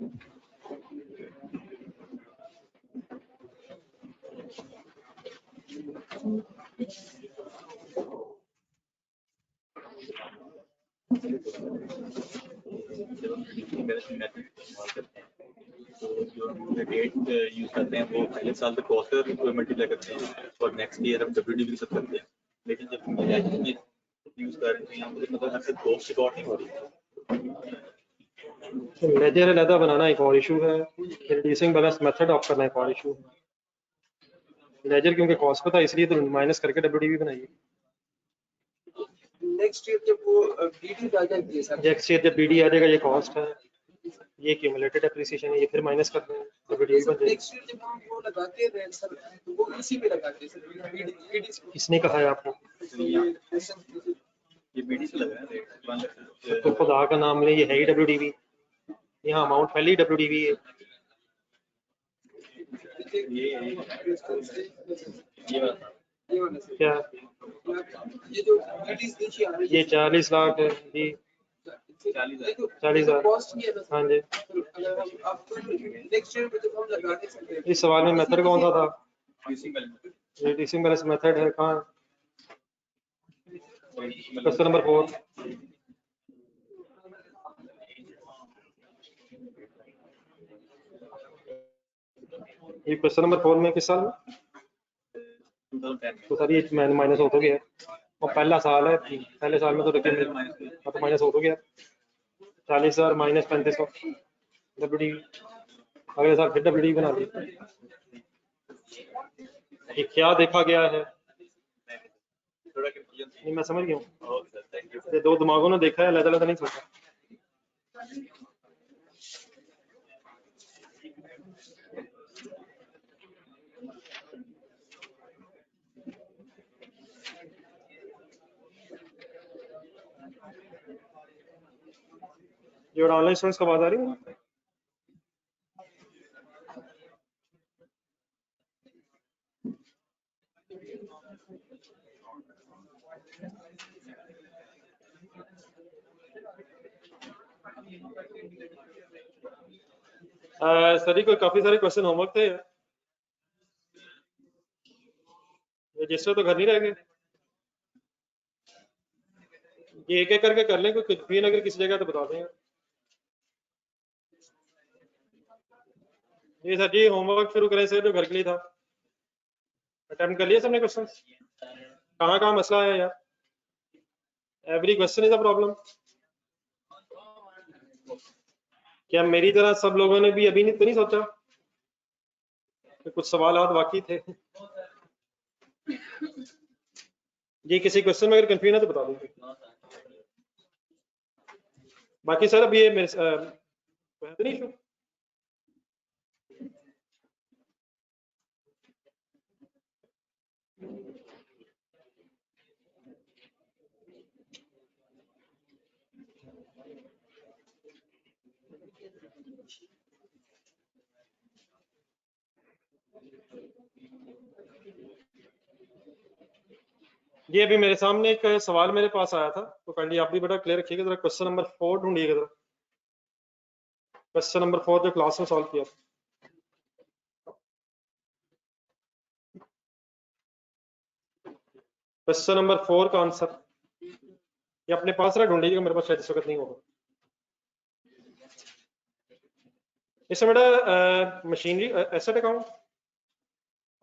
तो जो हम डेट यूज करते हैं वो पहले साल तक कॉस्ट मल्टीप्लाई करते हैं और नेक्स्ट ईयर हम WDV सब करते हैं, लेकिन जब हम यूज कर रहे हैं मतलब हर से कॉस्ट रिकॉर्ड नहीं हो रही। लेजर अलहदा बनाना एक और इशू है, रिड्यूसिंग बैलेंस मेथड ऑफ करना एक और इशू है। लेजर क्योंकि कॉस्ट पे था इसलिए तो माइनस करके WDV बनाइए। नेक्स्ट ईयर जब वो BD आ जाएगी सर, नेक्स्ट ईयर जब BD आ जाएगा ये कॉस्ट है, ये क्यूमुलेटेड एप्रिसिएशन है, ये फिर माइनस करते हैं WDV बन जाएगी। नेक्स्ट ईयर जब हम वो लगाते हैं सर तो वो इसी पे लगाते हैं सर BD। किसने कहा है आपको? ये BD से लग रहा है तो खुदा का नाम ले, ये है ही WDV, यहाँ अमाउंट पहले ही WDV है। क्या ये जो BDs नीचे आ रही है ये 40 लाख है जी, 40,000 कॉस्ट नहीं है हाँ जी। अगर हम अब नेक्स्ट ईयर में जब हम लगाते हैं इस सवाल में मेथड कौन सा था? रिड्यूसिंग बैलेंस मेथड है कहाँ? Question number 4। ये क्वेश्चन नंबर 4 में किस साल में? 2010 तो सर ये माइनस हो तो गया, और पहला साल है, पहले साल में तो देखिए तो माइनस हो तो गया। 40,000 माइनस 3500 WDV, अगले साल फिर WDV बना दी। ये क्या देखा गया है? थोड़ा कंफ्यूजन नहीं मैं समझ गया हूँ, थैंक यू। ये दो दिमागों ने देखा है, अलग-अलग नहीं सोचा। ये ऑनलाइन स्टूडेंट्स को आवाज आ रही है? सभी को काफी सारे क्वेश्चन होमवर्क थे, रजिस्टर तो घर नहीं रह गए, ये एक एक करके कर लें, कोई कंफ्यूजन अगर किसी जगह तो बता दें। ये सर जी होमवर्क शुरू करें से जो घर के लिए था, अटेम्प्ट कर लिया सबने क्वेश्चन? कहाँ कहाँ मसला है यार? Every question is a problem. क्या मेरी तरह सब लोगों ने भी अभी तो नहीं सोचा कि कुछ सवाल बाकी थे? ये किसी क्वेश्चन में अगर कंफ्यूजन है तो बता दीजिए। बाकी सर अब ये मेरे तो नहीं इशू। ये अभी मेरे सामने एक सवाल मेरे पास आया था, तो काइंडली आप भी बड़ा क्लियर रखिएगा जरा। क्वेश्चन नंबर 4 ढूंढिएगा जरा, क्वेश्चन नंबर 4 जो क्लास में सॉल्व किया था। क्वेश्चन नंबर 4 का आंसर ये अपने पास रहा, ढूंढिएगा, मेरे पास शायद इस वक्त नहीं होगा। इसमें बेटा मशीनरी एसेट अकाउंट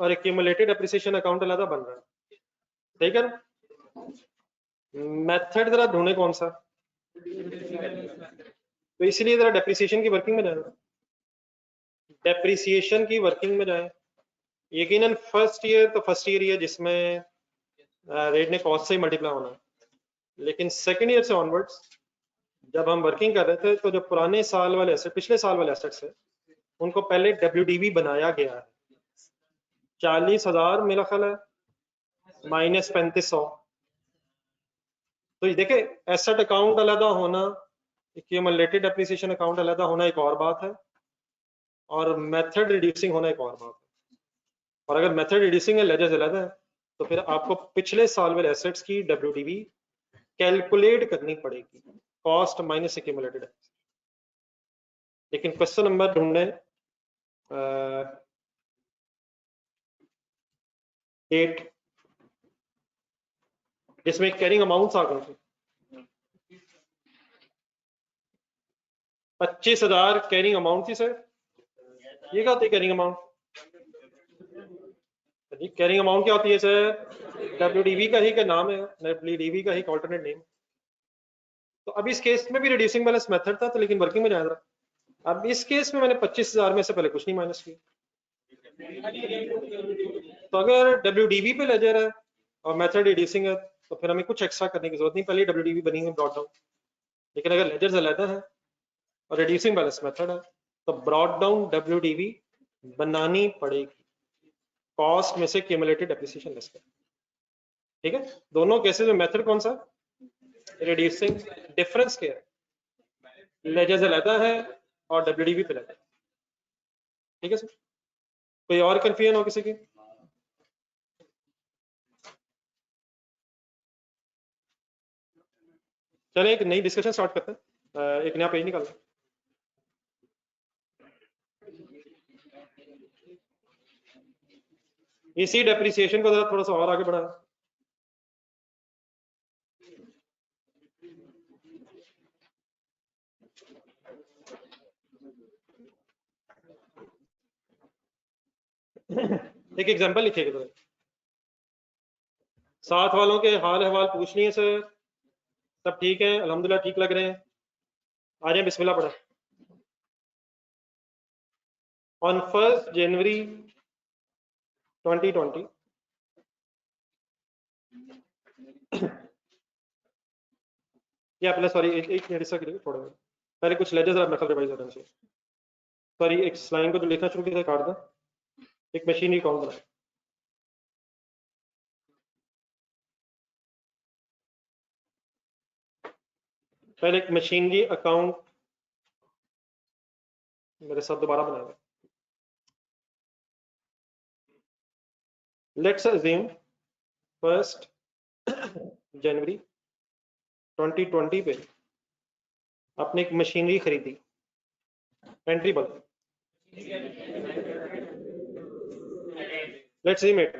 और एक्यूमुलेटेड एप्रिसिएशन अकाउंट अलग बन रहा है, ठीक है ना? मेथड जरा ढूंढे कौन सा, तो इसलिए जरा डेप्रिसिएशन की वर्किंग में जाए, डेप्रिसिएशन की वर्किंग में जाए। यकीनन फर्स्ट ईयर तो फर्स्ट ईयर ही है जिसमें रेट ने कॉस्ट से ही मल्टीप्लाई होना है, लेकिन सेकंड ईयर से ऑनवर्ड्स जब हम वर्किंग कर रहे थे तो जो पुराने साल वाले एसेट, पिछले साल वाले एसेट्स है, उनको पहले WDV बनाया गया है। 40,000 मेरा ख्याल है माइनस 3500। तो ये देखे एसेट अकाउंट अलग होना, एक्यूमुलेटेड एप्रिसिएशन अकाउंट अलग होना एक और बात है, और मेथड रिड्यूसिंग होना एक और बात है। और अगर मेथड रिड्यूसिंग है, लेजर अलग है, तो फिर आपको पिछले साल वाले एसेट्स की WDV कैलकुलेट करनी पड़ेगी, कॉस्ट माइनस एक्यूमुलेटेड। लेकिन क्वेश्चन नंबर ढूंढे 8 जिसमें कैरिंग अमाउंट्स आ गए थे 25,000 कैरिंग अमाउंट थी सर। ये क्या होती है कैरिंग अमाउंट? कैरिंग अमाउंट क्या होती है सर? डब्ल्यूडीवी का ही का नाम है, डब्ल्यूडीवी का ही ऑल्टरनेट नेम। तो अब इस केस में भी रिड्यूसिंग बैलेंस मेथड था तो, लेकिन वर्किंग में जाया रहा। अब इस केस में मैंने 25,000 में से पहले कुछ नहीं माइनस किया। तो अगर डब्ल्यूडीवी पे लेजर है और मेथड रिड्यूसिंग है तो फिर हमें कुछ एक्स्ट्रा करने की जरूरत नहीं, पहले डब्ल्यूडीवी बनी है ब्रॉड डाउन। लेकिन अगर लेजर अलग है और रिड्यूसिंग बैलेंस मेथड है तो ब्रॉड डाउन डब्ल्यूडीवी बनानी पड़ेगी, कॉस्ट में से क्यूमुलेटेड डेप्रिसिएशन लेस कर। ठीक है, दोनों केसेस में मेथड कौन सा? रिड्यूसिंग। डिफरेंस क्या है? लेजर अलग है और डब्ल्यूडीवी पे अलग है। ठीक है सर, कोई और कंफ्यूजन हो किसी की? चलिए एक नई डिस्कशन स्टार्ट करते हैं, एक नया पेज निकालते हैं। इसी डेप्रिसिएशन को थोड़ा सा और आगे बढ़ाएं। एक एग्जांपल लिखिएगा जरा। साथ वालों के हाल अहवाल पूछ लिए सर, सब ठीक है? अल्हम्दुलिल्लाह ठीक लग रहे हैं? आ जाए, बिस्मिल्लाह पढ़ा। ऑन 1 जनवरी 2020 या पहले सॉरी एक मिनट इसका थोड़ा पहले कुछ लेजर जरा नकल रिवाइज करना चाहिए। सॉरी, एक लाइन को जो लिखना शुरू किया काट दें। एक मशीनरी अकाउंट बनाए। पहले एक मशीनरी अकाउंट मेरे साथ दोबारा बनाएगा। लेट्स अज्यूम 1 जनवरी 2020 पे आपने एक मशीनरी खरीदी। एंट्री बोल, लेट्स अज्यूम 8।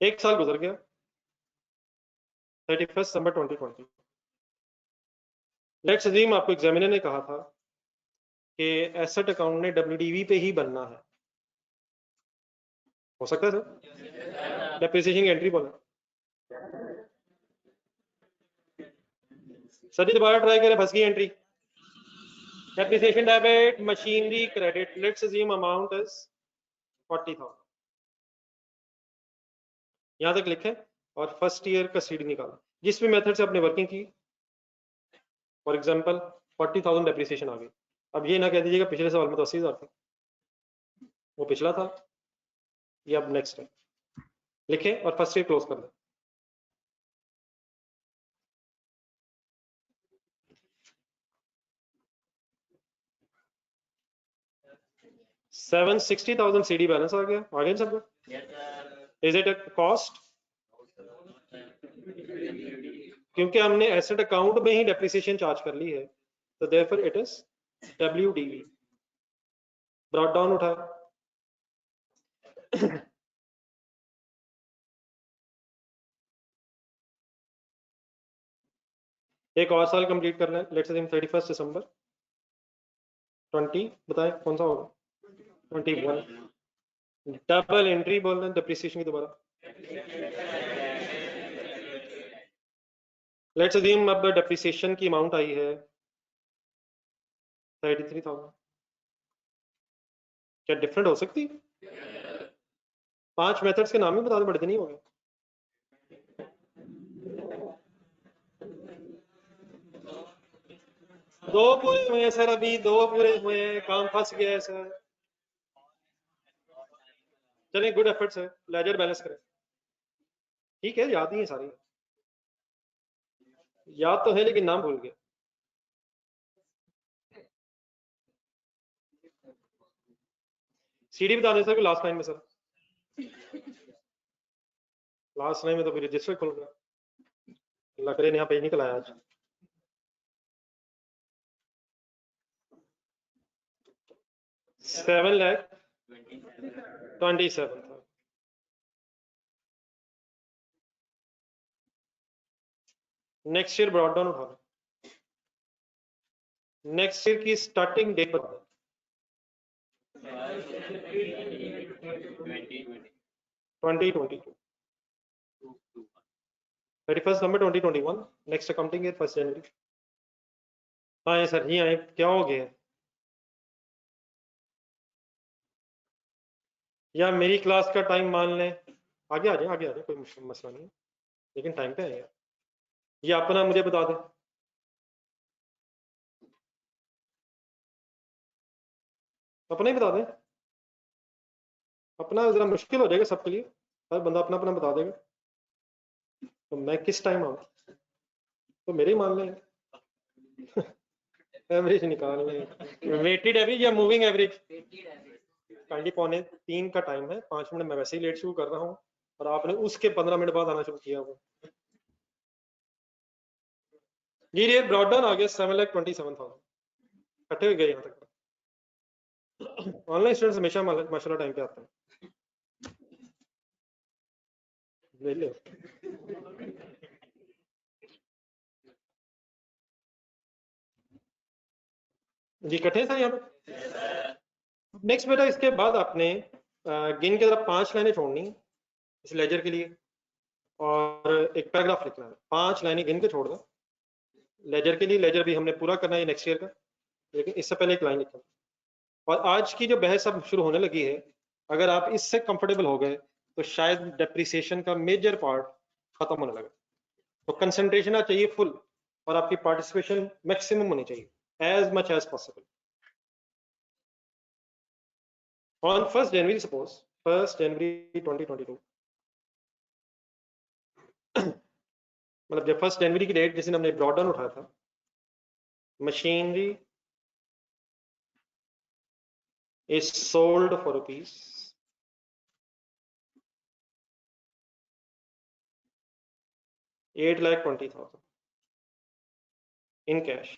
एक साल गुजर गया, 31 दिसंबर 2020। लेट्स अज्यूम आपको एग्जामिनर ने कहा था कि एसेट अकाउंट ने डब्ल्यूडीवी पे ही बनना है। हो सकता है सर? डेप्रिसिएशन की एंट्री बोला सर जी, दोबारा ट्राई करें, फंस गई entry. Depreciation debit, machinery credit. Let's assume amount is 40,000। यहां तक लिखें और फर्स्ट ईयर का सीडी निकाला जिस भी मेथड से आपने वर्किंग की। फॉर एग्जांपल 40,000 डेप्रिसिएशन आ गई। अब ये ना कह दीजिएगा पिछले साल में तो 80,000 था, वो पिछला था, ये अब नेक्स्ट है। लिखें और फर्स्ट ईयर क्लोज कर दें। $760,000 सीडी बैलेंस आ गया। आ गया सबको? Is it a cost? क्योंकि हमने एसेट अकाउंट में ही डेप्रिसिएशन चार्ज कर ली है तो therefore it is WDV. Brought down उठा। एक और साल कंप्लीट करना है। लेट्स अज्यूम 31 दिसंबर 20, बताएं कौन सा होगा? 21। डबल एंट्री बोल रहे हैं डेप्रिसिएशन की दोबारा। लेट्स अज्यूम अब डेप्रिसिएशन की अमाउंट आई है 33,000। क्या डिफरेंट हो सकती? 5 मेथड्स के नाम ही बता दो, बड़े नहीं हो गए। दो पूरे हुए हैं सर, अभी 2 पूरे हुए हैं, काम फंस गया है सर। चलिए गुड एफर्ट्स है, लेजर बैलेंस करें। ठीक है, याद नहीं है सारी, याद तो है लेकिन नाम भूल गया। सीडी बता दें सर लास्ट टाइम में सर। लास्ट टाइम में तो फिर रजिस्टर खुल रहा है। लकड़े नया पेज निकल आया आज। $7,27,000। नेक्स्ट ईयर ब्रॉड डाउन उठा लो। नेक्स्ट ईयर की स्टार्टिंग डेट बता 2022, 31 नवंबर 2021, नेक्स्ट अकाउंटिंग ईयर 1 जनवरी। हाँ ये सर, ये आए, क्या हो गया? या मेरी क्लास का टाइम मान लें, आगे आ जाए, आगे आ जाए, कोई मसला नहीं है, लेकिन टाइम पे आएगा। ये अपना मुझे बता दें, अपना ही बता दें। अपना जरा मुश्किल हो जाएगा सबके लिए, हर बंदा अपना अपना बता देगा, तो मैं किस टाइम आऊँ? तो मेरे ही मान लें। एवरेज निकाल लें, वेटेड एवरेज या मूविंग एवरेज? काइंडली 2:45 का टाइम है, 5 मिनट मैं वैसे ही लेट शुरू कर रहा हूँ और आपने उसके 15 मिनट बाद आना शुरू किया हुआ। ये ब्रॉड डाउन आ गया 7,27,000, इकट्ठे हो गए यहाँ तक। ऑनलाइन स्टूडेंट्स हमेशा माशाल्लाह टाइम पे आते हैं। ले लो जी, इकट्ठे हैं सर यहाँ पे। नेक्स्ट बेटा, इसके बाद आपने गिन के तरफ 5 लाइनें छोड़नी इस लेजर के लिए और एक पैराग्राफ लिखना है। 5 लाइनें गिन के छोड़ दो लेजर के लिए। लेजर भी हमने पूरा करना है नेक्स्ट ईयर का, लेकिन इससे पहले एक लाइन लिखना। और आज की जो बहस अब शुरू होने लगी है, अगर आप इससे कंफर्टेबल हो गए तो शायद डेप्रिसिएशन का मेजर पार्ट खत्म होने लगा। तो कंसंट्रेशन चाहिए फुल और आपकी पार्टिसिपेशन मैक्सिमम होनी चाहिए, as much as possible. On 1 January, suppose 1 January 2022, मतलब जब 1 जनवरी की डेट जिस दिन हमने ब्रॉड डाउन उठाया था, machinery is sold for rupees 8,20,000 in cash.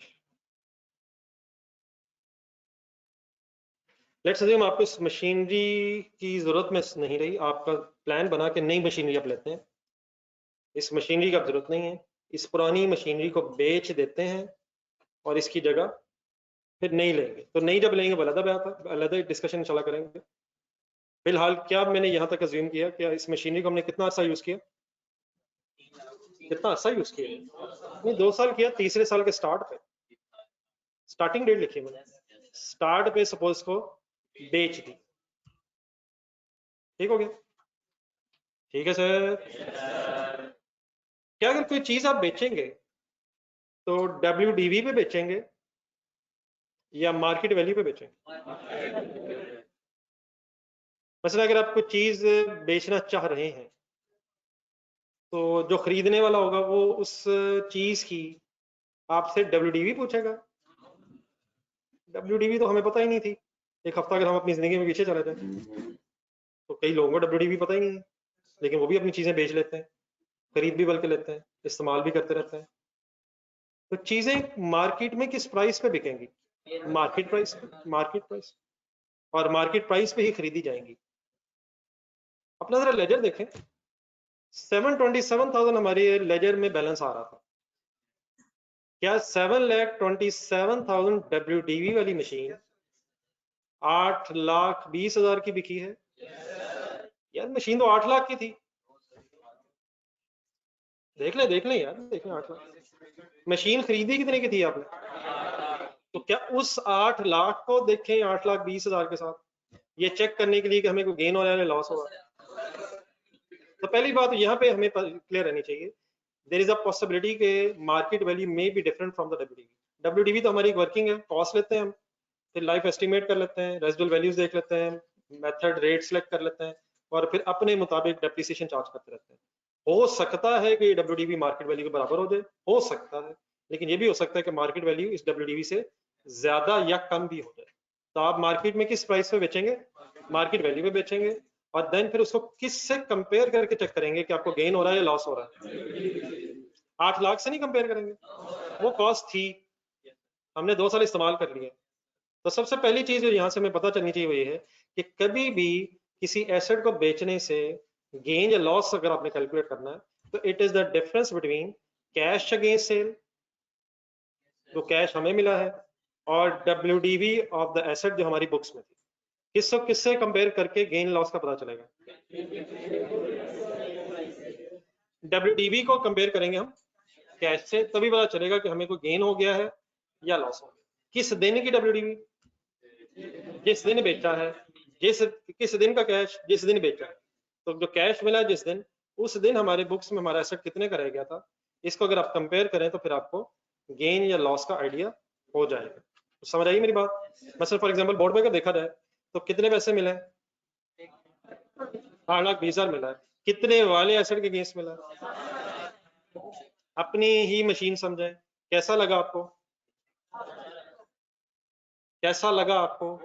Let's assume आपको इस मशीनरी की जरूरत में नहीं रही, आपका प्लान बना के नई मशीनरी आप लेते हैं। इस मशीनरी की आप जरूरत नहीं है, इस पुरानी मशीनरी को बेच देते हैं और इसकी जगह फिर नई लेंगे। तो नई जब लेंगे वो अलग डिस्कशन चला करेंगे। फिलहाल क्या मैंने यहाँ तक अज्यूम किया कि इस मशीनरी को हमने कितना अर्सा यूज किया? कितना अर्सा यूज किया? नहीं, 2 साल किया। तीसरे साल के स्टार्ट पे, स्टार्टिंग डेट लिखी मैंने, स्टार्ट पे सपोज को बेच दी। ठीक हो गया? ठीक है सर। क्या अगर कोई चीज आप बेचेंगे तो WDV पे बेचेंगे या मार्केट वैल्यू पे बेचेंगे? मसला अगर आप कोई चीज बेचना चाह रहे हैं तो जो खरीदने वाला होगा वो उस चीज की आपसे WDV पूछेगा। WDV तो हमें पता ही नहीं थी। एक हफ्ता अगर हम अपनी जिंदगी में पीछे चले जाए तो कई लोगों को WDV पता ही नहीं है, लेकिन वो भी अपनी चीजें बेच लेते हैं, खरीद भी बल्कि लेते हैं, इस्तेमाल भी करते रहते हैं। तो चीजें मार्केट में किस प्राइस पे बिकेंगी? मार्केट प्राइस पे, मार्केट प्राइस, और मार्केट प्राइस पे ही खरीदी जाएंगी। अपना जरा लेजर देखें, 7,27,000 हमारे लेजर में बैलेंस आ रहा था। क्या 7,27,000 WDV वाली मशीन 8,20,000 की बिकी है? यार मशीन तो 8 लाख की थी। देख ले यार, देख ले 8 लाख। मशीन खरीदी कितने की थी आपने? तो क्या उस 8 लाख को देखें 8,20,000 के साथ, ये चेक करने के लिए कि हमें कोई गेन हो रहा है लॉस हो रहा है? तो पहली बात यहाँ पे हमें क्लियर रहनी चाहिए, देयर इज अ पॉसिबिलिटी के market value may be different from the WDV। WDV तो हमारी वर्किंग है, कॉस्ट लेते हैं हम, फिर लाइफ एस्टिमेट कर लेते हैं, रेजिडुअल वैल्यूज देख लेते हैं, मेथड रेट सेलेक्ट कर लेते हैं और फिर अपने मुताबिक डेप्रिसिएशन चार्ज करते रहते हैं। हो सकता है कि WDV मार्केट वैल्यू के बराबर हो जाए, हो सकता है, लेकिन ये भी हो सकता है कि मार्केट वैल्यू इस WDV से ज्यादा या कम भी हो जाए। तो आप मार्केट में किस प्राइस पे बेचेंगे? मार्केट वैल्यू पे बेचेंगे और देन फिर उसको किससे कंपेयर करके चेक करेंगे कि आपको गेन हो रहा है या लॉस हो रहा है। 8 लाख से नहीं कंपेयर करेंगे, वो कॉस्ट थी, हमने 2 साल इस्तेमाल कर लिया। तो सबसे पहली चीज जो यहाँ से हमें पता चलनी चाहिए वो ये है कि कभी भी किसी एसेट को बेचने से गेन या लॉस अगर आपने कैलकुलेट करना है तो it is the difference between cash against sale, जो कैश हमें मिला है, और WDV ऑफ द एसेट जो हमारी बुक्स में थी। किससे कंपेयर करके गेन लॉस का पता चलेगा? WDV को कंपेयर करेंगे हम कैश से, तभी पता चलेगा कि हमें कोई गेन हो गया है या लॉस हो गया। किस दिन की WDV? जिस दिन बेचा है। किस दिन का कैश? जिस दिन बेचा है। तो जो कैश मिला जिस दिन, उस दिन हमारे बुक्स में हमारा एसेट कितने का रह गया था, इसको अगर आप कंपेयर करें तो फिर आपको गेन या लॉस का आइडिया हो जाएगा। तो समझ आई मेरी बात? मतलब फॉर एग्जांपल बोर्ड में अगर देखा जाए तो कितने पैसे मिले? 8,20,000 मिला है। कितने वाले एसेट के अगेंस्ट मिला है? अपनी ही मशीन समझें। कैसा लगा आपको? कैसा लगा आपको?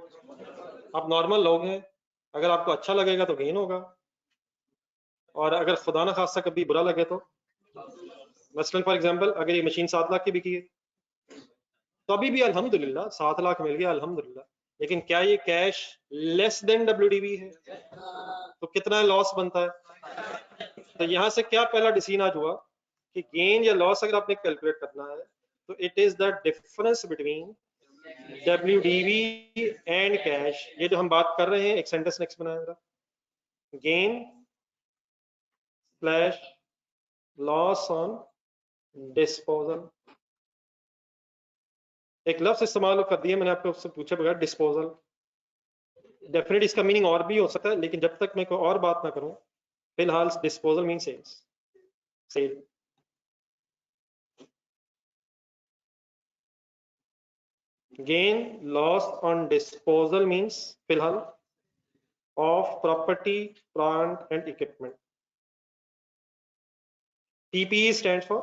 आप नॉर्मल लोग हैं, अगर आपको अच्छा लगेगा तो गेन होगा, और अगर खुदा ना खास्ता कभी बुरा लगे तो, मसलन फॉर एग्जांपल अगर ये मशीन 7 लाख की बिकी है तो अभी भी अल्हम्दुलिल्लाह 7 लाख मिल गया अल्हम्दुलिल्लाह, लेकिन क्या ये कैश लेस देन WDV है? तो कितना लॉस बनता है? तो यहाँ से क्या पहला डिसीजन आज हुआ कि गेन या लॉस अगर आपने कैलकुलेट करना है तो it is the difference between WDV and cash. ये जो हम बात कर रहे हैं, एक सेंटेंस नेक्स्ट बनाएगा, gain slash loss on disposal. एक लफ्ज इस्तेमाल कर दिया मैंने आपको, उससे पूछे बगैर, डिस्पोजल। डेफिनेट इसका मीनिंग और भी हो सकता है, लेकिन जब तक मैं कोई और बात ना करूं, फिलहाल disposal mean sales, sale. Gain loss on disposal means फिलहाल of property plant and equipment. PPE stand for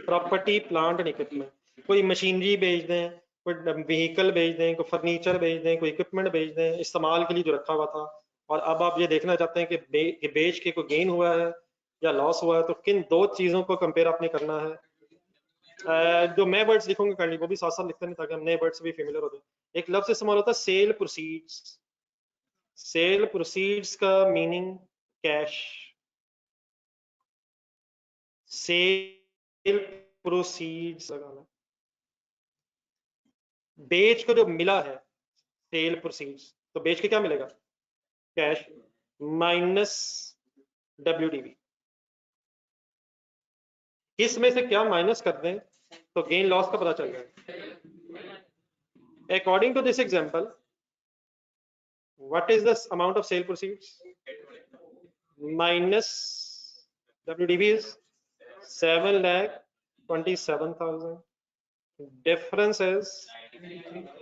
property plant and equipment. कोई मशीनरी बेच दें, कोई व्हीकल बेच दें, कोई फर्नीचर बेच दें, कोई इक्विपमेंट बेच दें इस्तेमाल के लिए जो रखा हुआ था, और अब आप ये देखना चाहते हैं कि बेच के कोई गेन हुआ है या लॉस हुआ है, तो किन 2 चीजों को कंपेयर आपने करना है। जो मैं वर्ड्स लिखूंगा करनी वो भी साथ साथ लिखते नहीं, ताकि हम नए वर्ड से भी फेमिलियर हो जाए। एक लफ्ज इस्तेमाल होता है सेल प्रोसीड्स। सेल प्रोसीड्स का मीनिंग कैश। सेल प्रोसीड्स लगाना, बेच को जो मिला है सेल प्रोसीड्स, तो बेच के क्या मिलेगा? Cash minus WDV। किस में से क्या माइनस कर दें तो गेन लॉस का पता चल जाएगा। According to this example, what is the amount of sale proceeds minus WDV is 7,27,000, difference is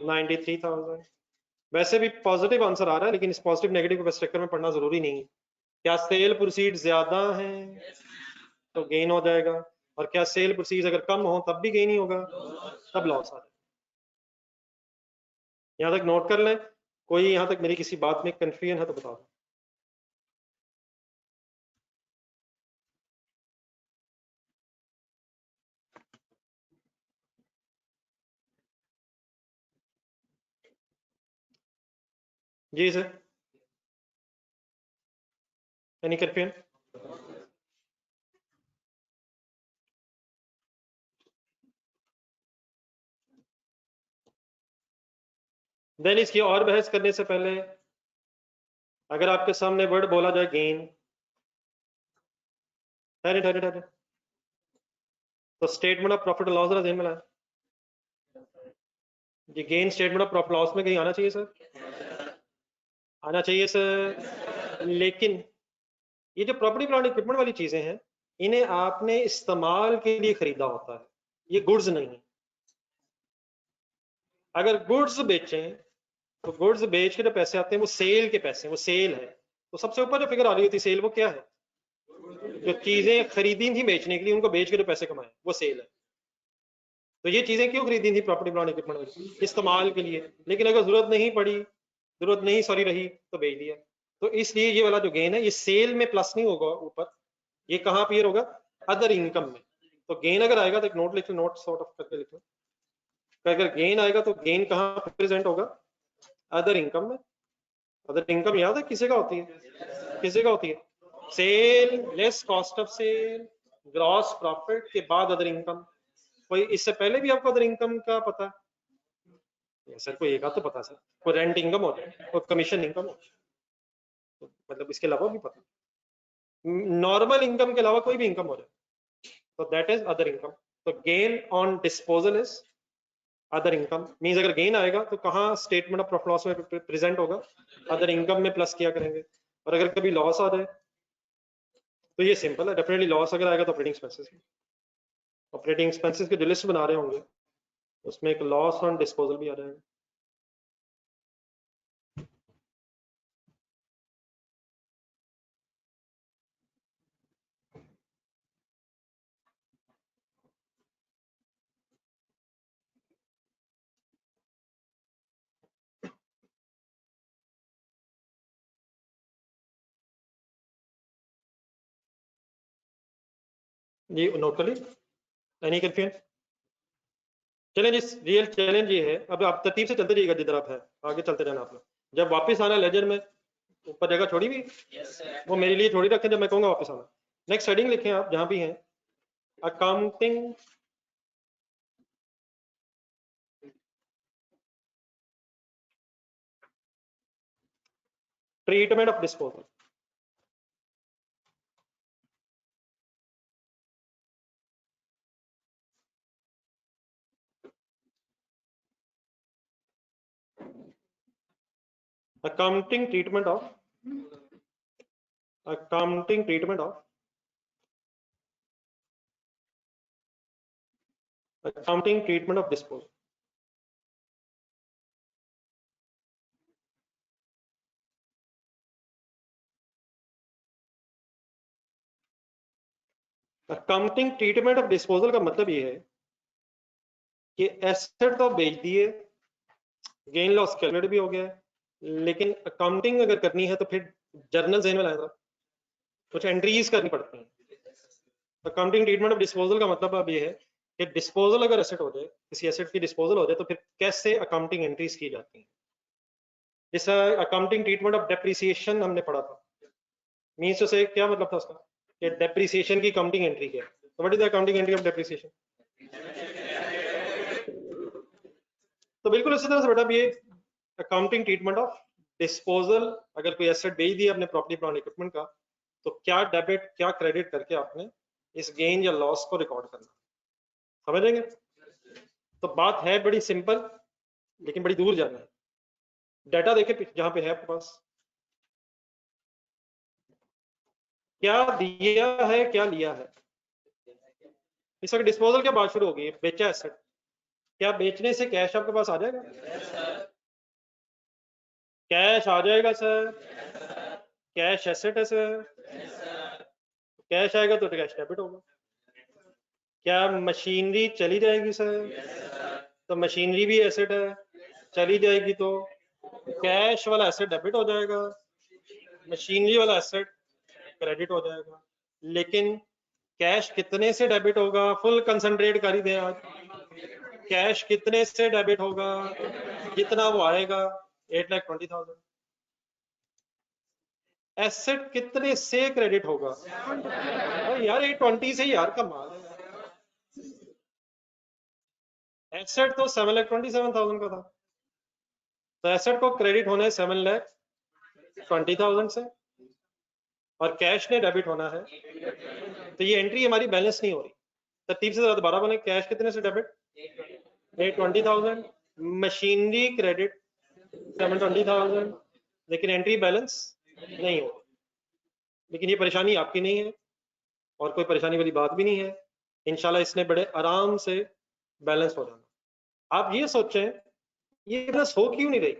93,000। वैसे भी पॉजिटिव आंसर आ रहा है, लेकिन इस पॉजिटिव नेगेटिव के चक्कर में पढ़ना जरूरी नहीं है। क्या सेल प्रोसीड ज्यादा हैं तो गेन हो जाएगा, और क्या सेल प्रोसीड अगर कम हो तब भी गेन ही होगा, तब लॉस आ जाएगा। यहां तक नोट कर लें। कोई यहां तक मेरी किसी बात में कंफ्यूजन है तो बता दो। जी सर, एनी कंफ्यूजन? देन इसकी और बहस करने से पहले अगर आपके सामने वर्ड बोला जाए गेन, ठहरे, तो statement of profit and loss जरा ध्यान में लाएं। जी, gain statement of profit loss में कहीं आना चाहिए सर, आना चाहिए सर। लेकिन ये जो प्रॉपर्टी प्लांट इक्विपमेंट वाली चीजें हैं, इन्हें आपने इस्तेमाल के लिए खरीदा होता है, ये गुड्स नहीं। अगर गुड्स बेचें तो गुड्स बेच के जो पैसे आते हैं वो सेल के पैसे, वो सेल है। तो सबसे ऊपर जो फिगर आ रही होती है सेल, वो क्या है? जो चीजें खरीदी थी बेचने के लिए, उनको बेच के जो पैसे कमाए, वो सेल है। तो ये चीजें क्यों खरीदी थी प्रॉपर्टी प्लांट इक्विपमेंट? इस्तेमाल के लिए। लेकिन अगर जरूरत नहीं सॉरी रही तो बेच दिया। तो इसलिए ये वाला जो गेन है ये सेल में प्लस नहीं होगा ऊपर, ये कहाँ अपीयर होगा? अदर इनकम में। तो गेन अगर आएगा तो एक नोट लिख लो, नोट सॉर्ट ऑफ करके लिख लो। अगर गेन आएगा तो गेन कहाँ प्रेजेंट होगा? अदर इनकम में। अदर इनकम याद है किसी का होती है? किसी का होती है? Sale less cost of sale gross profit के बाद अदर इनकम। कोई इससे पहले भी आपको अदर इनकम का पता है? सर कोई एक आध तो पता सर, कोई रेंट इनकम होता है, कोई कमीशन इनकम होता है, तो मतलब इसके अलावा भी पता, नॉर्मल इनकम के अलावा कोई भी इनकम हो जाए तो दैट इज अदर इनकम। तो gain on disposal is other income. Means अगर गेन आएगा तो कहाँ स्टेटमेंट ऑफ प्रॉफिट लॉस में प्रेजेंट होगा? अदर इनकम में प्लस किया करेंगे। और अगर कभी लॉस आ जाए तो ये सिंपल है, डेफिनेटली लॉस अगर आएगा तो ऑपरेटिंग एक्सपेंसेस, ऑपरेटिंग एक्सपेंसेस की जो लिस्ट बना रहे होंगे उसमें एक लॉस ऑन डिस्पोजल भी आ जाएगा। जी नोट कर ली? Any confusion? चलें जी, रियल चैलेंज ये है, अब आप तरतीब से चलते जाइएगा जिधर आप है, आगे चलते रहना आप लोग। जब वापस आना लेजर में ऊपर जगह छोड़ी भी वो मेरे लिए थोड़ी रखें, जब मैं कहूँगा वापस आना। नेक्स्ट हेडिंग लिखें आप जहां भी हैं, accounting treatment of disposal. accounting treatment of accounting treatment of accounting treatment of disposal। Accounting treatment of disposal का मतलब ये है कि एसेट तो बेच दिए, गेन लॉस कैलकुलेट भी हो गया है, लेकिन अकाउंटिंग अगर करनी है तो फिर जर्नल ज़हन में लाएगा, कुछ एंट्रीज करनी पड़ती हैं। अकाउंटिंग ट्रीटमेंट ऑफ डिस्पोजल का मतलब अब ये है कि डिस्पोजल अगर एसेट हो जाए, किसी एसेट की डिस्पोजल हो जाए तो फिर कैसे अकाउंटिंग एंट्रीज की जाती हैं। जैसा अकाउंटिंग ट्रीटमेंट ऑफ डेप्रिसिएशन हमने पढ़ा था, मीन्स तो से क्या मतलब था उसका कि डेप्रिसिएशन की अकाउंटिंग एंट्री क्या है। तो what is the accounting entry of depreciation? तो बिल्कुल इसी तरह से बेटा ये अकाउंटिंग ट्रीटमेंट ऑफ डिस्पोजल, अगर कोई एसेट बेच दिया अपने प्रॉपर्टी प्लांट इक्विपमेंट का, तो क्या डेबिट क्या क्रेडिट करके आपने इस गेन या लॉस को रिकॉर्ड करना, समझेंगे? तो बात है बड़ी सिंपल लेकिन बड़ी दूर जाना है। डाटा देखे जहां पे है आपके पास, क्या दिया है क्या लिया है। इस वक्त डिस्पोजल क्या बात शुरू होगी, बेचा एसेट, क्या बेचने से कैश आपके पास आ जाएगा? कैश आ जाएगा सर, कैश एसेट है सर, कैश आएगा तो कैश डेबिट होगा। क्या मशीनरी चली जाएगी सर? तो मशीनरी भी एसेट है, चली जाएगी तो कैश वाला एसेट डेबिट हो जाएगा, मशीनरी वाला एसेट क्रेडिट हो जाएगा। लेकिन कैश कितने से डेबिट होगा? फुल कंसंट्रेट कर ही दें आज, कैश कितने से डेबिट होगा? जितना वो आएगा 8,20,000। एसेट कितने से क्रेडिट होगा? अरे यार 820 से यार कमाल है। एसेट तो 7,27,000 का था, तो एसेट को क्रेडिट होना है 7,20,000 से और कैश ने डेबिट होना है, तो ये एंट्री हमारी बैलेंस नहीं हो रही। तरतीब से जरा दोबारा बोले, कैश कितने से डेबिट? 820,000, मशीनरी क्रेडिट 720,000, लेकिन एंट्री बैलेंस नहीं हो। लेकिन ये परेशानी आपकी नहीं है और कोई परेशानी वाली बात भी नहीं है, इंशाल्लाह इसने बड़े आराम से बैलेंस हो जाना। आप ये सोचें ये बैलेंस हो क्यों नहीं रही?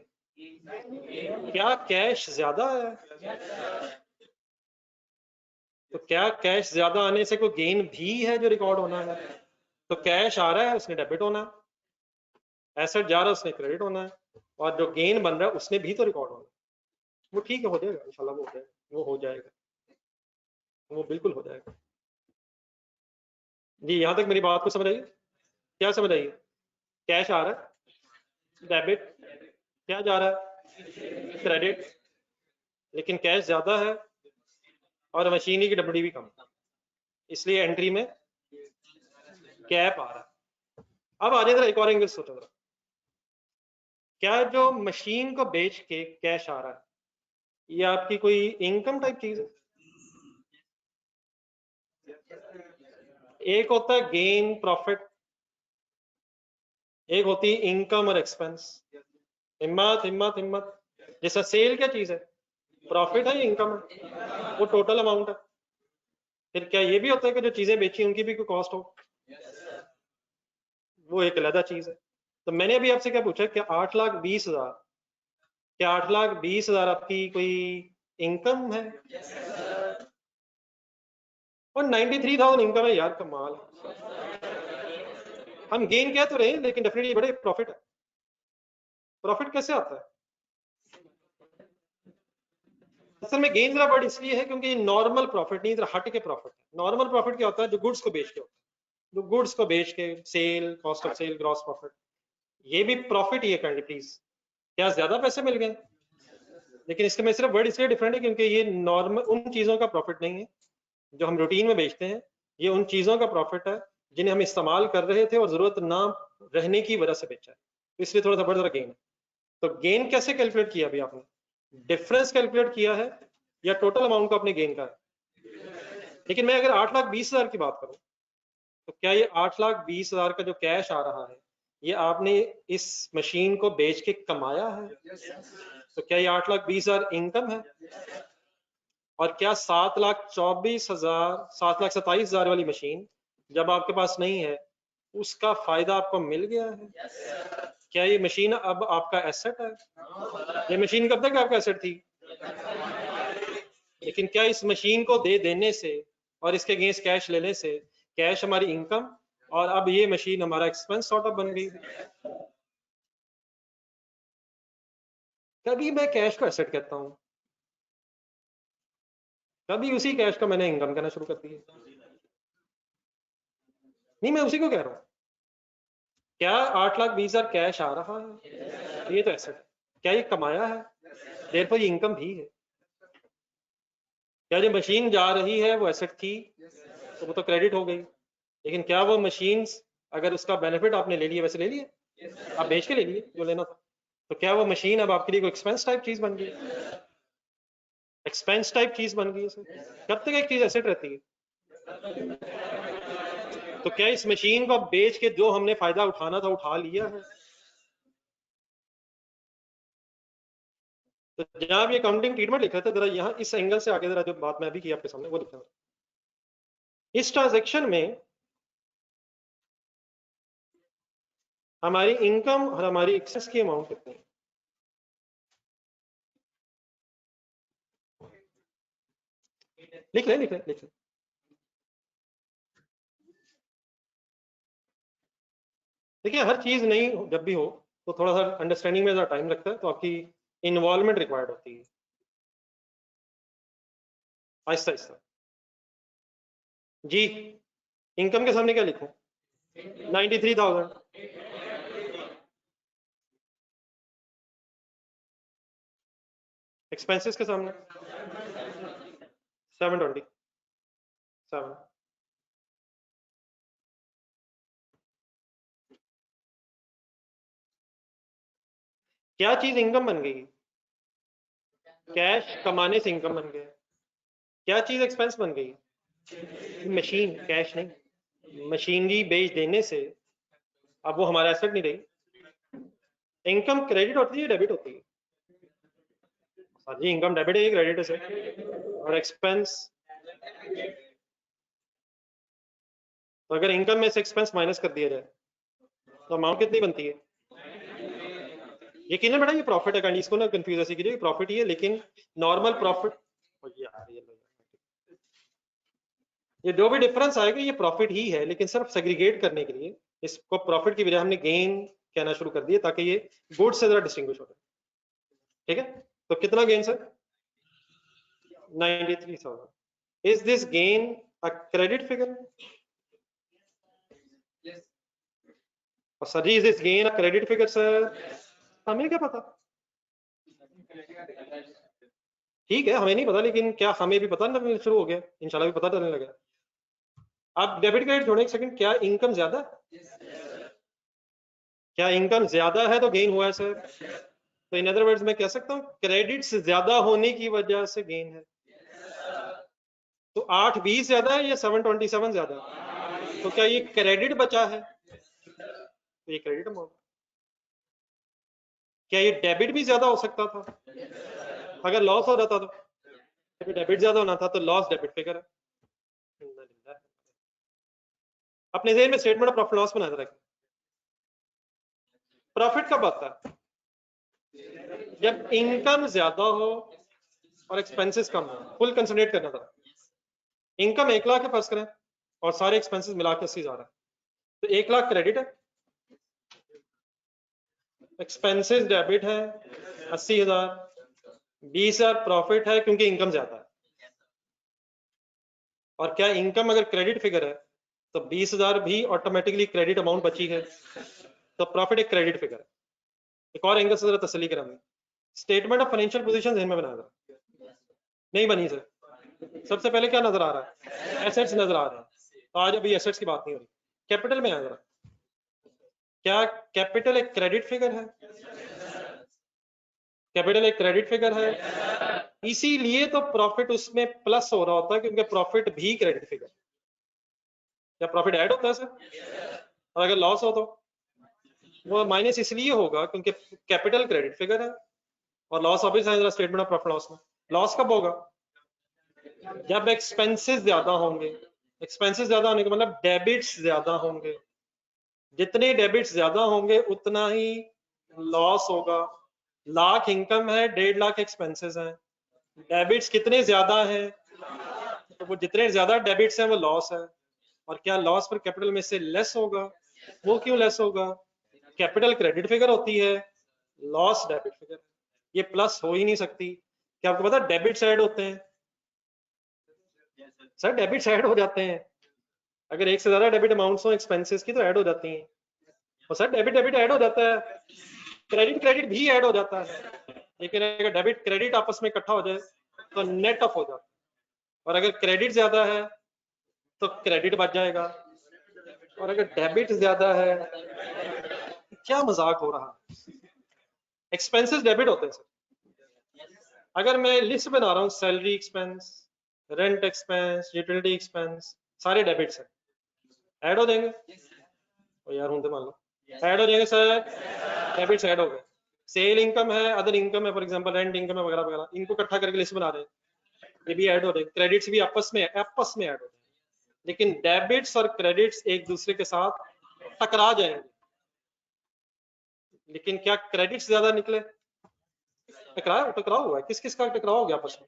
क्या कैश ज्यादा है? तो क्या कैश ज्यादा आने से कोई गेन भी है जो रिकॉर्ड होना है? तो कैश आ रहा है उसने डेबिट होना है, एसेट जा रहा है उसने क्रेडिट होना है, और जो गेन बन रहा है उसने भी तो रिकॉर्ड होना है। वो ठीक है, हो जाएगा इंशाल्लाह, वो हो जाएगा, वो हो जाएगा, वो बिल्कुल हो जाएगा। जी यहां तक मेरी बात को समझ आई? क्या समझ आई? कैश आ रहा है, डेबिट, क्या जा रहा है, क्रेडिट, लेकिन कैश ज्यादा है और मशीनरी की डब्ल्यूडी भी कम, इसलिए एंट्री में गैप आ रहा है। अब आ जाए एक और एंगल सोचो जरा, क्या जो मशीन को बेच के कैश आ रहा है ये आपकी कोई इनकम टाइप चीज है? एक होता है गेन प्रॉफिट, एक होती है इनकम और एक्सपेंस। हिम्मत हिम्मत हिम्मत, जैसा सेल क्या चीज है, प्रॉफिट है या इनकम है? वो टोटल अमाउंट है। फिर क्या ये भी होता है कि जो चीजें बेची उनकी भी कोई कॉस्ट हो? वो एक अलग चीज है। तो मैंने अभी आपसे क्या पूछा, क्या 8,20,000, क्या 8,20,000 आपकी कोई इनकम है? और 93,000 इनकम है यार, कमाल है। हम गेन कह तो रहे हैं लेकिन डेफिनेटली बड़े प्रॉफिट है। प्रॉफिट कैसे आता है? असल में गेन जरा वर्ड इसलिए है क्योंकि नॉर्मल प्रॉफिट नहीं, जरा हट के प्रॉफिट है। नॉर्मल प्रॉफिट क्या होता है? जो गुड्स को बेच के होता है, जो गुड्स को बेच के sale, cost of sale, gross profit, ये भी प्रॉफिट ही है काइंडली प्लीज। क्या ज्यादा पैसे मिल गए? लेकिन इसके में सिर्फ वर्ड इसलिए डिफरेंट है क्योंकि ये नॉर्मल उन चीजों का प्रॉफिट नहीं है जो हम रूटीन में बेचते हैं, ये उन चीजों का प्रॉफिट है जिन्हें हम इस्तेमाल कर रहे थे और जरूरत ना रहने की वजह से बेचा है, इसलिए थोड़ा सा बड़ा गेन है। तो गेन कैसे कैलकुलेट किया अभी आपने? डिफरेंस कैलकुलेट किया है या टोटल अमाउंट को आपने गेन का है? लेकिन मैं अगर 8,20,000 की बात करूं तो क्या ये 8,20,000 का जो कैश आ रहा है ये आपने इस मशीन को बेच के कमाया है? तो क्या ये 8,20,000 इनकम है? और क्या 7,24,000, 7,27,000 वाली मशीन जब आपके पास नहीं है उसका फायदा आपको मिल गया है? क्या ये मशीन अब आपका एसेट है? ये मशीन कब तक आपका एसेट थी? लेकिन क्या इस मशीन को दे देने से और इसके अगेंस्ट कैश लेने से कैश हमारी इनकम और अब ये मशीन हमारा एक्सपेंस सॉर्ट ऑफ बन गई? कभी मैं कैश को एसेट कहता हूं, कभी उसी कैश को मैंने इनकम कहना शुरू कर दिया। नहीं, मैं उसी को कह रहा हूं। क्या 8,20,000 कैश आ रहा है, ये तो एसेट है। क्या ये कमाया है? देयरफॉर ये इनकम भी है। क्या जो मशीन जा रही है वो एसेट थी तो वो तो क्रेडिट हो गई, लेकिन क्या वो मशीन अगर उसका बेनिफिट आपने ले लिया, वैसे ले लिया, आप बेच के ले लिए जो लेना था, तो क्या वो मशीन अब आपके लिए कोई एक्सपेंस टाइप चीज बन गई? एक्सपेंस टाइप चीज बन गई है। कब तक एक चीज एसेट रहती है? तो क्या इस मशीन को बेच के जो हमने फायदा उठाना था उठा लिया है? तो जहां ये अकाउंटिंग ट्रीटमेंट लिखा था, जरा यहाँ इस एंगल से आगे जरा जो बात मैं अभी की आपके सामने वो लिखा था। इस ट्रांजैक्शन में हमारी इनकम और हमारी एक्सेस की अमाउंट कितनी है? लिख ले। देखिए हर चीज नहीं जब भी हो तो थोड़ा सा अंडरस्टैंडिंग में टाइम लगता है, तो आपकी इन्वॉल्वमेंट रिक्वायर्ड होती है। आहिस्ता आहिस्ता जी। इनकम के सामने क्या लिखूं? 93,000। एक्सपेंसेस के सामने 727। क्या चीज इनकम बन गई? कैश कमाने से इनकम बन गया। क्या चीज एक्सपेंस बन गई? मशीन, कैश नहीं, मशीनरी बेच देने से अब वो हमारा एसेट नहीं रही। इनकम क्रेडिट होती है, डेबिट होती है? हाँ जी, इनकम डेबिट है, क्रेडिट है सर। और एक्सपेंस, तो अगर इनकम में से एक्सपेंस माइनस कर दिया जाए तो अमाउंट कितनी बनती है? यकीनन बेटा ये प्रॉफिट है, काइंडली इसको ना कंफ्यूज ऐसे कीजिए, प्रॉफिट ही है लेकिन नॉर्मल प्रॉफिट। ये जो भी डिफरेंस आएगा ये प्रॉफिट ही है, लेकिन सिर्फ सेग्रीगेट करने के लिए इसको प्रॉफिट की बजाय हमने गेन कहना शुरू कर दिया ताकि ये गुड से जरा डिस्टिंग्विश हो। ठीक है, तो कितना gain sir? 93,000। Is this gain a credit figure? और सर जी is this gain a credit figure sir, हमें क्या पता, ठीक है हमें नहीं पता, लेकिन क्या हमें भी पता लगना शुरू हो गया, इंशाल्लाह भी पता चलने लगा। अब डेबिट क्रेडिट छोड़े एक सेकंड, क्या इनकम ज्यादा है? क्या इनकम ज्यादा है तो गेन हुआ है सर? तो इन अदर वर्ड्स मैं कह सकता हूँ क्रेडिट्स ज्यादा होने की वजह से गेन है। तो 820 ज्यादा है या 727 ज्यादा है? तो क्या ये क्रेडिट बचा है? तो ये क्रेडिट अमाउंट। क्या ये डेबिट भी ज्यादा हो सकता था? अगर लॉस हो जाता तो डेबिट ज्यादा होना था, तो लॉस डेबिट फिगर है। अपने जेहन में स्टेटमेंट ऑफ प्रॉफिट लॉस बना रखें। प्रॉफिट कब आता है? जब इनकम ज्यादा हो और एक्सपेंसेस कम हो। फुल कंसंट्रेट करना था, इनकम 1 लाख है फर्ज करें और सारे एक्सपेंसेस मिला के 80,000 है, तो 1 लाख क्रेडिट है, एक्सपेंसेस डेबिट है 80,000, 20,000 प्रॉफिट है क्योंकि इनकम ज्यादा है। और क्या इनकम अगर क्रेडिट फिगर है तो 20,000 भी ऑटोमेटिकली क्रेडिट अमाउंट बची है, तो प्रॉफिट एक क्रेडिट फिगर है। एक और एंगल से जरा तसल्ली करांगे, स्टेटमेंट ऑफ फाइनेंशियल पोजीशन ध्यान में बना रहा नहीं बनी सर। सबसे पहले क्या नजर आ रहा है? एसेट्स नजर आ रहे हैं। तो आज अभी एसेट्स की बात नहीं हो रही, कैपिटल में आ रहा। क्या कैपिटल एक क्रेडिट फिगर है? कैपिटल एक क्रेडिट फिगर है, इसीलिए तो प्रॉफिट उसमें प्लस हो रहा होता है क्योंकि प्रॉफिट भी क्रेडिट फिगर। क्या प्रॉफिट ऐड होता है सर? और अगर लॉस हो तो वो माइनस इसलिए होगा क्योंकि कैपिटल क्रेडिट फिगर है और लॉस ऑब्वियस है स्टेटमेंट ऑफ प्रॉफिट लॉस में। लॉस कब होगा? जब एक्सपेंसेस ज्यादा होंगे। एक्सपेंसेस ज्यादा होने का मतलब डेबिट्स ज्यादा होंगे, जितने डेबिट्स ज्यादा होंगे उतना ही लॉस होगा। लाख इनकम है, 1.5 लाख एक्सपेंसेस हैं, डेबिट्स कितने ज्यादा हैं तो वो जितने ज्यादा डेबिट्स हैं वो लॉस है। और क्या लॉस पर कैपिटल में से लेस होगा? वो क्यों लेस होगा? कैपिटल क्रेडिट फिगर होती है, लॉस डेबिट फिगर, ये प्लस हो ही नहीं सकती। क्या आपको पता डेबिट्स ऐड होते हैं? सर डेबिट्स ऐड हो जाते हैं, अगर एक से ज्यादा डेबिट अमाउंट्स हो एक्सपेंसेस की तो ऐड हो जाती हैं। और सर डेबिट डेबिट ऐड हो जाता है, क्रेडिट क्रेडिट भी ऐड हो जाता है, लेकिन अगर डेबिट क्रेडिट आपस में इकट्ठा हो जाए तो नेट ऑफ हो जाता है। और अगर क्रेडिट ज्यादा है तो क्रेडिट बच जाएगा, और अगर डेबिट ज्यादा है, क्या मजाक हो रहा है? एक्सपेंसेस डेबिट होते हैं सर। अगर मैं लिस्ट बना रहा हूँ salary expense, rent expense, utility expense, सारे डेबिट्स हैं, ऐड हो जाएंगे। और यार हूं तो मान लो ऐड हो जाएंगे सर, डेबिट्स ऐड हो गए। सेल इनकम है, अदर इनकम है, फॉर एग्जांपल रेंट इनकम है वगैरह वगैरह, इनको इकट्ठा करके लिस्ट बना रहे हैं, ये भी ऐड हो रहे हैं। क्रेडिट्स भी आपस में ऐड हो रहे हैं, लेकिन डेबिट्स और क्रेडिट्स एक दूसरे के साथ टकरा जाएंगे। लेकिन क्या क्रेडिट्स ज्यादा निकले? टकराव हुआ है, किस किस का टकराव हो गया आपस में?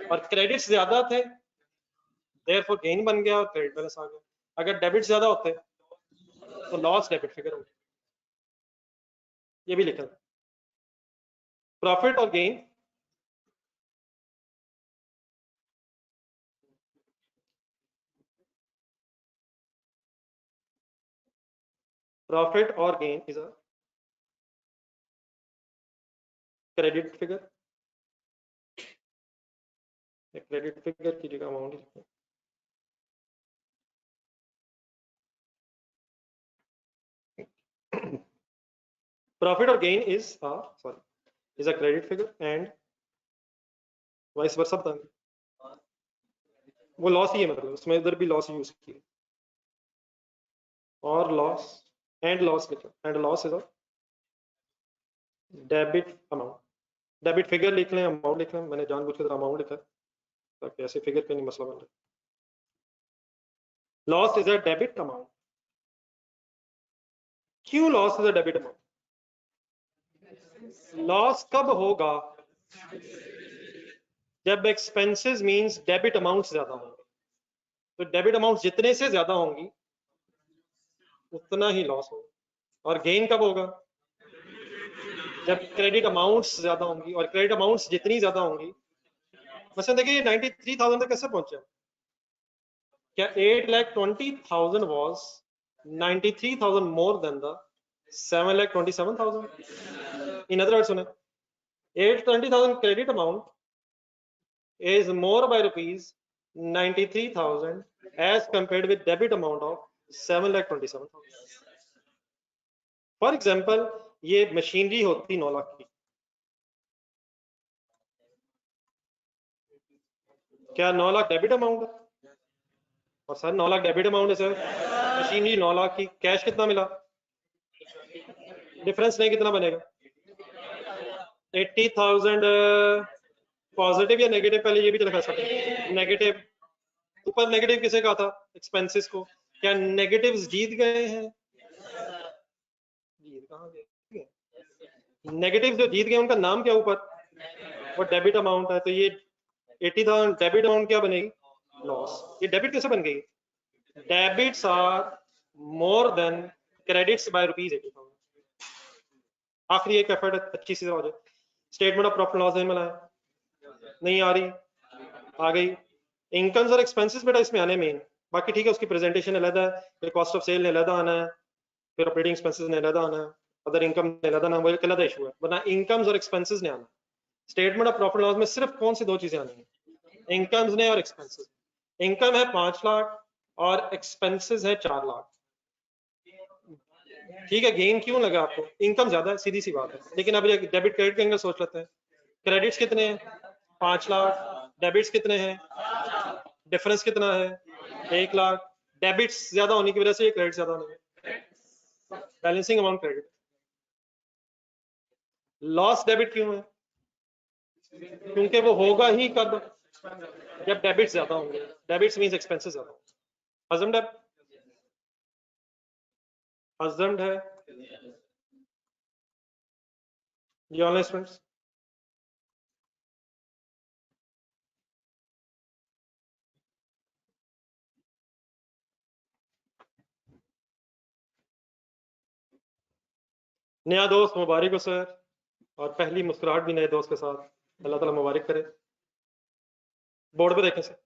और क्रेडिट्स ज्यादा थे, देयरफॉर गेन बन गया और क्रेडिट बैलेंस आ गया। अगर डेबिट ज्यादा होते तो लॉस डेबिट फिगर हो, ये भी लिखा। प्रॉफिट और गेन, प्रॉफिट और gain is a credit figure. Credit figure की जगह अमाउंट लिखते हैं। प्रॉफिट और gain is a credit figure and vice versa बताएंगे। वो लॉस ही है, मतलब उसमें इधर भी लॉस यूज किया, और लॉस एंड लॉस लिखा, and loss is a debit amount. Debit figure लिख लें, अमाउंट लिख लें, मैंने जानबूझ के अमाउंट लिखा ताकि ऐसे फिगर पे नहीं मसला बन रहा। Loss is a debit amount. क्यों loss is a debit amount? Loss कब होगा? जब एक्सपेंसेस मींस डेबिट अमाउंट ज्यादा होंगे, तो डेबिट अमाउंट जितने से ज्यादा होंगी उतना ही लॉस होगा। और गेन कब होगा? जब क्रेडिट अमाउंट्स ज्यादा होंगी, और क्रेडिट अमाउंट्स जितनी ज्यादा होंगी, वैसे देखिए 93,000 तक कैसे पहुंचे? क्या 8,20,000 was 93,000 more than the 7,27,000. In other words, 820,000 credit amount is more by rupees 93,000 as compared with debit amount of 7,27,000. For example, ये मशीनरी होती 9 लाख की, क्या 9 लाख डेबिट अमाउंट है? और सर 9 लाख डेबिट अमाउंट है सर, मशीनरी 9 लाख की, कैश कितना मिला? डिफरेंस नहीं कितना बनेगा? 80,000 पॉजिटिव या नेगेटिव? पहले ये भी तो लिखा सकते हैं नेगेटिव। ऊपर नेगेटिव किसे कहा था? एक्सपेंसेस को। क्या नेगेटिव्स जीत गए हैं? जीत कहाँ गए? नेगेटिव जो जीत गए उनका नाम क्या ऊपर? वो डेबिट अमाउंट है। तो ये 80,000 डेबिट अमाउंट क्या बनेगी? लॉस। ये डेबिट कैसे बन गई? Debits are more than credits by rupees 80,000। आखिरी एक एफर्ट अच्छी सी हो जाए। स्टेटमेंट ऑफ प्रॉफिट लॉस में लाए, नहीं आ रही, आ गई। इनकम्स और एक्सपेंसेस बेटा इसमें आने मेन, बाकी ठीक है उसकी प्रेजेंटेशन अलग है, फिर कॉस्ट ऑफ सेल ने अलग आना है, फिर ऑपरेटिंग एक्सपेंसेस ने अलग आना है, अदर इनकम ने अलग आना, वो एक अलग इशू है, वरना इनकम्स और एक्सपेंसेस ने आना। स्टेटमेंट ऑफ प्रॉफिट लॉस में सिर्फ कौन सी दो चीजें आनी है? इनकम्स ने और एक्सपेंसेस। इनकम है 5 लाख और एक्सपेंसेस है 4 लाख। ठीक है, गेन क्यों लगा आपको? इनकम ज्यादा है, सीधी सी बात है। लेकिन अब ये डेबिट क्रेडिट के एंगल सोच लेते हैं। क्रेडिट्स कितने हैं? 5 लाख। डेबिट्स कितने हैं? डिफरेंस कितना है? 1 लाख। डेबिट्स ज्यादा होने की वजह से ये क्रेडिट ज्यादा होने, balancing amount credit. Loss debit क्यों है? क्योंकि वो होगा ही कब? जब डेबिट्स ज्यादा होंगे। डेबिट्स मींस एक्सपेंसेस ज्यादा होंगे। अजम्ड है? अजम्ड है ये ऑनलाइन स्टूडेंट्स? नया दोस्त मुबारक हो सर, और पहली मुस्कुराहट भी नए दोस्त के साथ, अल्लाह ताला मुबारक करे। बोर्ड पे देखें सर।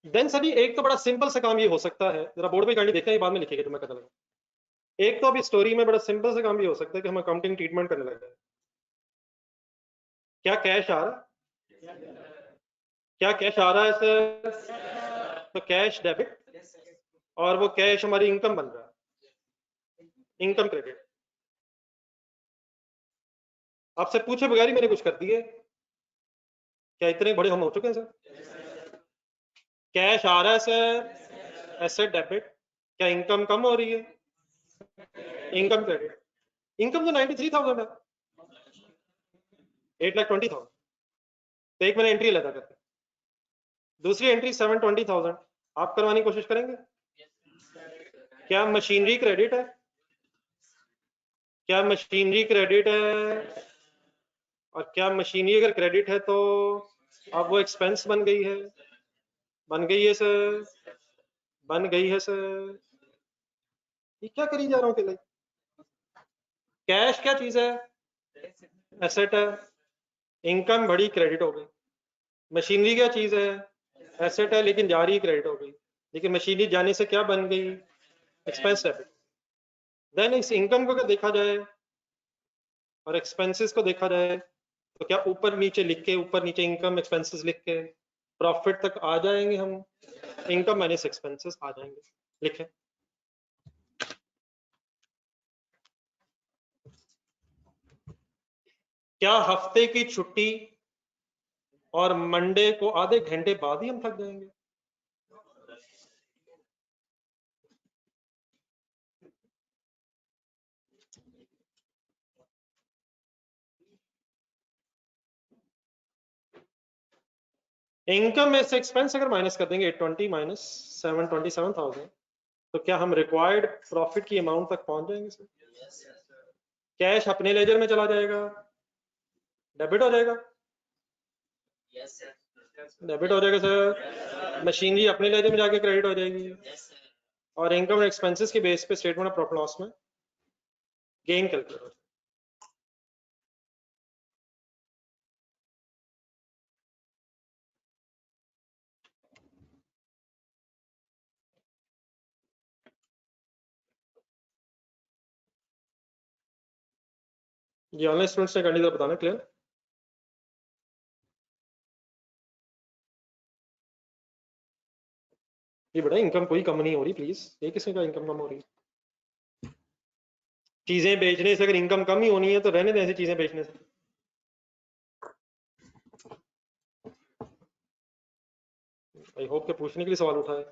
देन सर जी एक तो बड़ा सिंपल सा काम ये हो सकता है, जरा बोर्ड पे काइंडली देखते हैं, ये बाद में लिखिएगा तो मैं पता लगा। एक तो अभी स्टोरी में बड़ा सिंपल सा काम ये हो सकता है कि हम अकाउंटिंग ट्रीटमेंट करने लग जाए। क्या कैश आ रहा है? क्या कैश आ रहा है सर? तो कैश डेबिट, और वो कैश हमारी इनकम बन रहा है, इनकम क्रेडिट। आपसे पूछे बगैर ही मैंने कुछ कर दिए, क्या इतने बड़े हम हो चुके हैं सर? कैश आ रहा है सर, एसेट डेबिट। क्या इनकम कम हो रही है? Income credit. इनकम तो 93,000 है, 8,20,000। तो एक मैंने एंट्री लगा करते, दूसरी एंट्री 720,000 आप करवाने की कोशिश करेंगे? क्या मशीनरी क्रेडिट है? क्या मशीनरी क्रेडिट है? और क्या मशीनरी अगर क्रेडिट है तो अब वो एक्सपेंस बन गई है? बन गई है सर, बन गई है सर। ये क्या करी जा रहा हूँ के लिए? कैश क्या चीज है? एसेट है। इनकम बढ़ी, क्रेडिट हो गई। मशीनरी क्या चीज है? एसेट है, लेकिन जा रही क्रेडिट हो गई। लेकिन मशीनरी जाने से क्या बन गई? Expense debit. देन इस इनकम को अगर देखा जाए और एक्सपेंसेस को देखा जाए तो क्या ऊपर नीचे लिख के, ऊपर नीचे इनकम एक्सपेंसेस लिख के प्रॉफिट तक आ जाएंगे हम? इनकम माइनस एक्सपेंसेस आ जाएंगे। लिखें। क्या हफ्ते की छुट्टी और मंडे को आधे घंटे बाद ही हम थक जाएंगे? इनकम में से एक्सपेंस अगर माइनस कर देंगे 820 माइनस 727,000, तो क्या हम रिक्वायर्ड प्रॉफिट की अमाउंट तक पहुंच जाएंगे सर? कैश अपने लेजर में चला जाएगा, डेबिट हो जाएगा। डेबिट हो जाएगा सर। मशीनरी अपने लेजर में जाके क्रेडिट हो जाएगी, और इनकम और एक्सपेंसेस के बेस पे स्टेटमेंट ऑफ प्रॉफिट लॉस में गेन कैलकुलेट हो जाएगा। ये ऑनलाइन स्टूडेंट्स ने करनी, जरा बताना क्लियर। ये बड़ा इनकम कोई कम नहीं हो रही प्लीज, ये किसने का इनकम कम हो रही है? चीजें बेचने से अगर इनकम कम ही होनी है तो रहने दें ऐसी चीजें बेचने से। आई होप के पूछने के लिए सवाल उठाए।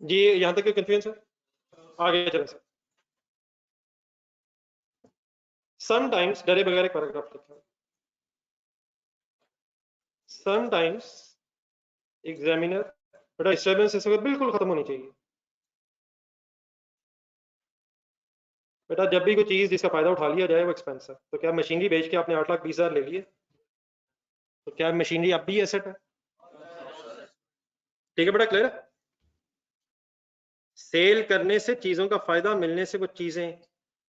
जी यहां तक कंफ्यूजन है, आगे चलें सर। समटाइम्स, डरे बगैर एक पैराग्राफ लिखा है। समटाइम्स एग्जामिनर, बेटा डिस्टर्बेंस इस वक्त बिल्कुल खत्म होनी चाहिए। बेटा जब भी कोई चीज जिसका फायदा उठा लिया जाए वो एक्सपेंस है। तो क्या मशीनरी बेच के आपने 8,20,000 ले लिए, तो क्या मशीनरी अब भी एसेट है? ठीक है बेटा, क्लियर है? सेल करने से चीजों का फायदा मिलने से वो चीजें,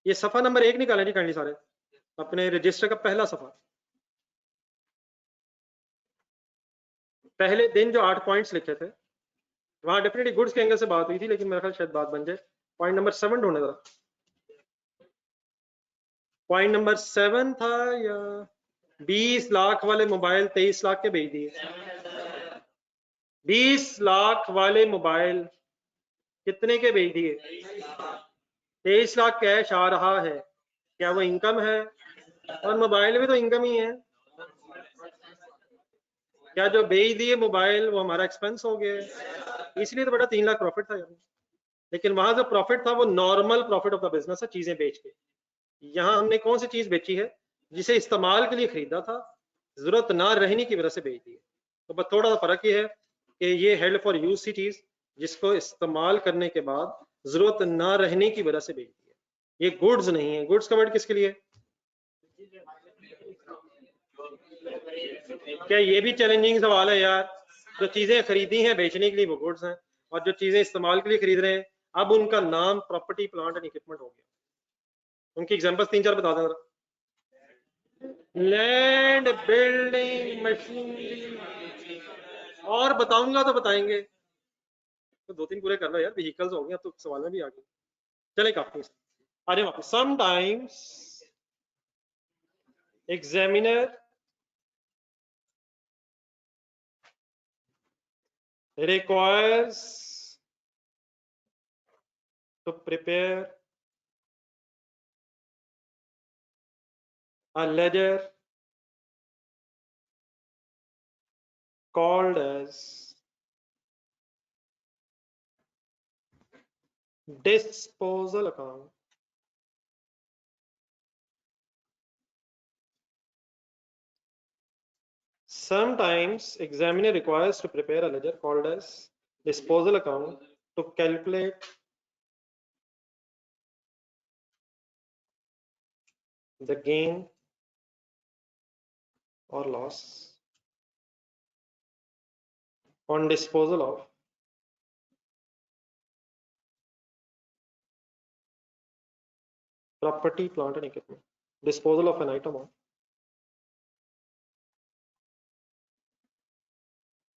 ये सफा नंबर 1 निकालें जी काइंडली सारे, अपने रजिस्टर का पहला सफा, पहले दिन जो 8 पॉइंट्स लिखे थे वहां डेफिनेटली गुड्स के एंगल से बात हुई थी, लेकिन मेरा ख्याल शायद बात बन जाए। पॉइंट नंबर 7 ढूंढने जरा। पॉइंट नंबर 7 था या 20 लाख वाले मोबाइल 23 लाख के बेच दिए। 20 लाख वाले मोबाइल कितने के बेच दिए? 23 लाख कैश आ रहा है, क्या वो इनकम है? और मोबाइल भी तो इनकम ही है। क्या जो बेच दिए मोबाइल वो हमारा एक्सपेंस हो गया? इसलिए तो बड़ा 3 लाख प्रॉफिट था यार। लेकिन वहां जो प्रॉफिट था वो normal profit of the business है, चीजें बेच के। यहाँ हमने कौन सी चीज बेची है? जिसे इस्तेमाल के लिए खरीदा था, जरूरत ना रहने की वजह से बेच दी है। तो बस थोड़ा सा फर्क ये है कि ये हेल्ड फॉर यूज सी चीज जिसको इस्तेमाल करने के बाद जरूरत ना रहने की वजह से बेच दी है। ये गुड्स नहीं है। गुड्स का वर्ड किसके लिए? क्या ये भी चैलेंजिंग सवाल है यार? जो चीजें खरीदी हैं बेचने के लिए वो गुड्स हैं, और जो चीजें इस्तेमाल के लिए खरीद रहे हैं अब उनका नाम प्रॉपर्टी प्लांट एंड इक्विपमेंट हो गया। उनकी एग्जांपल्स 3-4 बता दें। लैंड, बिल्डिंग, मशीनरी, और बताऊंगा तो बताएंगे। तो 2-3 पूरे कर लो यार, व्हीकल्स हो गए, अब तो सवाल में भी आ गए। चले काफी आ जाए वापस। Sometimes examiner requires to prepare a ledger called as disposal account. Sometimes examiner requires to prepare a ledger called as disposal account to calculate the gain or loss on disposal of property, plant and equipment. Disposal of an item of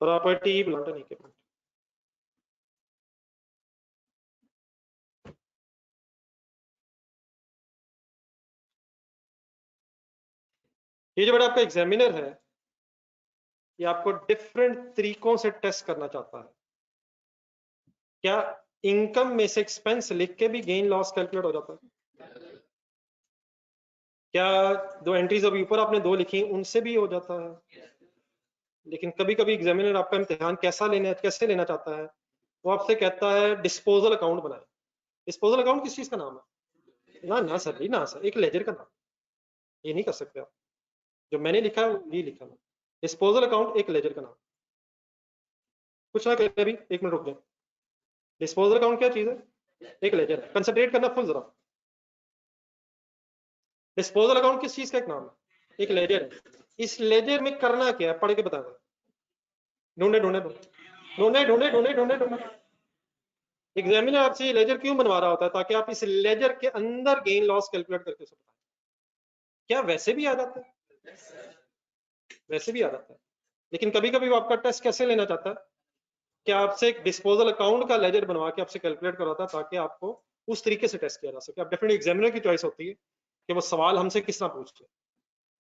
property, plant and equipment. ये जो बड़ा आपका examiner है ये आपको different तरीकों से test करना चाहता है। क्या इनकम में से एक्सपेंस लिख के भी गेन लॉस कैलकुलेट हो जाता है? क्या दो एंट्रीज अभी ऊपर आपने 2 लिखी उनसे भी हो जाता है? लेकिन कभी कभी एग्जामिनर आपका इम्तिहान कैसे लेना चाहता है, वो आपसे कहता है डिस्पोजल अकाउंट बनाए। डिस्पोजल अकाउंट किस चीज का नाम है? ना ना सर, ना सर, एक लेजर का नाम। ये नहीं कर सकते आप, जो मैंने लिखा है ये लिखा है। डिस्पोजल अकाउंट एक लेजर का नाम। कुछ ना कहते अभी, 1 मिनट रुक जाए। डिस्पोजल अकाउंट क्या चीज है? एक लेजर। कंसंट्रेट करना फुल जरा। डिस्पोजल अकाउंट किस चीज का एक नाम है? एक लेजर है। इस लेजर में करना क्या है? पढ़ के बता दो। ढूंढे ढूंढे ढूंढे ढूंढे ढूंढे ढूंढे ढूंढे। एग्जामिनर आपसे ये लेजर क्यों बनवा रहा होता है? ताकि आप इस लेजर के अंदर गेन लॉस कैलकुलेट करके उसे बताएं। क्या वैसे भी आ जाता है? वैसे भी आ जाता है, लेकिन कभी कभी वो आपका टेस्ट कैसे लेना चाहता है? कि आपसे एक डिस्पोजल अकाउंट का लेजर बनवा के आपसे कैलकुलेट करवाता है ताकि आपको उस तरीके से टेस्ट किया जा सके। अब डेफिनेटली एग्जामिनर की चॉइस होती है कि वो सवाल हमसे किस तरह पूछते हैं।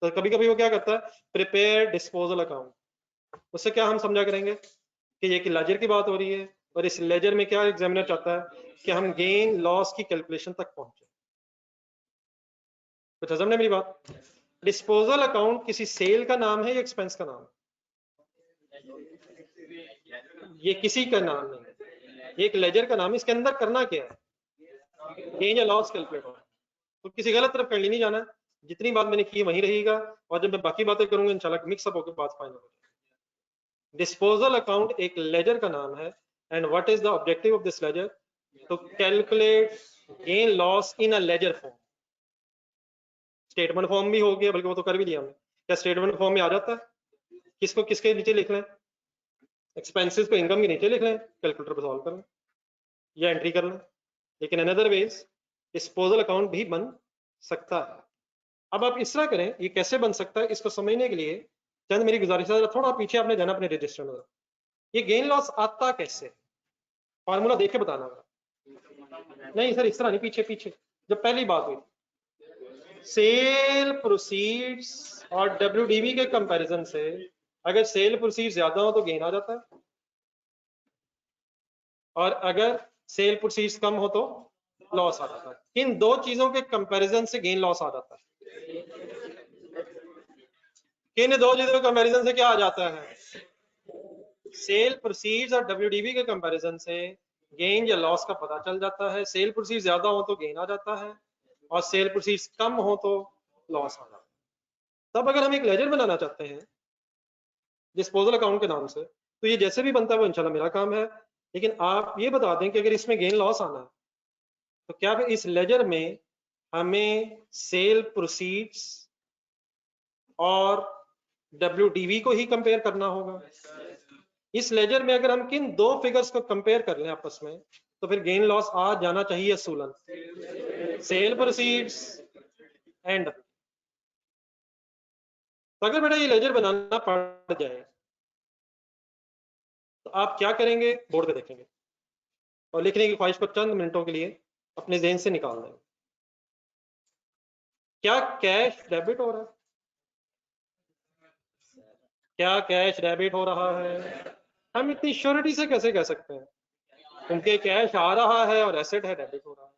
तो कभी कभी वो क्या करता है, प्रिपेयर डिस्पोजल अकाउंट, उससे क्या हम समझा करेंगे कि ये कि लेजर की बात हो रही है और इस लेजर में क्या एग्जामिनर चाहता है कि हम गेन लॉस की कैलकुलेशन तक पहुंचे। कुछ समझ में मेरी बात? डिस्पोजल अकाउंट किसी सेल का नाम है या एक्सपेंस का नाम है? ये किसी का नाम नहीं है, ये एक लेजर का नाम है। इसके अंदर करना क्या है, गेन या लॉस कैलकुलेट होना। तो किसी गलत तरफ कहीं नहीं जाना है, जितनी बात मैंने की वहीं रहेगा, और जब मैं बाकी बातें करूंगा इंशाल्लाह मिक्सअप होकर बात फाइनल हो जाएगी। डिस्पोजल अकाउंट एक लेजर का नाम है, and what is the objective of this ledger? To calculate gain loss in a ledger form. Statement form भी हो गया, बल्कि वो तो कर भी दिया हमने। क्या स्टेटमेंट फॉर्म में आ जाता है? किसको किसके नीचे लिख लें? एक्सपेंसेस को इनकम के नीचे लिख लें, कैलकुलेटर पर सॉल्व कर लें या एंट्री कर लें। लेकिन अनदर वेज डिस्पोजल अकाउंट भी बन सकता है। अब आप इस तरह करें, ये कैसे बन सकता है इसको समझने के लिए चंद मेरी गुजारिश है, थोड़ा पीछे आपने जाना अपने रजिस्टर में। ये गेन लॉस आता कैसे, फार्मूला देख के बताना। नहीं सर इस तरह नहीं, पीछे पीछे जब पहली बात हुई सेल प्रोसीड्स और डब्ल्यूडीवी के कंपैरिजन से, अगर सेल प्रोसीड ज्यादा हो तो गेन आ जाता है, और अगर सेल प्रोसीड्स कम हो तो लॉस आ जाता है। इन दो चीजों के कंपैरिजन से गेन लॉस आ जाता है। किन दो चीजों के कंपैरिजन से क्या आ जाता है? सेल प्रोसीड्स और डब्ल्यूडीवी के कंपैरिजन से गेन या लॉस का पता चल जाता है। सेल प्रोसीड्स ज्यादा हो तो गेन आ जाता है, और सेल प्रोसीड्स कम हो तो लॉस आ जाता है। तब अगर हम एक लेजर बनाना चाहते हैं डिस्पोजल अकाउंट के नाम से, तो ये जैसे भी बनता है वो इंशाल्लाह मेरा काम है, लेकिन आप ये बता दें कि अगर इसमें गेन लॉस आना है तो क्या फिर इस लेजर में हमें सेल प्रोसीड्स और डब्ल्यूडीवी को ही कंपेयर करना होगा? इस लेजर में अगर हम किन दो फिगर्स को कंपेयर कर लें आपस में, तो फिर गेन लॉस आ जाना चाहिए असूलन, सेल प्रोसीड्स एंड। तो अगर बेटा ये लेजर बनाना पड़ जाए तो आप क्या करेंगे? बोर्ड पे देखेंगे और लिखने की ख्वाहिश को चंद मिनटों के लिए अपने ज़हन से निकाल देंगे। क्या कैश डेबिट हो रहा है? क्या कैश डेबिट हो रहा है? हम इतनी श्योरिटी से कैसे कह सकते हैं? क्योंकि कैश आ रहा है और एसेट है, डेबिट हो रहा है।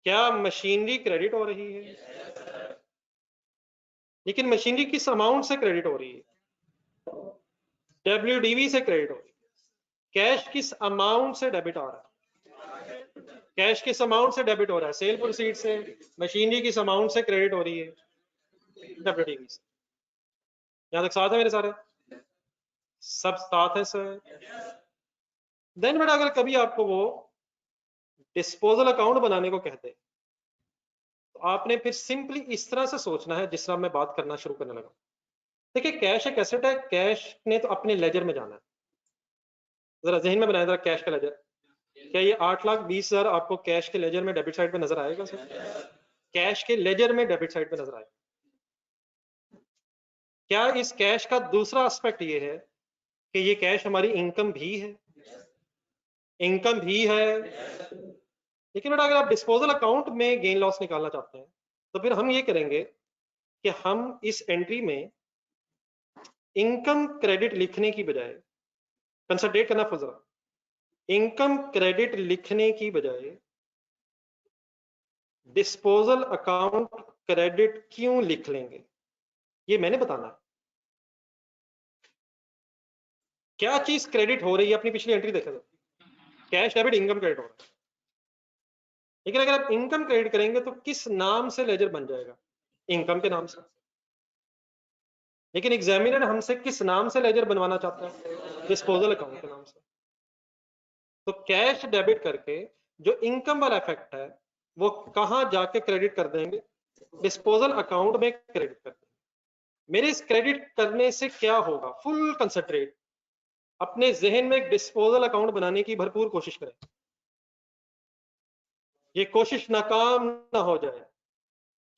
क्या मशीनरी क्रेडिट हो रही है? लेकिन मशीनरी किस अमाउंट से क्रेडिट हो रही है? डब्ल्यूडीवी से क्रेडिट हो रही है। कैश किस अमाउंट से डेबिट आ रहा है? कैश किस अमाउंट से डेबिट हो रहा है? सेल प्रोसीड से। मशीनरी किस अमाउंट से क्रेडिट हो रही है? डब्ल्यूडीवी से। यहां तक साथ है मेरे सारे? सब साथ है सर? देन बेटा अगर कभी आपको वो डिस्पोजल अकाउंट बनाने को कहते हैं तो आपने फिर सिंपली इस तरह से सोचना है जिस तरह मैं बात करना शुरू करने लगा। देखिए कैश एक एसेट है, कैश ने तो अपने लेजर में जाना है। जरा जहन में बनाए जरा कैश का लेजर। क्या ये 8,20,000 आपको कैश के लेजर में डेबिट साइड पे नजर आएगा सर? कैश के लेजर में डेबिट साइड पे नजर आएगा। क्या इस कैश का दूसरा एस्पेक्ट ये है कि ये कैश हमारी इनकम भी है? इनकम भी है। लेकिन बेटा अगर आप डिस्पोजल अकाउंट में गेन लॉस निकालना चाहते हैं तो फिर हम ये करेंगे कि हम इस एंट्री में इनकम क्रेडिट लिखने की बजाय, कंसंट्रेट करना फजरा, इनकम क्रेडिट लिखने की बजाय डिस्पोजल अकाउंट क्रेडिट क्यों लिख लेंगे, ये मैंने बताना है। क्या चीज क्रेडिट हो रही है? अपनी पिछली एंट्री देखा तो कैश डेबिट इनकम क्रेडिट हो रहा है। लेकिन अगर आप इनकम क्रेडिट करेंगे तो किस नाम से लेजर बन जाएगा? इनकम के नाम से। लेकिन एग्जामिनर हमसे किस नाम से लेजर बनवाना चाहता है? डिस्पोजल अकाउंट के नाम से। तो कैश डेबिट करके जो इनकम वाला इफेक्ट है वो कहां जाके क्रेडिट कर देंगे? डिस्पोजल अकाउंट में क्रेडिट कर देंगे। मेरे इस क्रेडिट करने से क्या होगा? फुल कंसंट्रेट अपने जहन में एक डिस्पोजल अकाउंट बनाने की भरपूर कोशिश करें। ये कोशिश नाकाम ना हो जाए।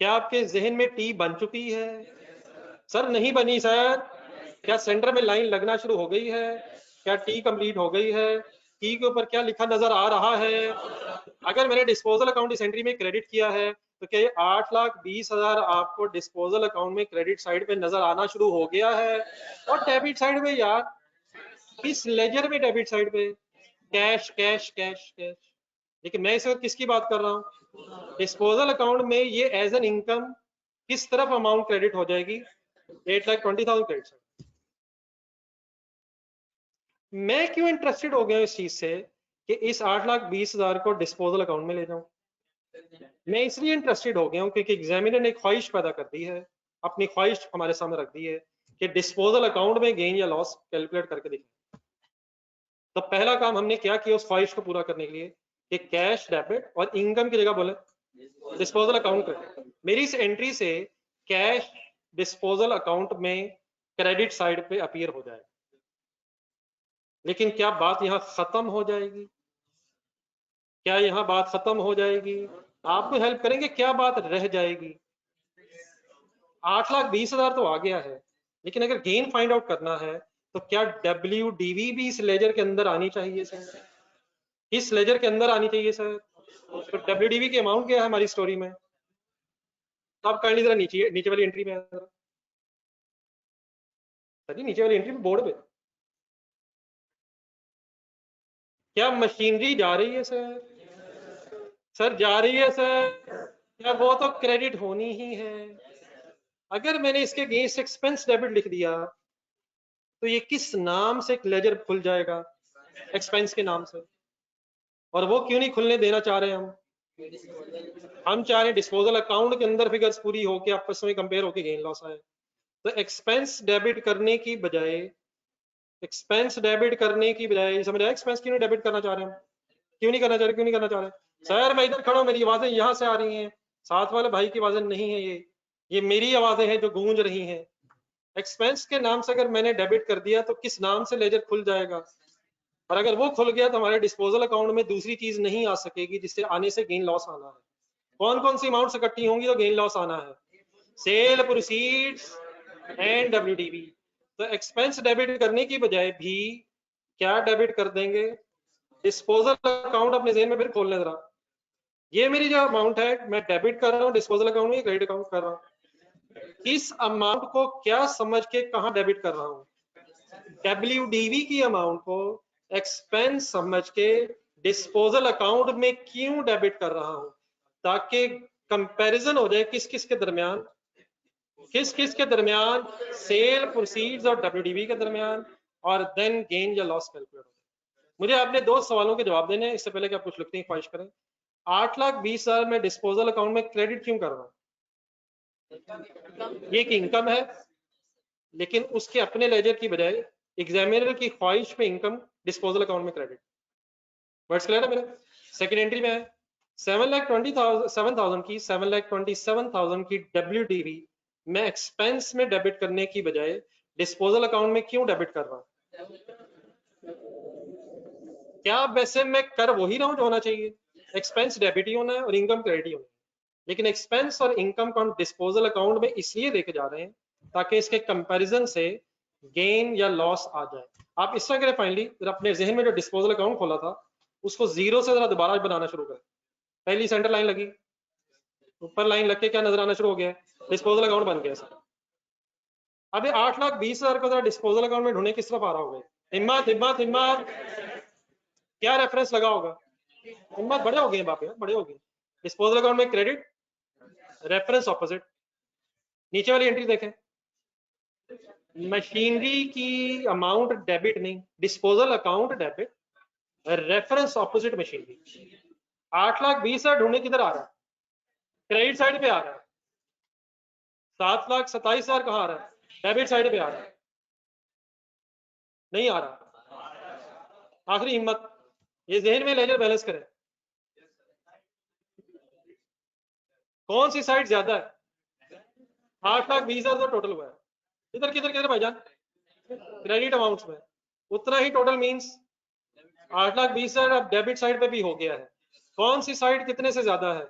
क्या आपके जहन में टी बन चुकी है? सर नहीं बनी सर। क्या सेंटर में लाइन लगना शुरू हो गई है? क्या टी कंप्लीट हो गई है, टी के ऊपर क्या लिखा नजर आ रहा है। अगर मैंने डिस्पोजल अकाउंट इस एंट्री में क्रेडिट किया है तो क्या ये 8,20,000 आपको डिस्पोजल अकाउंट में क्रेडिट साइड पे नजर आना शुरू हो गया है। और डेबिट साइड पे यार, किस लेजर में डेबिट साइड पे कैश कैश कैश कैश, लेकिन मैं इस वक्त किसकी बात कर रहा हूँ, डिस्पोजल अकाउंट में ये एज एन इनकम किस तरफ अमाउंट क्रेडिट हो जाएगी, 8,20,000 क्रेडिट। मैं क्यों इंटरेस्टेड हो गया इस चीज से कि इस 8,20,000 को डिस्पोजल अकाउंट में ले जाऊं। मैं इसलिए इंटरेस्टेड हो गया हूं क्योंकि एग्जामिनर ने एक ख्वाहिश पैदा कर दी है, अपनी ख्वाहिश हमारे सामने रख दी है कि डिस्पोजल अकाउंट में गेन या लॉस कैलकुलेट करके दिखाएं। तो पहला काम हमने क्या किया उस ख्वाहिश को पूरा करने के लिए कि कैश डेबिट और इनकम की जगह बोले डिस्पोजल अकाउंट क्रेडिट। मेरी इस एंट्री से कैश डिस्पोजल अकाउंट में क्रेडिट साइड पे अपीयर हो जाएगा। लेकिन क्या बात यहां खत्म हो जाएगी, क्या यहां बात खत्म हो जाएगी, आपको हेल्प करेंगे, क्या बात रह जाएगी। 8,20,000 तो आ गया है, लेकिन अगर गेन फाइंड आउट करना है तो क्या WDV भी इस लेजर के अंदर आनी चाहिए सर, इस लेजर के अंदर आनी चाहिए सर। तो WDV की अमाउंट क्या है हमारी स्टोरी में, तो आप काइंडली जरा नीचे वाली एंट्री में सर जी, नीचे वाली एंट्री में बोर्ड पे क्या मशीनरी जा रही है सर जा रही है सर, क्या वो तो क्रेडिट होनी ही है। अगर मैंने इसके अगेंस्ट एक्सपेंस डेबिट लिख दिया तो ये किस नाम से लेजर खुल जाएगा, एक्सपेंस के नाम से। और वो क्यों नहीं खुलने देना चाह रहे हम चाह रहे हैं डिस्पोजल अकाउंट के अंदर फिगर्स पूरी होके आपस में कंपेयर होके गेन लॉस आए। तो एक्सपेंस डेबिट करने की बजाय, एक्सपेंस डेबिट करने की बजाय, समझ आया एक्सपेंस क्यों डेबिट करना चाह रहे हैं, क्यों नहीं करना चाह रहे, क्यों नहीं करना चाह रहे। सर मैं इधर खड़ा हूं, मेरी आवाजें यहाँ से आ रही हैं, साथ वाले भाई की आवाजें नहीं है, ये मेरी आवाजें हैं जो गूंज रही हैं। एक्सपेंस के नाम से अगर मैंने डेबिट कर दिया तो किस नाम से लेजर खुल जाएगा, और अगर वो खुल गया तो हमारे डिस्पोजल अकाउंट में दूसरी चीज नहीं आ सकेगी जिससे आने से गेन लॉस आना है। कौन कौन सी अमाउंट इकट्ठी होंगी तो गेन लॉस आना है, सेल प्रोसीड्स एंड WDV। तो एक्सपेंस डेबिट करने की बजाय भी क्या डेबिट कर देंगे, डिस्पोजल अकाउंट अपने जेहन में फिर खोलने जरा, ये मेरी जो अमाउंट है मैं डेबिट कर रहा हूँ डिस्पोजल अकाउंट में, क्रेडिट अकाउंट कर रहा हूँ, इस अमाउंट को क्या समझ के कहां डेबिट कर रहा हूँ, WDV की अमाउंट को एक्सपेंस समझ के डिस्पोजल अकाउंट में क्यों डेबिट कर रहा हूं, ताकि कंपैरिजन हो जाए किस किस के दरमियान, किस किस के दरमियान, सेल प्रोसीड्स और WDV के दरमियान, और देन गेन या लॉस कैलकुलेट हो। मुझे आपने दो सवालों के जवाब देने हैं, इससे पहले कि आप कुछ लिखते हैं ख्वाहिश करें। 8,20,000 में डिस्पोजल अकाउंट में क्रेडिट क्यों कर रहा हूं, ये एक इनकम है, लेकिन उसके अपने लेजर की बजाय एग्जामिनर की ख्वाहिश पे इनकम डिस्पोजल अकाउंट में क्रेडिट। वर्ड्स क्लियर है मेरे। सेकंड एंट्री में है 7,27,000 की 7,27,000 की WDV मैं एक्सपेंस में डेबिट करने की बजाय डिस्पोजल अकाउंट में क्यों डेबिट कर रहा हूं। क्या वैसे मैं कर वही रहा हूं जो होना चाहिए, एक्सपेंस डेबिट ही होना है और इनकम क्रेडिट ही होना है, लेकिन एक्सपेंस और इनकम को हम डिस्पोजल अकाउंट में इसलिए लेके जा रहे हैं ताकि इसके कंपैरिजन से गेन या लॉस आ जाए। आप इस तरह करें, फाइनली अपने जहन में जो डिस्पोजल अकाउंट खोला था उसको जीरो से जरा दोबारा बनाना शुरू करें। पहली सेंटर लाइन लगी, ऊपर लाइन लग के क्या नजर आना शुरू हो गया, डिस्पोजल अकाउंट बन गया सर। अभी 8,20,000 का जरा डिस्पोजल अकाउंट में ढूंढे किस तरफ आ रहा होगा, हिम्मत हिम्मत हिम्मत, क्या रेफरेंस लगा होगा, हिम्मत, बड़े हो गए बाप यार, बड़े हो गए। डिस्पोजल अकाउंट में क्रेडिट, रेफरेंस ऑपोजिट, नीचे वाली एंट्री देखें, मशीनरी की अमाउंट डेबिट नहीं, disposal account debit, reference opposite machinery. 8,20,000 ढूंढने किधर आ रहा है, क्रेडिट साइड पे आ रहा है। 7,27,000 कहाँ आ रहा है, डेबिट साइड पे आ रहा है, नहीं आ रहा। आखिरी हिम्मत, ये जहन में लेजर बैलेंस करें, कौन सी साइड ज्यादा है। 8,20,000 तो टोटल हुआ है, इधर किधर किधर भाईजान, क्रेडिट अमाउंट्स में उतना ही टोटल मींस 8,20,000 अब डेबिट साइड पे भी हो गया है। कौन सी साइड कितने से ज्यादा है,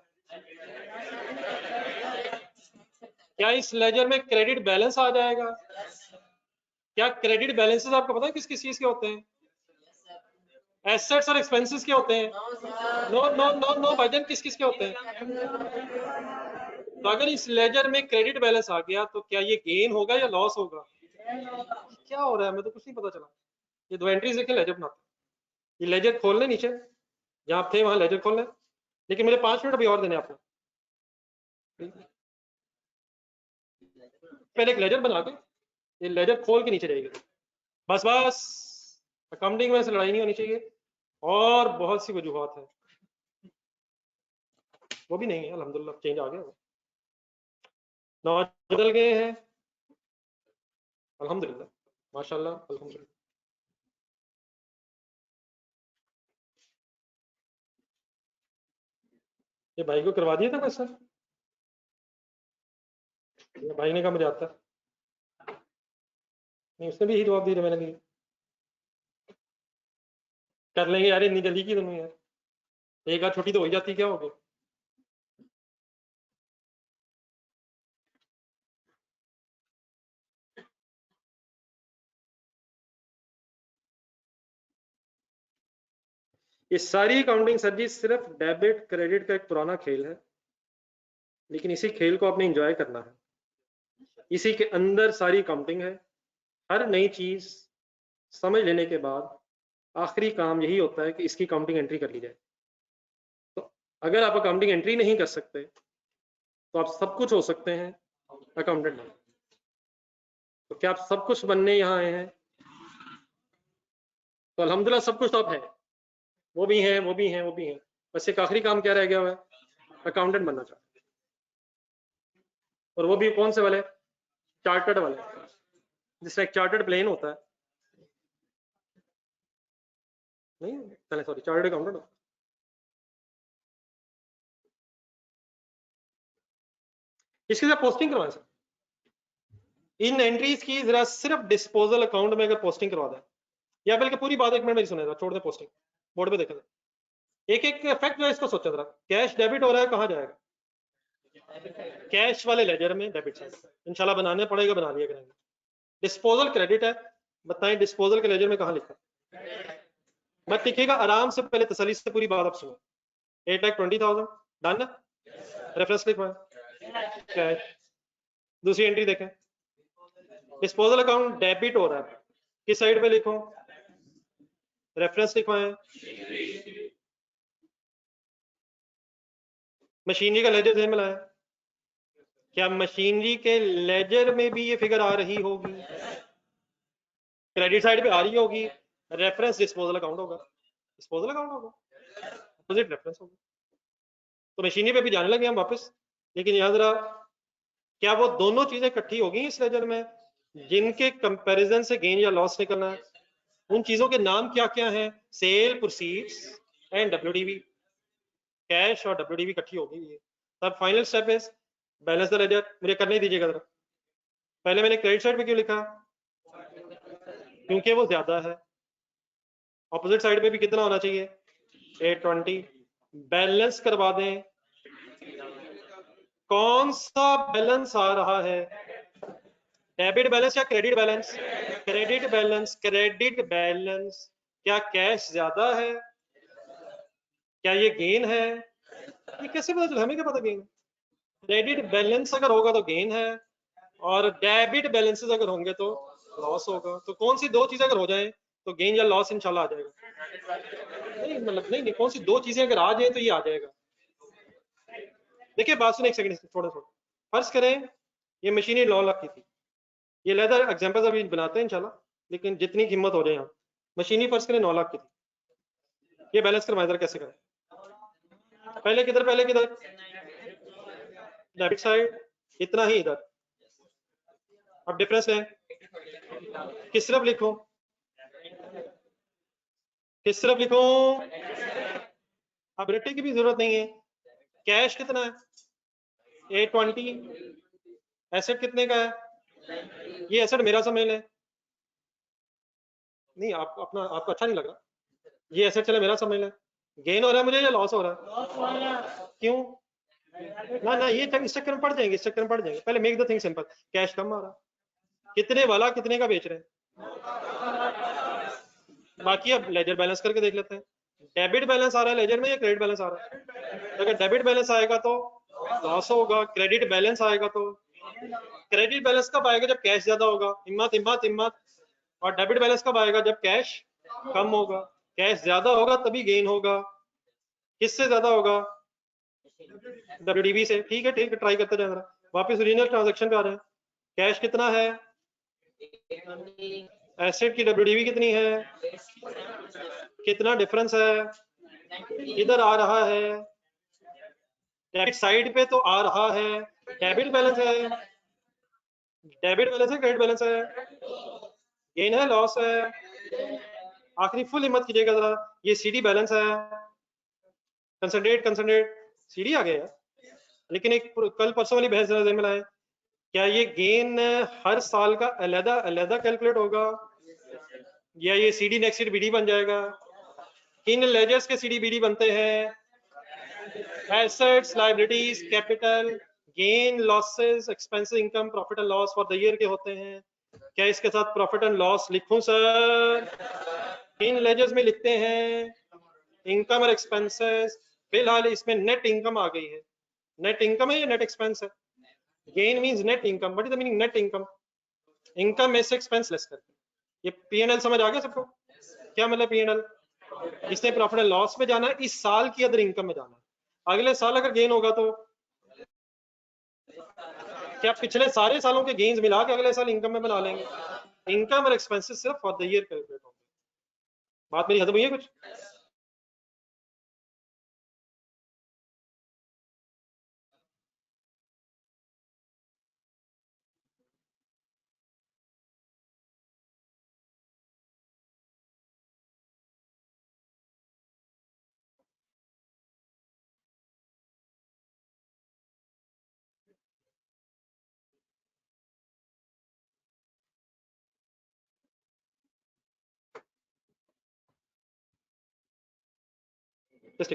क्या इस लेजर में क्रेडिट बैलेंस आ जाएगा। क्या क्रेडिट बैलेंसेस आपको पता है किस किस चीज के होते हैं, एसेट्स और एक्सपेंसेस क्या होते हैं? नो नो नो नो भाईजान, किस किस के होते हैं? तो अगर इस लेजर में क्रेडिट बैलेंस आ गया तो क्या ये गेन होगा या लॉस होगा? क्या हो रहा है, मैं तो कुछ नहीं पता चला। ये दो एंट्रीज देखें लेजर बनाते, ये लेजर खोल लें नीचे जहां आप थे वहां लेजर खोल लें, लेकिन मुझे 5 मिनट अभी और देने आपको। पहले एक लेजर बना के ये लेजर खोल के नीचे जाएगी, बस बस। अकाउंटिंग में से लड़ाई नहीं होनी चाहिए, और बहुत सी वजूहत है, वो भी नहीं है अल्हम्दुलिल्लाह, चेंज आ गया, नॉट बदल गए हैं अल्हम्दुलिल्लाह, माशाल्लाह अल्हम्दुलिल्लाह। ये भाई को करवा दिया था क्वेश्चन, ये भाई ने कहा मुझे आता है। नहीं, उसने भी यही जवाब दिया मैंने दिया। कर लेंगे यार, इतनी जल्दी की तुम्हें यार, एक आध छुट्टी तो हो ही जाती, क्या हो गया? ये सारी अकाउंटिंग सर जी सिर्फ डेबिट क्रेडिट का एक पुराना खेल है, लेकिन इसी खेल को आपने एंजॉय करना है, इसी के अंदर सारी अकाउंटिंग है। हर नई चीज समझ लेने के बाद आखिरी काम यही होता है कि इसकी अकाउंटिंग एंट्री कर ली जाए। तो अगर आप अकाउंटिंग एंट्री नहीं कर सकते तो आप सब कुछ हो सकते हैं अकाउंटेंट नहीं। तो क्या आप सब कुछ बनने यहाँ आए हैं? तो अल्हम्दुलिल्लाह सब कुछ तो आप है, वो भी हैं, वो भी हैं, वो भी हैं, बस एक आखिरी काम क्या रह गया हुआ है? अकाउंटेंट बनना चाहते हैं, और वो भी कौन से वाले? चार्टर्ड वाले, जिसका एक चार्टर्ड प्लेन होता है, नहीं पहले सॉरी चार्टर्ड अकाउंटेंट। इसके साथ पोस्टिंग करवाएं सर, इन एंट्रीज की जरा सिर्फ डिस्पोजल अकाउंट में अगर पोस्टिंग करवा दें, या बल्कि पूरी बात एक मिनट मेरी सुने, छोड़ दें पोस्टिंग, बोर्ड पे देखें, एक एक इफेक्ट जो है इसको सोचा जरा। कैश डेबिट हो रहा है, कहाँ जाएगा? कैश वाले लेजर में डेबिट साइड, इंशाल्लाह बनाने पड़ेगा, बना लिया करेंगे। डिस्पोजल क्रेडिट है, बताएं डिस्पोजल के लेजर में कहाँ लिखा? मत लिखिएगा, आराम से पहले तसल्ली से पूरी बात आप सुनो। 8,20,000 डन ना, रेफरेंस लिखवाएं कैश। दूसरी एंट्री देखें, डिस्पोजल अकाउंट डेबिट हो रहा है, किस साइड पे लिखो? रेफरेंस लिखवाएं। मशीनरी का लेजर ध्यान में लाएं, क्या मशीनरी के लेजर में भी ये फिगर आ रही होगी? क्रेडिट साइड पे आ रही होगी, रेफरेंस डिस्पोजल अकाउंट होगा, डिस्पोजल अकाउंट होगा, अपोजिट रेफरेंस होगा। तो मशीनरी पे भी जाने लगे हम वापस, लेकिन यहाँ जरा, क्या वो दोनों चीजें इकट्ठी होगी इस लेजर में जिनके कंपैरिजन से गेन या लॉस निकलना है? उन चीजों के नाम क्या क्या हैं? Sale proceeds and WDV, cash और डब्ल्यूडीवी इकट्ठी होगी ये। तब final step is balance the ledger. मुझे करने दीजिएगा जरा, पहले मैंने क्रेडिट साइड पे क्यों लिखा? क्योंकि वो ज्यादा है। ऑपोजिट साइड पे भी कितना होना चाहिए? 820। बैलेंस करवा दें, कौन सा बैलेंस आ रहा है? डेबिट बैलेंस या credit balance? Credit balance, credit balance. क्या कैश ज्यादा है? क्या ये गेन है? ये कैसे पता चला, हमें क्या पता गेन? क्रेडिट बैलेंस अगर होगा तो गेन है, और डेबिट बैलेंसेस अगर होंगे तो लॉस होगा। तो कौन सी दो चीजें अगर हो जाए तो गेन या लॉस इंशाल्लाह आ जाएगा? नहीं मतलब नहीं, कौन सी दो चीजें अगर आ जाए तो ये आ जाएगा। देखिए बात सुनिए एक सेकंड, थोड़ा थोड़ा फर्ज करें ये मशीनरी 9 लाख की थी, ये लेदर एग्जांपल्स अभी बनाते हैं इंशाल्लाह, लेकिन जितनी कीमत हो जाए यहाँ, मशीनरी फर्ज करें 9 लाख की थी, ये बैलेंस करवाएं इधर कैसे करें? पहले किधर डेबिट साइड, इतना ही इधर। अब डिफरेंस है, किस तरफ लिखूं? किस तरफ लिखूं? अब रट्टे की भी जरूरत नहीं है। कैश कितना है? 820। एसेट कितने का है? ये एसेट मेरा समझ लें, नहीं आप अपना, आपको अच्छा नहीं लग रहा, ये एसेट चले मेरा समझ लें। गेन हो रहा है मुझे या लॉस हो रहा है? क्यों? ना ये इस चक्कर में पड़ जाएंगे, इस चक्कर में पड़ जाएंगे। पहले make the thing simple, cash कम आ रहा, कितने वाला कितने का बेच रहे हैं? बाकी अब लेजर बैलेंस करके देख लेते हैं। डेबिट बैलेंस आ रहा है लेजर में या क्रेडिट बैलेंस आ रहा है? तो अगर डेबिट बैलेंस आएगा तो लॉस होगा, क्रेडिट बैलेंस आएगा तो क्रेडिट बैलेंस कब आएगा? जब कैश ज्यादा होगा, हिम्मत हिम्मत हिम्मत। और डेबिट बैलेंस कब आएगा? जब कैश कम होगा। कैश ज्यादा होगा तभी गेन होगा। किससे ज्यादा होगा? WDV से। ठीक है ट्राई करते जाए जरा। वापस ओरिजिनल ट्रांजैक्शन पे आ रहे हैं। कैश कितना है? एसेट की WDV कितनी है? कितना डिफरेंस है? इधर आ रहा है, डेबिट साइड पे तो आ रहा है। डेबिट बैलेंस है, डेबिट बैलेंस है, क्रेडिट बैलेंस है, गेन है, लॉस है। आखिरी फुल हिम्मत कीजिएगा जरा। ये CD बैलेंस है। कंसंट्रेट CD आ गया यार। लेकिन एक कल परसों वाली बहस जरा में लाए, क्या ये गेन हर साल का अलग अलग कैलकुलेट होगा या ये CD नेक्स्ट ईयर BD बन जाएगा? किन लेजर्स के CD BD बनते हैं? Assets, liabilities, capital, gain, losses, expenses, income, profit and loss for the year के होते हैं। क्या इसके साथ प्रॉफिट एंड लॉस लिखूं सर? किन लेजर्स में लिखते हैं? इनकम और एक्सपेंसेस। फिलहाल इसमें नेट इनकम आ गई है। नेट इनकम है या नेट एक्सपेंस है? Gain means net income. What is the meaning net income? Income में से एक्सपेंस लेस करके। ये P&L समझ आ गया सबको? क्या मतलब P&L? इसने प्रॉफिट एंड लॉस में जाना है, इस साल की अदर इनकम में जाना है। अगले साल अगर गेन होगा तो क्या पिछले सारे सालों के गेन्स मिला के अगले साल इनकम में बना लेंगे? इनकम और एक्सपेंसेस सिर्फ फॉर द ईयर कैलकुलेट होंगे। बात मेरी हद हुई है कुछ? जस्ट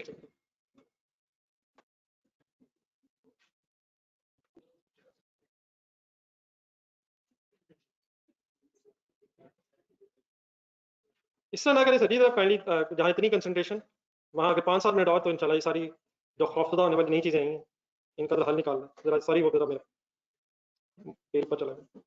इससे ना करें सर जी, पहली जहाँ इतनी कंसंट्रेशन, वहाँ के 5-7 मिनट और तो इंशाल्लाह ये सारी जो खौफजदा होने वाली नई चीजें आई हैं इनका तो हल निकालना जरा सारी वो मेरा पेट पर चला गया।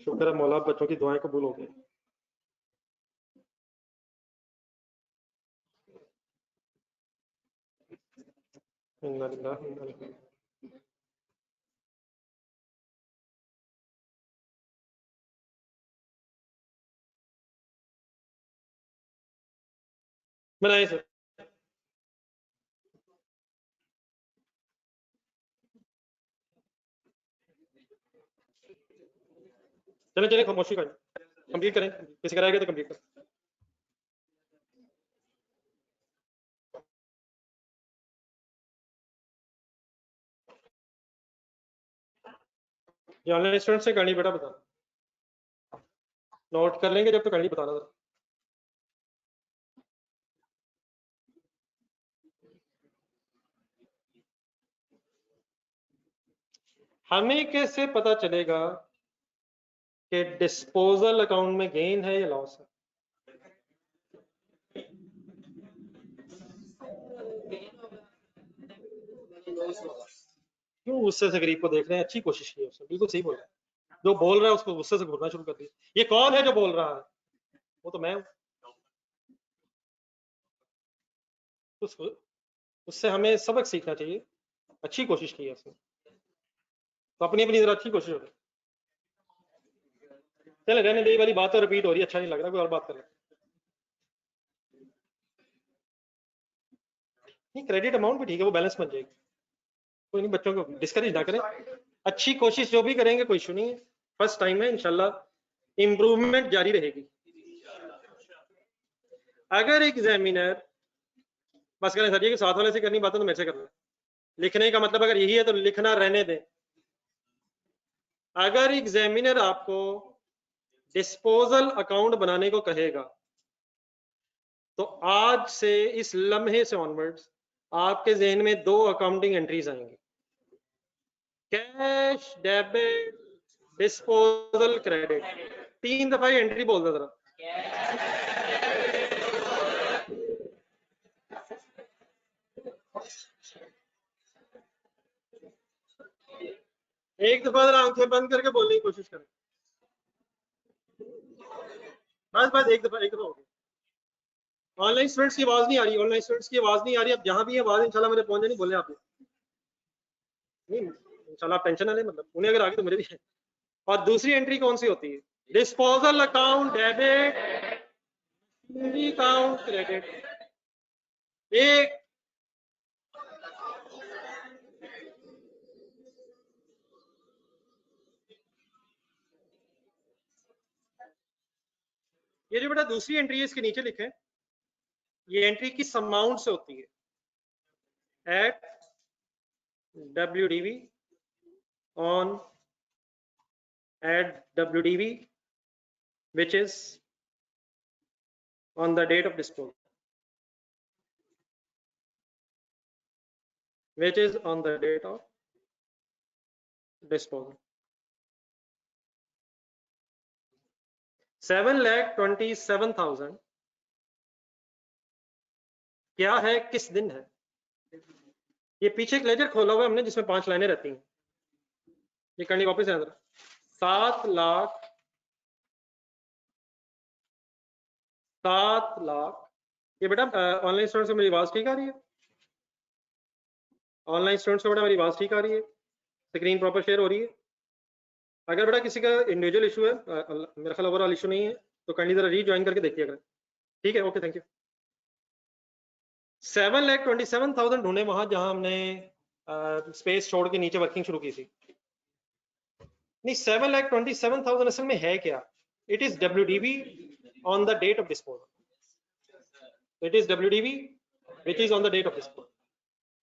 शुक्र है मौला बच्चों की दुआएं कबूल हो गई। इन्ना लिल्लाहि व इन्ना इलैहि राजिऊन। बनाए सर। चले चले खामोशी करें, कंप्लीट करें, किसी का रहेगा तो कंप्लीट करें। ये ऑनलाइन स्टूडेंट से करनी बेटा बता, नोट कर लेंगे जब तो करनी बताना जरा। हमें कैसे पता चलेगा कि डिस्पोजल अकाउंट में गेन है या लॉस है? क्यों गुस्से से गरीब को देख रहे हैं? अच्छी कोशिश की है उसने, बिल्कुल सही बोल रहा है। जो बोल रहा है उसको गुस्से से घूरना शुरू कर दिया। ये कौन है जो बोल रहा है? वो तो मैं हूं। उससे हमें सबक सीखना चाहिए। अच्छी कोशिश की है उसने, तो अपनी अपनी जरा अच्छी कोशिश हो रही। चले रहने दे, ये वाली बात तो रिपीट हो रही है, अच्छा नहीं लग रहा, कोई और बात कर ले। नहीं क्रेडिट अमाउंट भी ठीक है, वो बैलेंस बन जाएगी। कोई नहीं, बच्चों को डिस्करेज ना करें, अच्छी कोशिश जो भी करेंगे, कोई इशू नहीं है, फर्स्ट टाइम है, इंशाल्लाह इम्प्रूवमेंट जारी रहेगी। अगर एग्जामिनर बस करें सर ये कि साथ वाले से करनी बातें तो मेरे से करना, लिखने का मतलब अगर यही है तो लिखना रहने दें। अगर एग्जामिनर आपको डिस्पोजल अकाउंट बनाने को कहेगा तो आज से इस लम्हे से ऑनवर्ड्स आपके जहन में 2 अकाउंटिंग एंट्रीज आएंगी, कैश डेबिट डिस्पोजल क्रेडिट। 3 दफा ये एंट्री बोल दो जरा। एक दफा जरा आंखें बंद करके बोलने की कोशिश करें, बस एक दफा हो गया। ऑनलाइन स्टूडेंट्स की आवाज नहीं आ रही, ऑनलाइन स्टूडेंट्स की आवाज नहीं आ रही। अब जहां भी है आवाज इंशाल्लाह मेरे पहुंच नहीं, बोले आप नहीं इंशाल्लाह, टेंशन ना ले, मतलब उन्हें अगर आगे तो मेरे भी है। और दूसरी एंट्री कौन सी होती है? Disposal account debit, account credit. एक ये जो बेटा दूसरी एंट्री है इसके नीचे लिखे, ये एंट्री किस अमाउंट से होती है? At WDV on at WDV which is on the date of disposal, which is on the date of disposal। 7,27,000 क्या है, किस दिन है? ये पीछे एक लेजर खोला हुआ है हमने जिसमें 5 लाइनें रहती हैं, ये करनी वापस है। 7 लाख ये बेटा ऑनलाइन स्टूडेंट्स को मेरी आवाज ठीक आ रही है? ऑनलाइन स्टूडेंट्स को बेटा मेरी आवाज ठीक आ रही है? स्क्रीन प्रॉपर शेयर हो रही है? अगर बेटा किसी का इंडिविजुअल इशू है, मेरा ख्याल ओवरऑल इशू नहीं है, तो काइंडली जरा रीज्वाइन करके देखिए अगर, ठीक है? Okay, thank you. 7,27,000 ढूंढे वहां जहां हमने स्पेस छोड़ के नीचे वर्किंग शुरू की थी। नहीं, 7,27,000 असल में है क्या? It is WDV on the date of disposal. It is WDV which is on the date of disposal.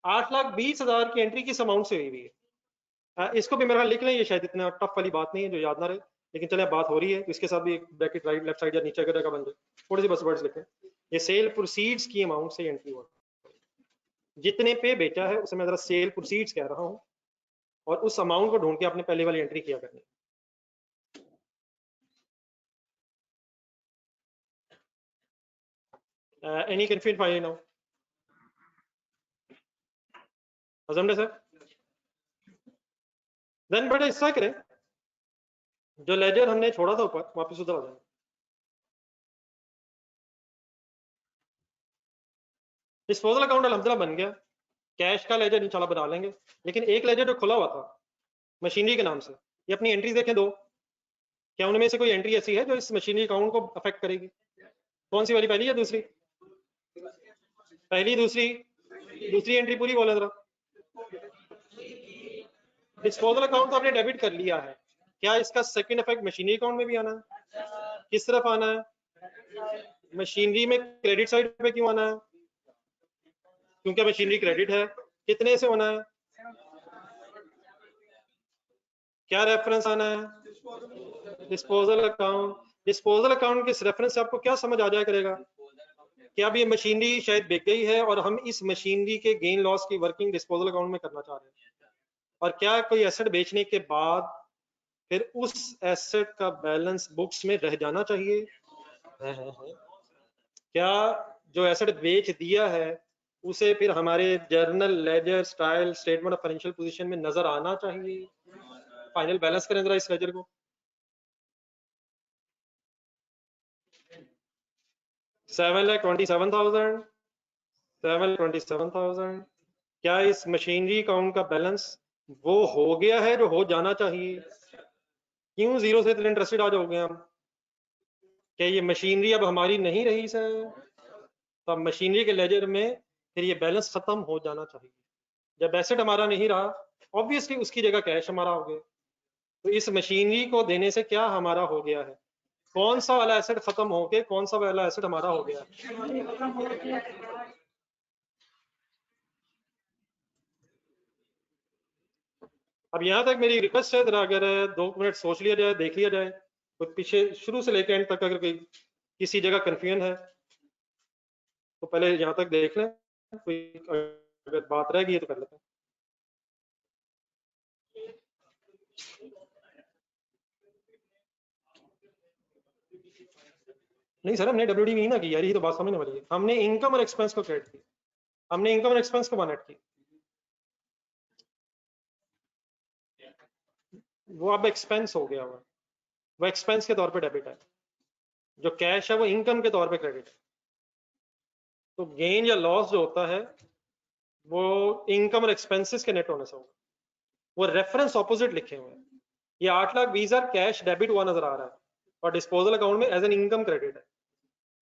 8,20,000 की एंट्री किस अमाउंट से हुई हुई है? इसको भी मेरा लिख लें, ये शायद इतना टफ वाली बात नहीं है जो याद ना रहे, लेकिन चले बात हो रही है तो इसके साथ भी एक ब्रैकेट राइट लेफ्ट साइड या नीचे का बन जाए, थोड़ी सी बस वर्ड्स लिखें। ये सेल प्रोसीड्स की अमाउंट से एंट्री हुआ, जितने पे बेचा है उसे मैं जरा सेल प्रोसीड्स कह रहा हूं, और उस अमाउंट को ढूंढ के आपने पहले वाली एंट्री किया करनी। Any confusion find now? अजमडे सर, देन बेटा इस तरह करें, जो लेजर हमने छोड़ा था ऊपर वापस उधर आ जाए। डिस्पोजल अकाउंट अल्हम्दुलिल्लाह बन गया, कैश का लेजर इंशाल्लाह बना लेंगे, लेकिन एक लेजर जो खुला हुआ था मशीनरी के नाम से, ये अपनी एंट्री देखें 2, क्या उनमें से कोई एंट्री ऐसी है जो इस मशीनरी अकाउंट को अफेक्ट करेगी? कौन सी वाली, पहली या दूसरी? पहली, दूसरी एंट्री पूरी बोले जरा। डिस्पोजल अकाउंट तो आपने डेबिट कर लिया है, क्या इसका सेकंड इफेक्ट मशीनरी अकाउंट में भी आना है? किस तरफ आना है? मशीनरी में क्रेडिट साइड पे क्यों आना है? क्योंकि मशीनरी क्रेडिट है। कितने से होना है? क्या रेफरेंस आना है? Disposal account. डिस्पोजल अकाउंट के रेफरेंस से आपको क्या समझ आ जाया करेगा कि अब ये मशीनरी शायद बिक गई है और हम इस मशीनरी के गेन लॉस की वर्किंग डिस्पोजल अकाउंट में करना चाह रहे हैं, और क्या कोई एसेट बेचने के बाद फिर उस एसेट का बैलेंस बुक्स में रह जाना चाहिए? क्या जो एसेट बेच दिया है उसे फिर हमारे journal ledger style statement of financial position में नजर आना चाहिए? फाइनल बैलेंस करें जरा इस लेजर को। 7,27,000 क्या इस मशीनरी अकाउंट का बैलेंस वो हो गया है जो हो जाना चाहिए? क्यों 0 से इतने इंटरेस्टेड आ जाओगे हम? क्या ये मशीनरी अब हमारी नहीं रही सर? तो अब मशीनरी के लेजर में फिर ये बैलेंस खत्म हो जाना चाहिए। जब एसेट हमारा नहीं रहा, ऑब्वियसली उसकी जगह कैश हमारा हो गया। तो इस मशीनरी को देने से क्या हमारा हो गया है, कौन सा वाला एसेट खत्म होके कौन सा वाला एसेट हमारा हो गया। अब यहाँ तक मेरी रिक्वेस्ट है, जरा अगर 2 मिनट सोच लिया जाए, देख लिया जाए, तो पीछे शुरू से लेकर एंड तक अगर कोई किसी जगह कंफ्यूजन है तो पहले यहाँ तक देख लें, कोई अगर बात रह गई है तो कर लेते हैं। नहीं सर, हमने WDV नहीं ना की यार, ये तो बात समझने वाली है। हमने इनकम और एक्सपेंस को क्रेडिट किया, हमने इनकम और एक्सपेंस को नेट की, वो अब एक्सपेंस हो गया हुआ, वो एक्सपेंस के तौर पे डेबिट है, जो कैश है वो इनकम के तौर पे क्रेडिट है। तो गेन या लॉस जो होता है वो इनकम और एक्सपेंसेस के नेट होने से होगा। वो रेफरेंस ऑपोजिट लिखे हुए हैं। ये 8,20,000 कैश डेबिट हुआ नजर आ रहा है और डिस्पोजल अकाउंट में एज एन इनकम क्रेडिट है।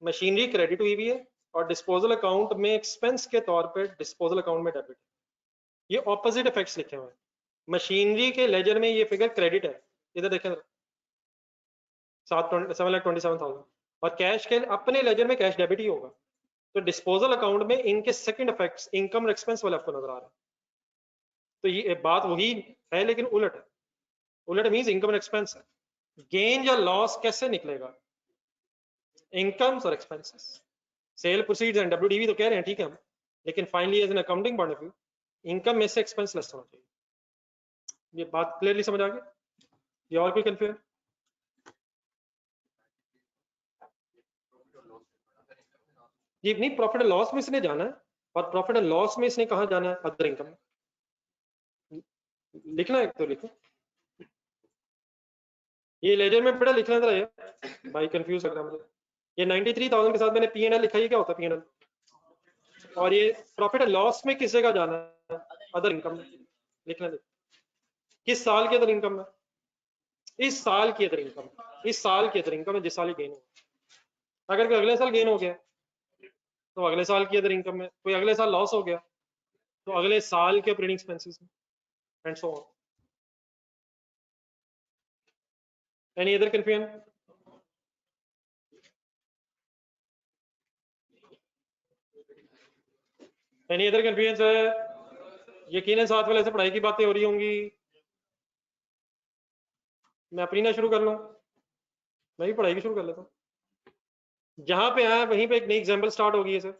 मशीनरी क्रेडिट हुई भी है और डिस्पोजल अकाउंट में एक्सपेंस के तौर पे डिस्पोजल अकाउंट में डेबिट है। ये ऑपोजिट इफेक्ट्स लिखे हुए हैं। मशीनरी के लेजर में ये फिगर क्रेडिट है, इधर देखें 7,27,000, और कैश के अपने लेजर में कैश डेबिट ही होगा। तो डिस्पोजल अकाउंट में इनके सेकंड इफेक्ट्स इनकम और एक्सपेंस वाले आपको नजर आ रहा है। तो ये बात वही है लेकिन उलट है। उलट मींस इनकम और एक्सपेंस है। गेन या लॉस कैसे निकलेगा, इनकम्स और expenses. Sale proceeds and WDV तो कह रहे हैं ठीक है हम, लेकिन finally as an accounting point of view income में से एक्सपेंस लेस होना चाहिए। ये बात क्लियरली समझ आ गई? ये और कोई कंफ्यूजन? ये नहीं, प्रॉफिट एंड लॉस में इसने जाना है, और प्रॉफिट एंड लॉस में इसने कहा जाना है, अदर इनकम। लिखना है तो लिखो, ये लेजर में बड़ा लिखना था ये भाई, कंफ्यूज लग रहा है मुझे। ये 93,000 के साथ मैंने P&L लिखा, ये क्या होता है P&L? और ये प्रॉफिट एंड लॉस में किस जगह जाना है, अदर इनकम में लिखना है। किस साल की अदर इनकम है? इस साल की अदर इनकम, इस साल की अदर इनकम है जिस साल ही गेन हो। अगर कोई अगले साल गेन हो गया तो अगले साल की अदर इनकम में, कोई अगले साल लॉस हो गया तो अगले साल के ऑपरेटिंग एक्सपेंसेस में, and so on. Any other confusion? Any other confusion है? यकीनन साथ वाले से पढ़ाई की बातें हो रही होंगी। मैं अपनी ना शुरू कर लूं, मैं भी पढ़ाई की शुरू कर लेता हूं। जहां पे आया वहीं पे एक नई एग्जांपल स्टार्ट होगी है सर।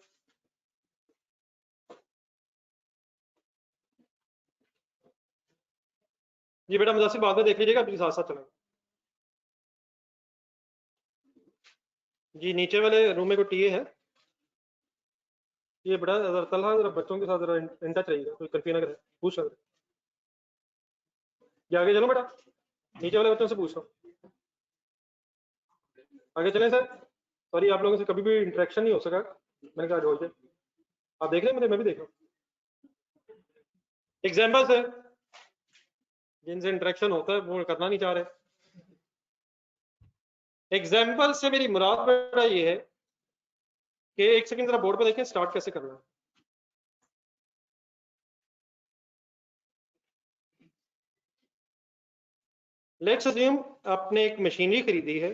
ये बेटा मुझसे बाद में देख लीजिएगा, अपने साथ साथ चलेंगे। जी नीचे वाले रूम में कोई टीए है? ये बड़ा तलहा जरा बच्चों के साथ जरा इन टच रहिएगा, कोई कंफ्यूजन अगर है पूछ सकते। ये आगे चलो बेटा, नीचे वाले बच्चों से पूछ लो, आगे चलें सर। सॉरी आप लोगों से कभी भी इंटरेक्शन नहीं हो सका, मैंने कहा रोज आप देख रहे हैं, मैं भी देख रहा हूँ। एग्जाम्पल्स है जिनसे इंटरेक्शन होता है वो करना नहीं चाह रहे। एग्जाम्पल से मेरी मुराद बेटा ये है कि एक सेकंड जरा बोर्ड पे देखें स्टार्ट कैसे करना है। लेट्स अज्यूम आपने एक मशीनरी खरीदी है,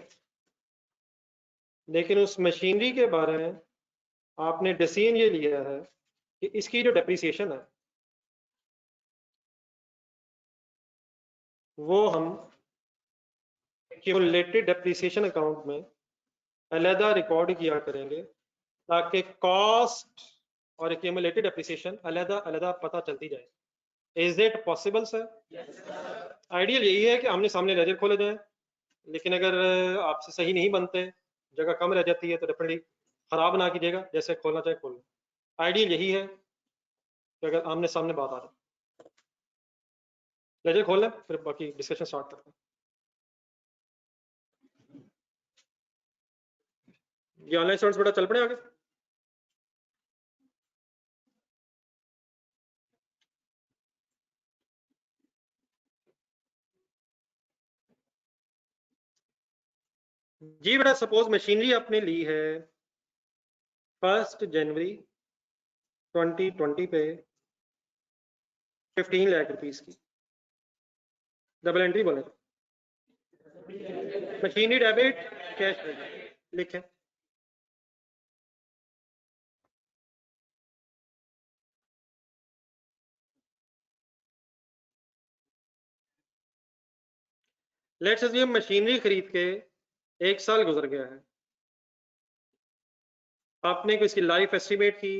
लेकिन उस मशीनरी के बारे में आपने डिसीजन ये लिया है कि इसकी जो डेप्रिसिएशन है वो हम क्यूमुलेटेड डेप्रिसिएशन अकाउंट में अलहदा रिकॉर्ड किया करेंगे, ताकि कॉस्ट और क्यूमुलेटेड डेप्रिसिएशन अलहदा अलहदा पता चलती जाए। Is it possible sir? Ideal यही है कि आमने सामने लेजर खोले जाए, लेकिन अगर आपसे सही नहीं बनते, जगह कम रह जाती है, तो डेफिनेटली खराब ना कीजिएगा, जैसे खोलना चाहे खोल लो। आइडियल यही है कि अगर आमने सामने बात आ रही, लेजर खोल लें फिर बाकी डिस्कशन स्टार्ट करते हैं। ये ऑनलाइन स्टूडेंट्स बेटा चल पड़े आगे। जी बेटा सपोज मशीनरी आपने ली है 1 जनवरी 2020 पे 15 लाख रुपीस की, डबल एंट्री बोले तो। मशीनरी डेबिट, कैश क्रेडिट लिखें। लेट्स अज्यूम मशीनरी खरीद के 1 साल गुजर गया है, आपने कोई इसकी लाइफ एस्टिमेट की,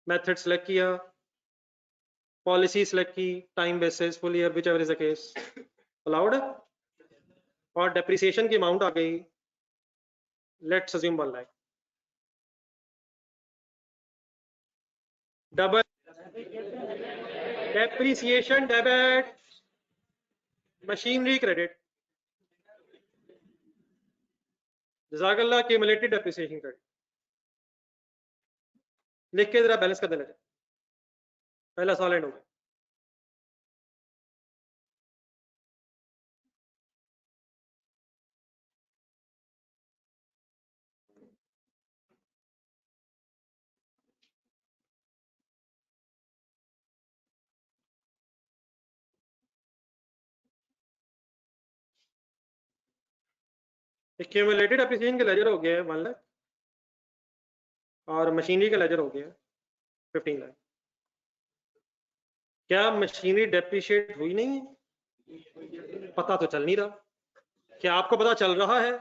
मेथड सेलेक्ट किया, पॉलिसी सेलेक्ट की, time basis, full year, whichever is the case, allowed है, और डेप्रिसिएशन की अमाउंट आ गई, let's assume 1 lakh. Double depreciation debit, machinery credit, जज़ाकल्लाह, क्यूमुलेटेड डेप्रिसिएशन क्रेडिट लिख के जरा बैलेंस कर देना, पहला साल एंड हो गया। क्यूमुलेटेड डेप्रिसिएशन का लेजर हो गया है 1 लाख, और मशीनरी का लेजर हो गया है 15 लाख। क्या मशीनरी डेप्रिशिएट हुई नहीं है? पता तो चल नहीं रहा। क्या आपको पता चल रहा है?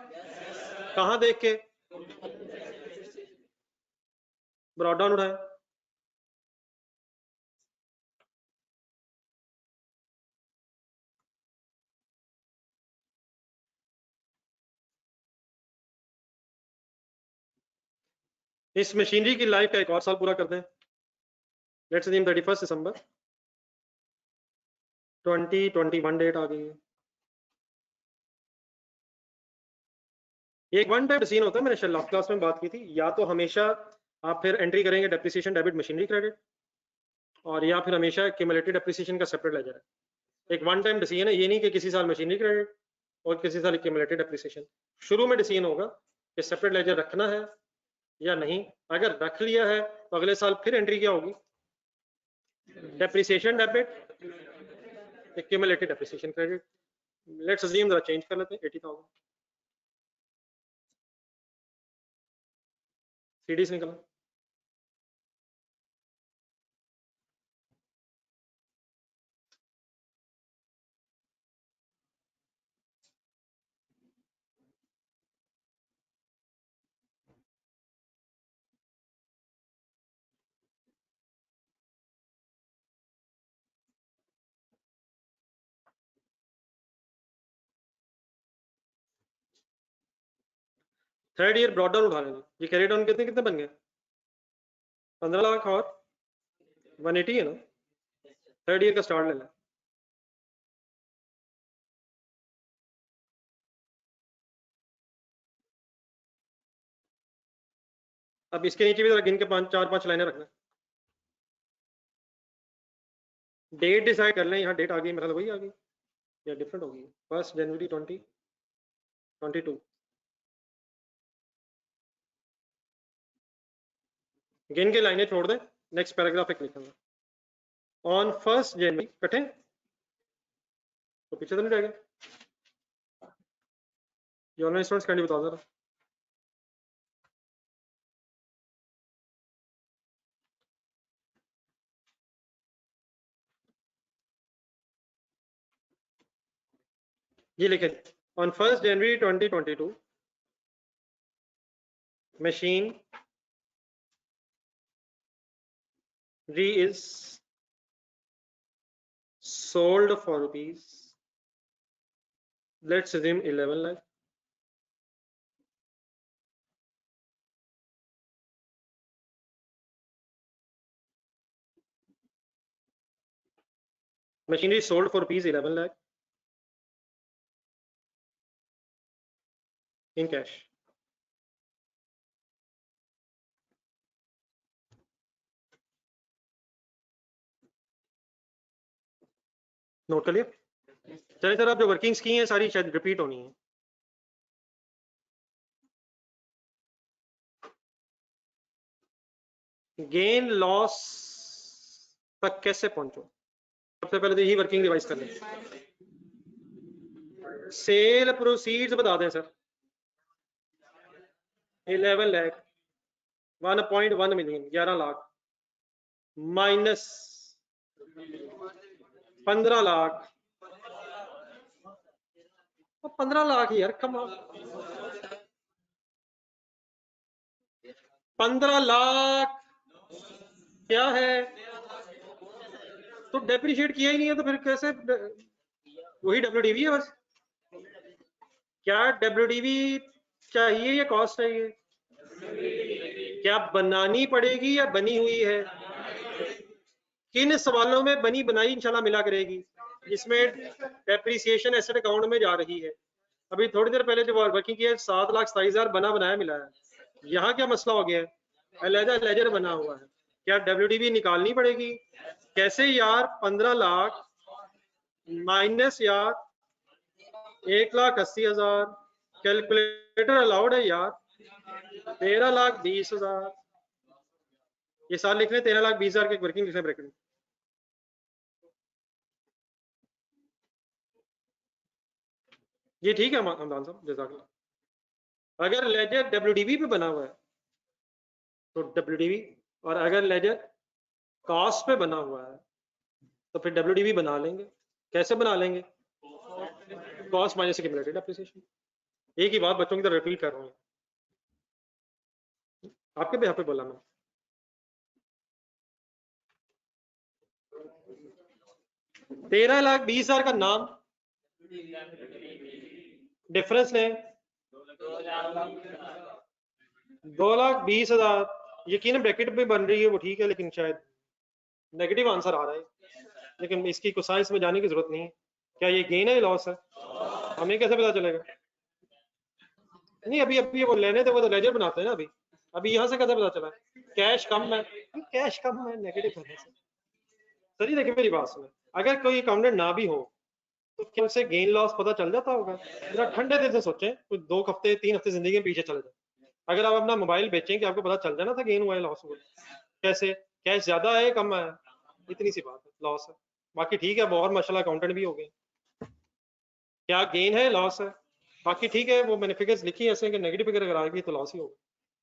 कहां देख के? ब्रॉड डाउन उठाए, इस मशीनरी की लाइफ का एक और साल पूरा कर दें, लेट्स अज्यूम 31 दिसंबर 2021 डेट आ गई है। एक वन टाइम डिसीजन होता है, मैंने लास्ट क्लास में बात की थी, या तो हमेशा आप फिर एंट्री करेंगे डेप्रिसिएशन डेबिट मशीनरी क्रेडिट, और या फिर हमेशा क्यूमुलेटेड डेप्रिसिएशन का सेपरेट लेजर है। एक वन टाइम डिसीजन है, ये नहीं कि किसी साल मशीनरी क्रेडिट और किसी साल क्यूमुलेटेड डेप्रिसिएशन। शुरू में डिसीजन होगा कि सेपरेट लेजर रखना है या नहीं। अगर रख लिया है तो अगले साल फिर एंट्री क्या होगी? Depreciation debit, cumulated depreciation credit. Let's assume जरा चेंज कर लेते हैं 80,000 सीडीज निकला। थर्ड ईयर ब्रॉड डाउन उठा लेंगे, ये कैरी डाउन कितने कितने बन गए? 15 लाख और 180 है ना। थर्ड ईयर का स्टार्ट ले लें। अब इसके नीचे भी जरा गिन के 4-5 लाइनें रखना। डेट डिसाइड कर लें, यहाँ डेट आ गई, मतलब वही आ गई या डिफरेंट होगी? 1 जनवरी 2022। गिन के लाइनें छोड़ दें, नेक्स्ट पैराग्राफ एक लिखूंगा। ऑन 1 जनवरी कटे तो पीछे तो नहीं रहेगा। ये ऑनलाइन स्टूडेंट्स कैंडी बता जरा। ये लिखे, on 1 January 2022 machine D is sold for rupees, let's assume 11 lakh. Machinery is sold for rupees 11 lakh in cash. Note कर लिया? चलिए सर, आप जो वर्किंग्स की हैं सारी शायद रिपीट होनी है। गेन लॉस तक कैसे पहुंचो? सबसे पहले तो यही वर्किंग रिवाइज कर लें। सेल प्रोसीड्स बता दें sir, 11 lakh 1.1 million 11 lakh minus 15 lakh 15 lakh यार, कम 15 लाख क्या है? तो डेप्रिशिएट किया ही नहीं है तो फिर कैसे? वही डब्ल्यूडीवी है बस। क्या डब्ल्यूडीवी चाहिए या कॉस्ट चाहिए? क्या बनानी पड़ेगी या बनी हुई है? किन सवालों में बनी बनाई इंशाल्लाह मिला करेगी, जिसमें डेप्रिसिएशन एसेट अकाउंट में जा रही है। अभी थोड़ी देर पहले जो वर्किंग की है 7,27,000 बना बनाया मिला है। यहाँ क्या मसला हो गया है? अलहदा लेजर बना हुआ है, क्या डब्ल्यूडीवी निकालनी पड़ेगी? कैसे यार? 15 लाख माइनस यार 1,80,000, कैलकुलेटर अलाउड है यार, 13,20,000, ये साल लिख रहे 13,20,000 के वर्किंग लिख रहे ब्रैकेट में। ये ठीक है हमदान साहब, जज़ाकल्लाह। अगर लेजर डब्ल्यूडीवी पे बना हुआ है तो डब्ल्यूडीवी, और अगर लेजर कॉस्ट पे बना हुआ है तो फिर डब्ल्यूडीवी बना लेंगे। कैसे बना लेंगे? Cost minus accumulated depreciation. एक ही बात बच्चों की तरह रिपीट कर रहा हूँ, आपके भी यहाँ पे बोला मैं। $13,20,000 का नाम, डिफरेंस लें 2,20,000। यकीन ब्रैकेट में बन रही है वो ठीक है, लेकिन शायद नेगेटिव आंसर आ रहा है, लेकिन इसकी कोसाइंस में जाने की जरूरत नहीं है। क्या ये गेन है या लॉस है? हमें कैसे पता चलेगा? नहीं अभी अभी वो लेने थे, वो तो लेजर बनाते हैं ना। अभी यहाँ से कैसे पता चला? कैश कम है, कैश कम है नेगेटिव होने से। सही देखिए मेरी बात सुने, अगर कोई अकाउंटेंट ना भी हो तो क्या उसे गेन लॉस पता चल जाता होगा? जरा ठंडे दिल से सोचें, कुछ 2 हफ्ते 3 हफ्ते जिंदगी में पीछे चले जाए। अगर आप अपना मोबाइल बेचें कि आपको पता चल जाना था गेन हुआ है लॉस हुआ है? कैसे? कैश ज्यादा है कम है, इतनी सी बात है, लॉस है। बाकी ठीक है, बहुत माशाल्लाह अकाउंटेंट भी हो गए। क्या गेन है लॉस है? बाकी ठीक है, वो मैंने फिगर्स लिखी है ऐसे कि नेगेटिव फिगर अगर आएगी तो लॉस ही होगा।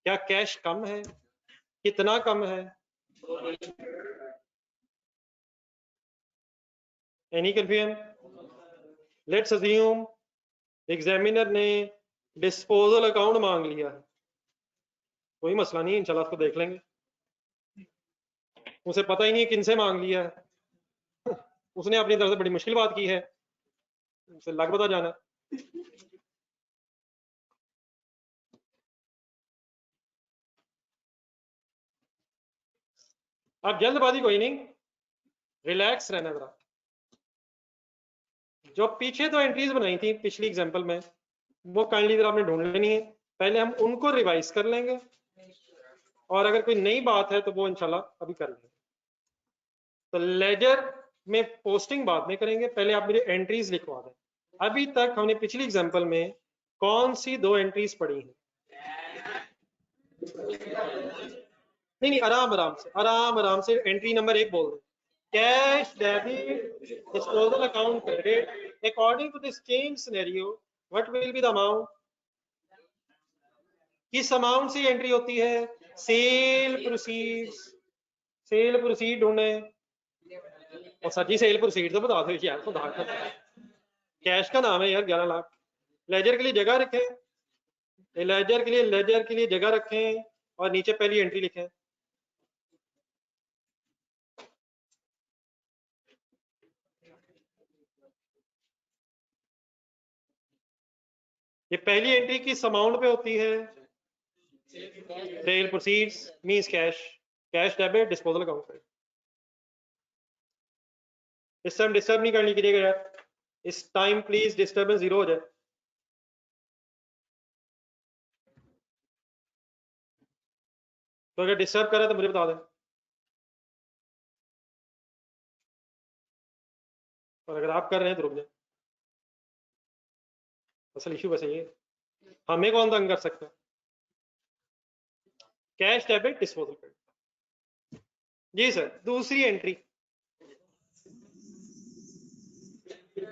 क्या कैश कम है? कितना कम है? Any confusion? Let's assume examiner ने डिस्पोजल अकाउंट मांग लिया है, कोई मसला नहीं है, इंशाल्लाह उसको देख लेंगे। उसे पता ही नहीं है किन से मांग लिया है, उसने अपनी तरफ से बड़ी मुश्किल बात की है, उसे लग पता जाना। अब जल्दबाजी कोई नहीं, रिलैक्स रहना जरा। जो पीछे तो एंट्रीज बनाई थी पिछली एग्जांपल में, वो काइंडली जरा आपने ढूंढ लेनी है। पहले हम उनको रिवाइज कर लेंगे, और अगर कोई नई बात है तो वो इंशाल्लाह अभी कर लेंगे। तो लेजर में पोस्टिंग बाद में करेंगे, पहले आप मुझे एंट्रीज लिखवा दें। अभी तक हमने पिछली एग्जांपल में कौन सी 2 एंट्रीज पढ़ी हैं? नहीं आराम आराम से एंट्री नंबर 1 बोल दें, cash debit disposal account credit according to this change scenario what will be the amount. किस अमाउंट से एंट्री होती है? सेल प्रोसीड्स, सेल प्रोसीड ढूंढे। और सर जी सेल प्रोसीड तो बता दो यार, खुदा का कैश का नाम है यार 11 लाख। लेजर के लिए जगह रखें, लेजर के लिए जगह रखें और नीचे पहली एंट्री लिखें। ये पहली एंट्री किस अमाउंट पे होती है? Sale proceeds means cash, cash debit disposal account. इस टाइम डिस्टर्ब नहीं करनी कीजिएगा यार, इस टाइम प्लीज डिस्टर्बेंस 0 हो जाए। तो अगर डिस्टर्ब कर रहा है तो मुझे बता दें, और अगर आप कर रहे हैं तो रुक जाए। असल इशू वैसे ये, हमें कौन तंग कर सकता है? Cash debit disposal credit. जी सर, दूसरी entry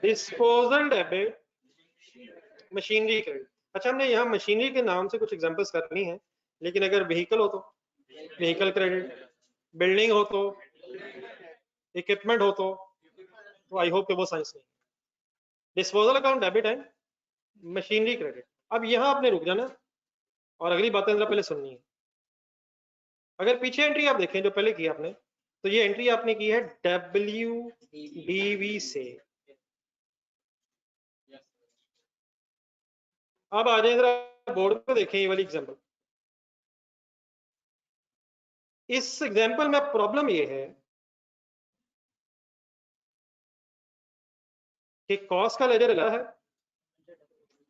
disposal debit, machinery credit. अच्छा, हमने यहाँ मशीनरी के नाम से कुछ एग्जांपल्स करनी है, लेकिन अगर व्हीकल हो तो व्हीकल क्रेडिट, बिल्डिंग हो तो, इक्विपमेंट हो तो आई होप कि वो साइंस नहीं। डिस्पोजल अकाउंट डेबिट है, मशीनरी क्रेडिट। अब यहाँ आपने रुक जाना और अगली बातें जरा पहले सुननी है। अगर पीछे एंट्री आप देखें जो पहले की आपने, तो ये एंट्री आपने की है WDV से। अब आ जाए जरा बोर्ड पे देखें ये वाली एग्जांपल। इस एग्जांपल में प्रॉब्लम ये है कि कॉस्ट का लेजर अलग है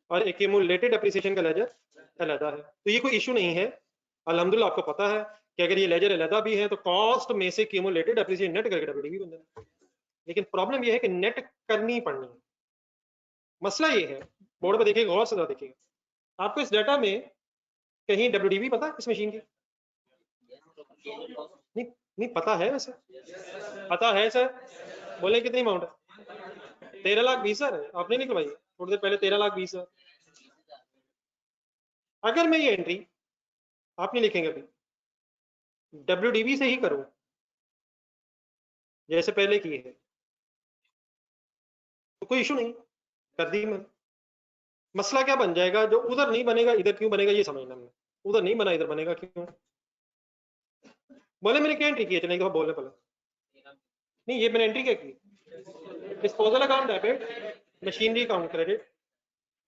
और एक्यूमुलेटेड एप्रिसिएशन का लेजर अलग है। तो ये कोई इशू नहीं है, अल्हम्दुलिल्लाह आपको पता है कि अगर ये लेजर अलग भी है तो कॉस्ट में से एक्यूमुलेटेड एप्रिसिएशन नेट करके WDV बन जाता है। लेकिन प्रॉब्लम ये है कि नेट करनी पड़नी है। मसला ये है, बोर्ड पे देखिएगा, गौर से देखिएगा, आपको इस डाटा में कहीं WDV पता है इस मशीन की? नहीं पता है वैसे? पता है सर? बोले कितनी अमाउंट है? 13,20,000 है, आपने निकलवाई थोड़ी देर पहले 13,20,000। अगर मैं ये एंट्री, आप नहीं लिखेंगे अभी, WDV से ही करूं जैसे पहले की है तो कोई इशू नहीं, कर दी मैंने। मसला क्या बन जाएगा, जो उधर नहीं बनेगा इधर क्यों बनेगा ये समझना है। उधर नहीं बना इधर बनेगा क्यों? बोले मैंने क्या एंट्री की है, चलेंगे तो बोलने पहले। नहीं, ये मैंने एंट्री क्या की? Disposal account debit, machinery account credit.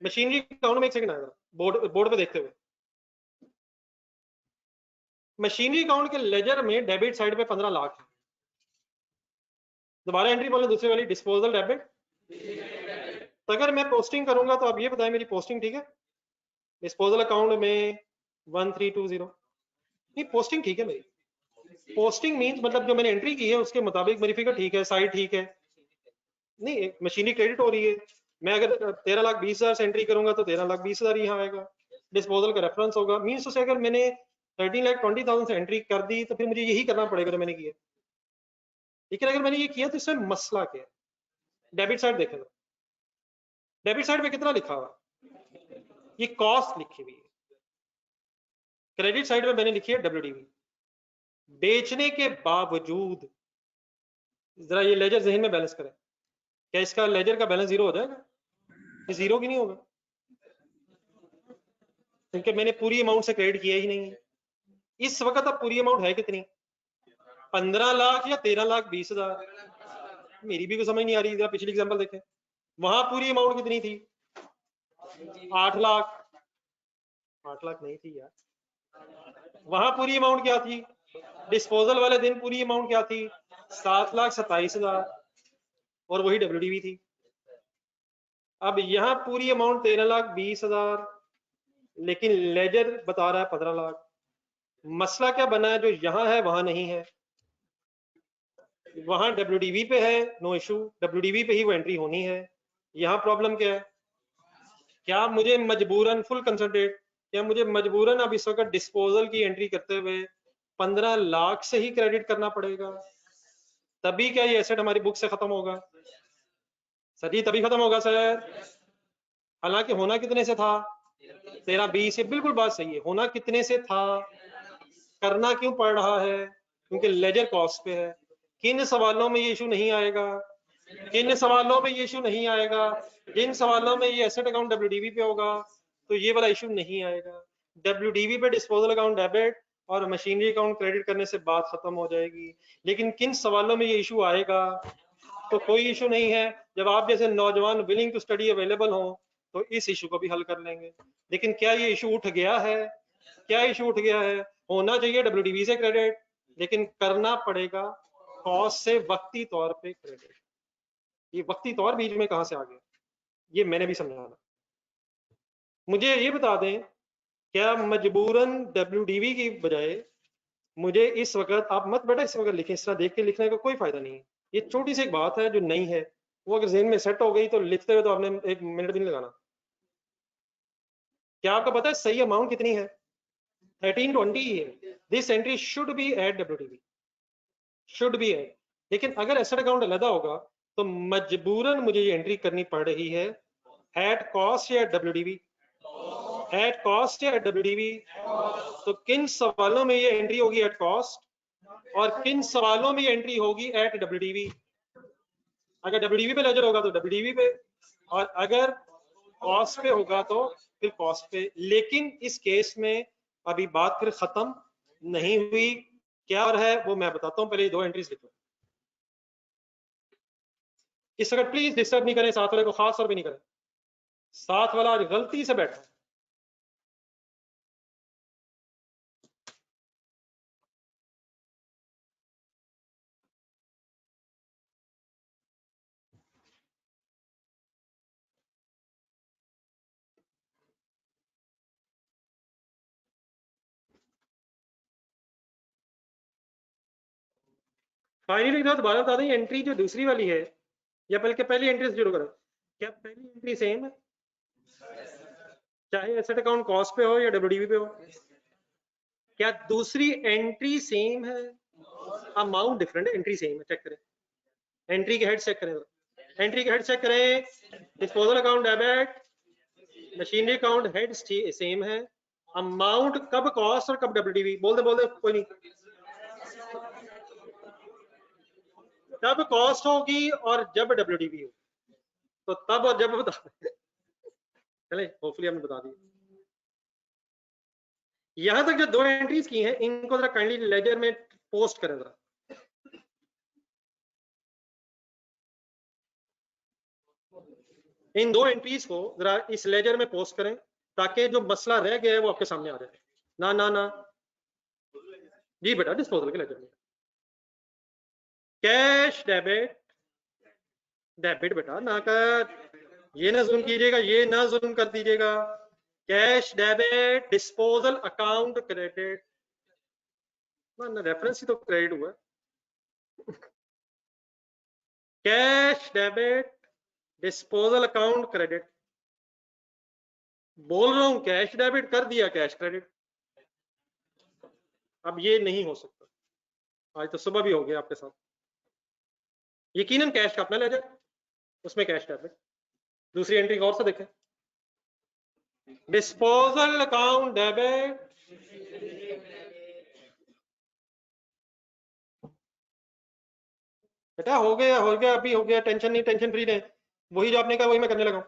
Machinery account में एक सेकंड आएगा, बोर्ड पे देखते हुए। मशीनरी अकाउंट के लेजर में डेबिट साइड पे 15 लाख है। दोबारा एंट्री बोले दूसरी वाली, डिस्पोजल डेबिट। तो अगर मैं पोस्टिंग करूंगा तो आप ये बताएं मेरी पोस्टिंग ठीक है? डिस्पोजल अकाउंट में 1320, नहीं पोस्टिंग ठीक है मेरी। पोस्टिंग मींस मतलब जो मैंने एंट्री की है उसके मुताबिक मेरी फिगर ठीक है, साइड ठीक है। नहीं, मशीनरी क्रेडिट हो रही है। मैं अगर 13,20,000 से एंट्री करूंगा तो 13,20,000 यहाँ आएगा, डिस्पोजल का रेफरेंस होगा। मींस उसे अगर मैंने 13,20,000 से एंट्री कर दी तो फिर मुझे यही करना पड़ेगा जो मैंने किया। लेकिन अगर मैंने ये किया तो इसमें मसला क्या है? डेबिट साइड देखें, डेबिट साइड पे कितना लिखा हुआ? ये कॉस्ट लिखी हुई है। क्रेडिट साइड में मैंने लिखी है WDV। बेचने के बावजूद जरा ये लेजर जहन में बैलेंस करें, क्या इसका लेजर का बैलेंस जीरो हो जाएगा? ये जीरो की नहीं होगा, क्योंकि मैंने पूरी अमाउंट से क्रेडिट किया ही नहीं है। इस वक्त अब पूरी अमाउंट है कितनी? 15 लाख या 13,20,000? मेरी भी कोई समझ नहीं आ रही। पिछली एग्जांपल देखें, वहां पूरी अमाउंट कितनी थी? 8 लाख। 8 लाख नहीं थी यार, वहां पूरी अमाउंट क्या थी? डिस्पोजल वाले दिन पूरी अमाउंट क्या थी? 7,27,000 और वही WDV थी। अब यहाँ पूरी अमाउंट 13,20,000, लेकिन लेजर बता रहा है 15 लाख। मसला क्या बना है, जो यहाँ है वहां नहीं है। वहां WDV पे है, नो इशू, WDV पे ही वो एंट्री होनी है। यहाँ प्रॉब्लम क्या है? क्या मुझे मजबूरन फुल कंसंट्रेट, क्या मुझे मजबूरन अब इस वक्त डिस्पोजल की एंट्री करते हुए 15 लाख से ही क्रेडिट करना पड़ेगा? तभी क्या ये एसेट हमारी बुक से खत्म होगा? सर जी तभी खत्म होगा सर। हालांकि होना कितने से था? 13,20। ये बिल्कुल बात सही है, होना कितने से था, करना क्यों पड़ रहा है? क्योंकि लेजर कॉस्ट पे है। किन सवालों में ये इशू नहीं आएगा? किन सवालों में ये इशू नहीं आएगा? जिन सवालों में ये एसेट अकाउंट WDV पे होगा तो ये वाला इशू नहीं आएगा। WDV पे डिस्पोजल अकाउंट डेबिट और मशीनरी अकाउंट क्रेडिट करने से बात खत्म हो जाएगी। लेकिन किन सवालों में ये इशू आएगा? तो कोई इशू नहीं है, जब आप जैसे नौजवान विलिंग टू स्टडी अवेलेबल हो तो इस इशू को भी हल कर लेंगे। लेकिन क्या ये इशू उठ गया है? क्या इशू उठ गया है? होना चाहिए WDV से क्रेडिट, लेकिन करना पड़ेगा कॉस्ट से वक्ती तौर पे क्रेडिट। ये वक्ती तौर बीच में कहां से आ गया, ये मैंने भी समझाना। मुझे ये बता दें, क्या मजबूरन WDV की बजाय मुझे इस वक्त, आप मत बेटा इस वक्त लिखें, इस तरह देख के लिखने का कोई फायदा नहीं है। ये छोटी सी एक बात है जो नहीं है, वो अगर ज़हन में सेट हो गई तो लिखते हुए तो आपने 1 मिनट भी नहीं लगाना। क्या आपको पता है सही अमाउंट कितनी है? 1320 है। This entry should be at WDV, should be at. लेकिन अगर एसेट अकाउंट अलग होगा तो मजबूरन मुझे ये एंट्री करनी पड़ रही है एट कॉस्ट या WDV, एट कॉस्ट या WDV। तो किन सवालों में ये एंट्री होगी एट कॉस्ट और किन सवालों में ये एंट्री होगी एट WDV? अगर WDV पे लेजर होगा तो WDV पे, और अगर कॉस्ट पे होगा तो फिर कॉस्ट पे। लेकिन इस केस में अभी बात फिर खत्म नहीं हुई, क्या और है वो मैं बताता हूं, पहले ये दो एंट्रीज लिखो। इस वक्त प्लीज डिस्टर्ब नहीं करें, साथ वाले को खास तौर पे नहीं करें, साथ वाला आज गलती से बैठा है। फाइनली दोबारा बता दें, एंट्री जो दूसरी वाली है या बल्कि पहली एंट्री से शुरू करो, क्या पहली एंट्री सेम है चाहे एसेट अकाउंट कॉस्ट पे हो या WDV पे हो? क्या दूसरी एंट्री सेम है? अमाउंट डिफरेंट है, एंट्री सेम है। चेक करें एंट्री के हेड चेक करें, एंट्री के हेड चेक करें। Disposal account debit, machinery account head same है, अमाउंट कब कॉस्ट और कब WDV? बोल दे कोई नहीं। तब कॉस्ट होगी और जब WDV हो, तो तब और जब बता चले, होपफुली हमने बता दिया। यहां तक जो दो एंट्रीज की हैं इनको जरा काइंडली लेजर में पोस्ट करें जरा। इन दो एंट्रीज को जरा इस लेजर में पोस्ट करें ताकि जो मसला रह गया है वो आपके सामने आ जाए। ना ना ना जी बेटा, डिस्पोजल के लेजर में कैश डेबिट, डेबिट बेटा ना कर, ये ना जुल्म कीजिएगा, ये ना जुल्म कर दीजिएगा। Cash debit, disposal account credit, ना रेफरेंस ही तो क्रेडिट हुआ। Cash debit, disposal account credit, बोल रहा हूं कैश डेबिट कर दिया कैश क्रेडिट। अब ये नहीं हो सकता, आज तो सुबह भी हो गया आपके साथ। यकीनन कैश का अपना लेजर, उसमें कैश डेबिट। दूसरी एंट्री गौर से देखें, डिस्पोजल अकाउंट डेबिट, बेटा हो गया अभी हो गया, टेंशन नहीं, टेंशन फ्री रहे। वही जो आपने कहा वही मैं करने लगा,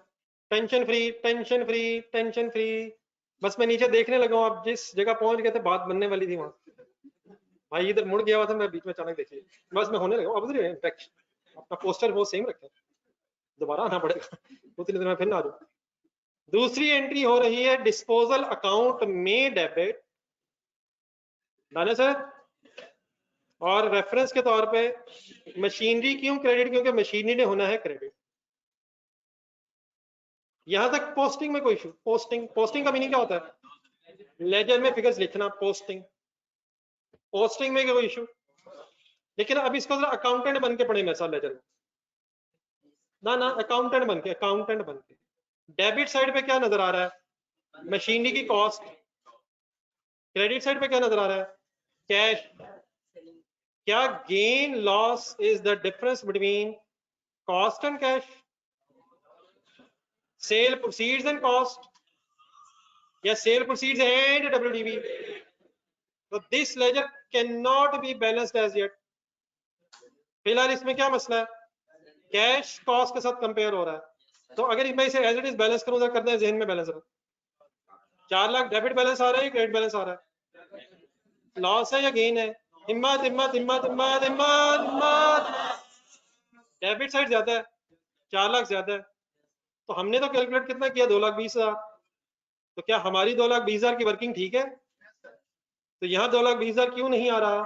tension free tension free tension free. बस मैं नीचे देखने लगा हूं, आप जिस जगह पहुंच गए थे बात बनने वाली थी वहां, भाई इधर मुड़ गया हुआ था मैं बीच में, अचानक देखिए बस मैं होने लगा। अब उधर इनफैक्ट अपना पोस्टर वो सेम रखें, दोबारा आना पड़ेगा उतनी देर में फिर ना आ जाऊं। दूसरी एंट्री हो रही है डिस्पोजल अकाउंट में डेबिट, दाने सर, और रेफरेंस के तौर पे मशीनरी क्यों क्रेडिट? क्योंकि मशीनरी ने होना है क्रेडिट। यहां तक पोस्टिंग में कोई इशू? पोस्टिंग का मीनिंग क्या होता है? लेजर में फिगर्स लिखना, पोस्टिंग में कोई इशू। लेकिन अब इसको जरा अकाउंटेंट बन के पढ़े मेरे साथ लेजर में, ना अकाउंटेंट बन के। डेबिट साइड पे क्या नजर आ रहा है? मशीनरी की कॉस्ट। क्रेडिट साइड पे क्या नजर आ रहा है? कैश। क्या gain loss is the difference between cost and cash? Sale proceeds and cost, या सेल प्रोसीड्स एंड WDV? तो this ledger can not be balanced as yet. फिलहाल इसमें क्या मसला है? कैश कॉस्ट के साथ कंपेयर हो रहा है। तो अगर मैं इसे एज इट इज बैलेंस करूं, कर दें जहन में बैलेंस रहा, 4 लाख डेबिट बैलेंस आ रहा है, क्रेडिट बैलेंस आ रहा है, लॉस है या गेन है? हिम्मत हिम्मत हिम्मत हिम्मत हिम्मत हिम्मत। डेबिट साइड ज्यादा है, 4 लाख ज्यादा है। तो हमने तो कैलकुलेट कितना किया? 2,20,000। तो क्या हमारी 2,20,000 की वर्किंग ठीक है? तो यहाँ 2,20,000 क्यों नहीं आ रहा?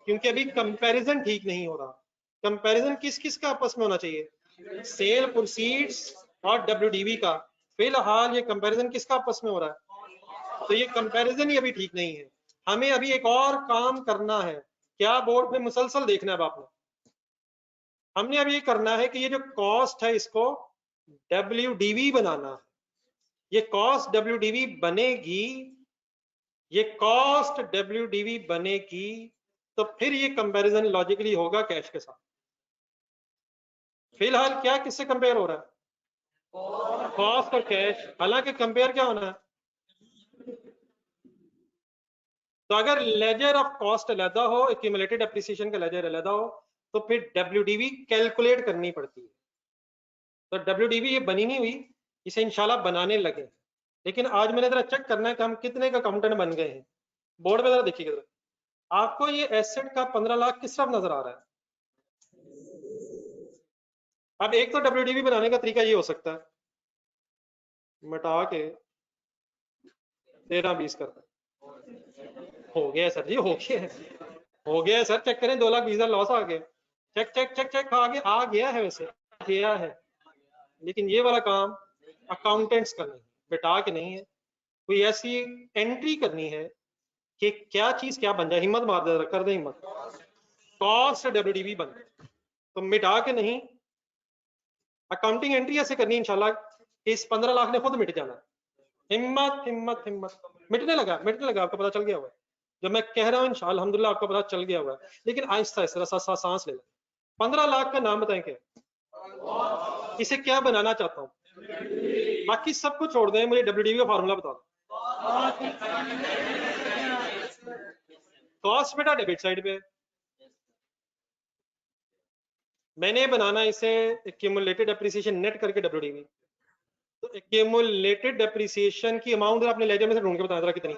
क्योंकि अभी कंपैरिजन ठीक नहीं हो रहा। कंपैरिजन किस किस का आपस में होना चाहिए? सेल प्रोसीड्स और WDV का। फिलहाल ये कंपैरिजन किसका आपस में हो रहा है? तो ये कंपैरिजन ही अभी ठीक नहीं है। हमें अभी एक और काम करना है। क्या? बोर्ड में मुसलसल देखना है आपने। हमने अभी ये करना है कि ये जो कॉस्ट है इसको WDV बनाना है। ये कॉस्ट WDV बनेगी, ये कॉस्ट WDV बनेगी, तो फिर ये कंपैरिजन लॉजिकली होगा कैश के साथ। फिलहाल क्या किससे कंपेयर हो रहा है? कॉस्ट और कैश। हालांकि कंपेयर क्या होना है? तो अगर लेजर ऑफ कॉस्ट अलहदा हो, एक्यूमुलेटेड एप्रिसिएशन का लेजर अलहदा हो, तो फिर WDV कैलकुलेट करनी पड़ती है। तो WDV ये बनी नहीं हुई, इसे इंशाल्लाह बनाने लगे। लेकिन आज मैंने जरा चेक करना है कि हम कितने का अकाउंटेंट बन गए हैं। बोर्ड में जरा देखिएगा जरा, आपको ये एसेट का 15 लाख किस तरफ नजर आ रहा है? अब एक तो WDV बनाने का तरीका ये हो सकता है, मिटा के 13-20 करना। हो गया सर जी, हो गया, हो गया सर, चेक करें, 2,20,000 लॉस आ गया। चेक चेक चेक चेक आ गया है, वैसे गया है। लेकिन ये वाला काम अकाउंटेंट्स करनी है, बेटा के नहीं है। कोई ऐसी एंट्री करनी है कि क्या चीज क्या बन जाए। हिम्मत मार दे, कर दे हिम्मत। कॉस्ट WDV बन जाए, तो मिटा के नहीं, अकाउंटिंग एंट्री ऐसे करनी इंशाल्लाह इस 15 लाख ने खुद मिट जाना। हिम्मत हिम्मत हिम्मत, मिटने लगा, मिटने लगा, आपको पता चल गया हुआ है। जब मैं कह रहा हूँ इंशाल्लाह अल्हम्दुलिल्लाह आपको पता चल गया हुआ है। लेकिन आहिस्ता आहिस्ता सांस ले लो। 15 लाख का नाम बताएं क्या, इसे क्या बनाना चाहता हूँ? बाकी सब कुछ छोड़ दें, मुझे WDV का फार्मूला बता दो। कॉस्ट बेटा डेबिट साइड पे, मैंने बनाना इसे एक्यूमुलेटेड एप्रिसिएशन नेट करके WDV। तो एक्यूमुलेटेड डेप्रिसिएशन की अमाउंट अपने लेजर में से ढूंढ के बताया जरा कितनी।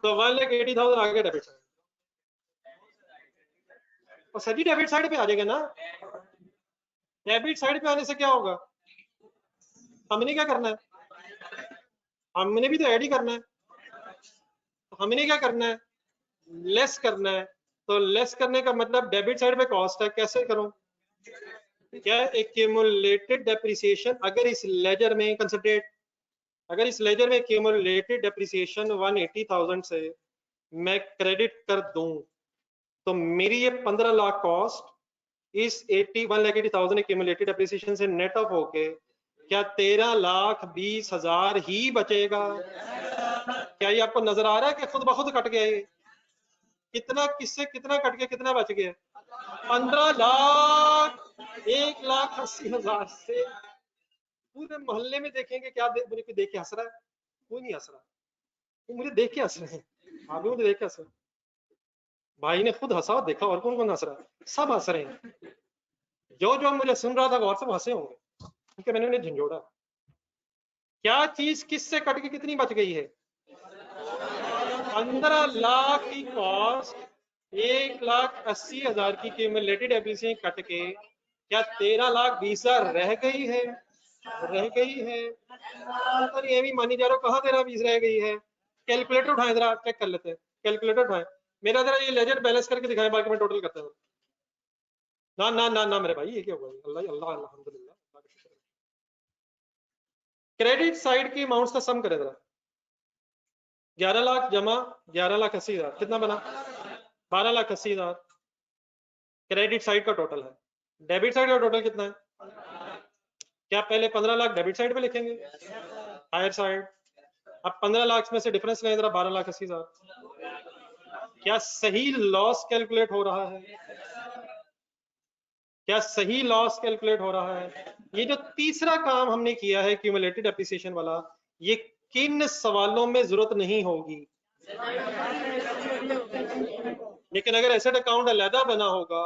तो 1,80,000 आ गया डेबिट साइड, और सर जी डेबिट साइड पे आ जाएगा ना। डेबिट साइड पे आने से क्या होगा? हमने क्या करना है? हमने भी तो ऐड ही करना है। हमने क्या करना है? लेस करना है। तो लेस करने का मतलब डेबिट साइड पे कॉस्ट है, कैसे करूं? क्या एक्यूमुलेटेड डेप्रिसिएशन, अगर इस लेजर में कंसंट्रेट, अगर इस लेजर में एक्यूमुलेटेड डेप्रिसिएशन 180,000 से मैं क्रेडिट कर दूं, तो मेरी ये 15 लाख कॉस्ट इस 1,80,000 एक्यूमुलेटेड डेप्रिसिएशन से नेट ऑफ होके क्या 13,20,000 ही बचेगा? क्या ये आपको नजर आ रहा है कि खुद ब खुद कट गया? ये कितना, किससे कितना कट गया, कितना बच गया? 15 लाख 1,80,000 से। पूरे मोहल्ले में देखेंगे क्या मुझे कोई देख के हंस रहा है? कोई नहीं हंस रहा, तो मुझे देख के हंस रहे हैं। आप भी मुझे देख के हंस रहे हैं। भाई ने खुद हंसा, देखा और कौन कौन हंस रहा है? सब हंस रहे हैं। जो मुझे सुन रहा था वो सब हंसे होंगे, क्योंकि मैंने उन्हें झंझोड़ा। क्या चीज किससे कट के कितनी बच गई है? 15 लाख की कॉस्ट 1,80,000 की क्यूमुलेटेड एप्रिसिएशन कट के क्या 13,20,000 रह गई है? रह गई है। तो ये भी मानी जा रहा, कहाँ 13,20 रह गई है? कैलकुलेटर उठाएं जरा, चेक कर लेते हैं। कैलकुलेटर उठाएं, मेरा जरा ये लेजर बैलेंस करके दिखाएं, बाकी मैं टोटल करता हूँ। ना ना ना ना मेरे भाई, ये क्या हुआ? अल्लाह अल्लाह अल्हम्दुलिल्लाह, अल्लाह का शुक्र है। क्रेडिट साइड की अमाउंट्स का सम करें जरा। 11 लाख जमा 11,80,000 कितना बना? 12,80,000 क्रेडिट साइड का टोटल है। डेबिट साइड का टोटल कितना है? क्या पहले 15 लाख डेबिट साइड पे लिखेंगे, हायर साइड? अब 15 लाख में से डिफरेंस लें जरा, 12,80,000। क्या सही लॉस कैलकुलेट हो रहा है? क्या सही लॉस कैलकुलेट हो रहा है? ये जो तीसरा काम हमने किया है क्यूमुलेटेड एप्रिसिएशन वाला, ये किन सवालों में जरूरत नहीं होगी। लेकिन अगर एसेट अकाउंट अलहदा बना होगा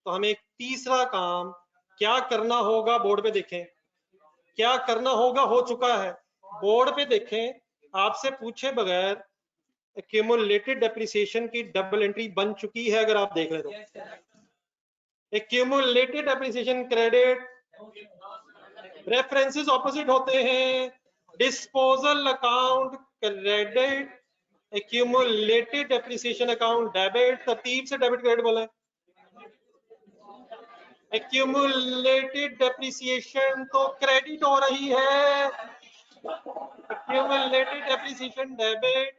तो हमें तीसरा काम क्या करना होगा? बोर्ड पे देखें क्या करना होगा, हो चुका है। बोर्ड पे देखें, आपसे पूछे बगैर एक्यूमुलेटेड डेप्रिसिएशन की डबल एंट्री बन चुकी है, अगर आप देख रहे तो। Accumulated depreciation credit, references opposite होते हैं। Disposal account credit, accumulated depreciation account debit. तरतीब से डेबिट क्रेडिट बोले। एक्यूमुलेटेड डेप्रिसिएशन तो क्रेडिट हो रही है, accumulated depreciation debit.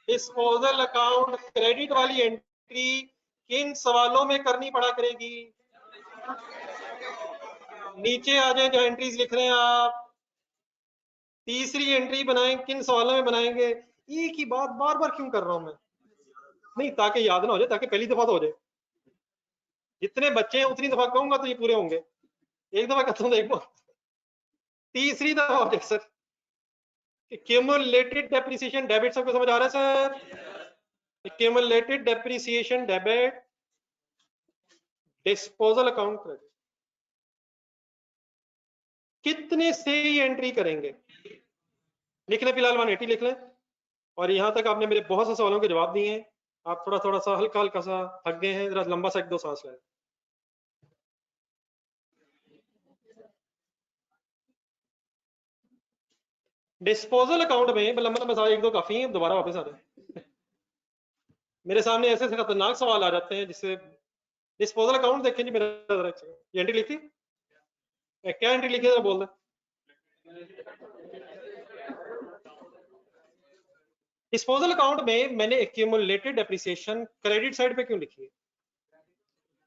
Disposal account credit वाली एंट्री किन सवालों में करनी पड़ा करेगी? नीचे आ जाए जो एंट्रीज लिख रहे हैं आप, तीसरी एंट्री बनाएं, किन सवालों में बनाएंगे? एक ही बात बार बार क्यों कर रहा हूं मैं? नहीं, ताकि याद ना हो जाए, ताकि पहली दफा तो हो जाए। जितने बच्चे हैं उतनी दफा कहूंगा तो ये पूरे होंगे, एक दफा कहता हूँ देखो तीसरी दफा हो जाए सर। क्यूमुलेटेड डेप्रिसिएशन डेबिट सबको समझ आ रहा है sir? Cumulated depreciation debit disposal account credit, कितने से ही एंट्री करेंगे? लिख लें फिलहाल 180 लिख लें। और यहां तक आपने मेरे बहुत से सवालों के जवाब दिए हैं, आप थोड़ा थोड़ा सा हल्का हल्का सा थक गए हैं, जरा लंबा सा एक दो सांस लें। डिस्पोजल अकाउंट में लंबा लंबा सवाल एक दो काफी है, दोबारा वापस आ रहे हैं। मेरे सामने ऐसे ऐसे खतरनाक सवाल आ जाते हैं जिससे डिस्पोजल अकाउंट देखें जी मेरा जरा, ये एंट्री लिखी क्या एंट्री लिखी जरा बोल दे। डिस्पोजल अकाउंट में मैंने एक्यूमुलेटेड डेप्रिसिएशन क्रेडिट साइड पे क्यों लिखी है?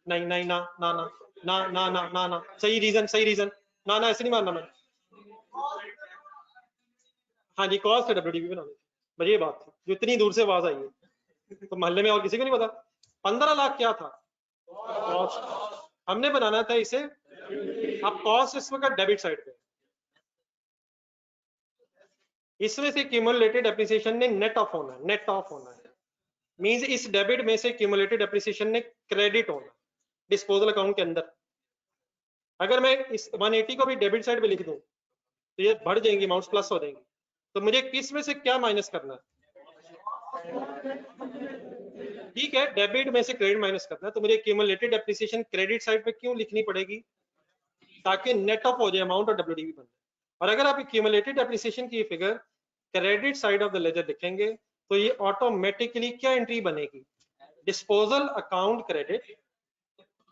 नहीं नहीं ना ना ना ना ना ना ना ना सही रीजन, सही रीजन, ना ना ऐसे नहीं मानना मैं। हाँ जी कॉस्ट है डब्ल्यूडीबी बनाने, बस ये बात थी जो इतनी दूर से आवाज आई है, तो मोहल्ले में और किसी को नहीं पता। 15 लाख क्या था कॉस्ट, हमने बनाना था इसे, अब कॉस्ट इस वक्त डेबिट साइड पे, इसमें से क्यूमुलेटेड डेप्रिसिएशन ने नेट ऑफ होना है, नेट ऑफ होना है, मींस इस डेबिट में से क्यूमुलेटेड डेप्रिसिएशन ने क्रेडिट होना डिस्पोजल अकाउंट के अंदर। अगर मैं इस 180 को भी डेबिट साइड पे लिख दूं तो ये बढ़ जाएंगी, अमाउंट्स प्लस हो जाएंगी, तो मुझे किस में से क्या माइनस करना है? ठीक है डेबिट में से क्रेडिट माइनस करना है, तो मुझे क्यूमुलेटेड डेप्रिसिएशन क्रेडिट साइड पे क्यों लिखनी पड़ेगी? ताकि नेट ऑफ हो जाए अमाउंट और डब्ल्यूडीबी बन जाए। और अगर आप क्यूमुलेटेड डेप्रिसिएशन की figure credit side of the ledger लिखेंगे तो ये ऑटोमेटिकली क्या एंट्री बनेगी? Disposal account credit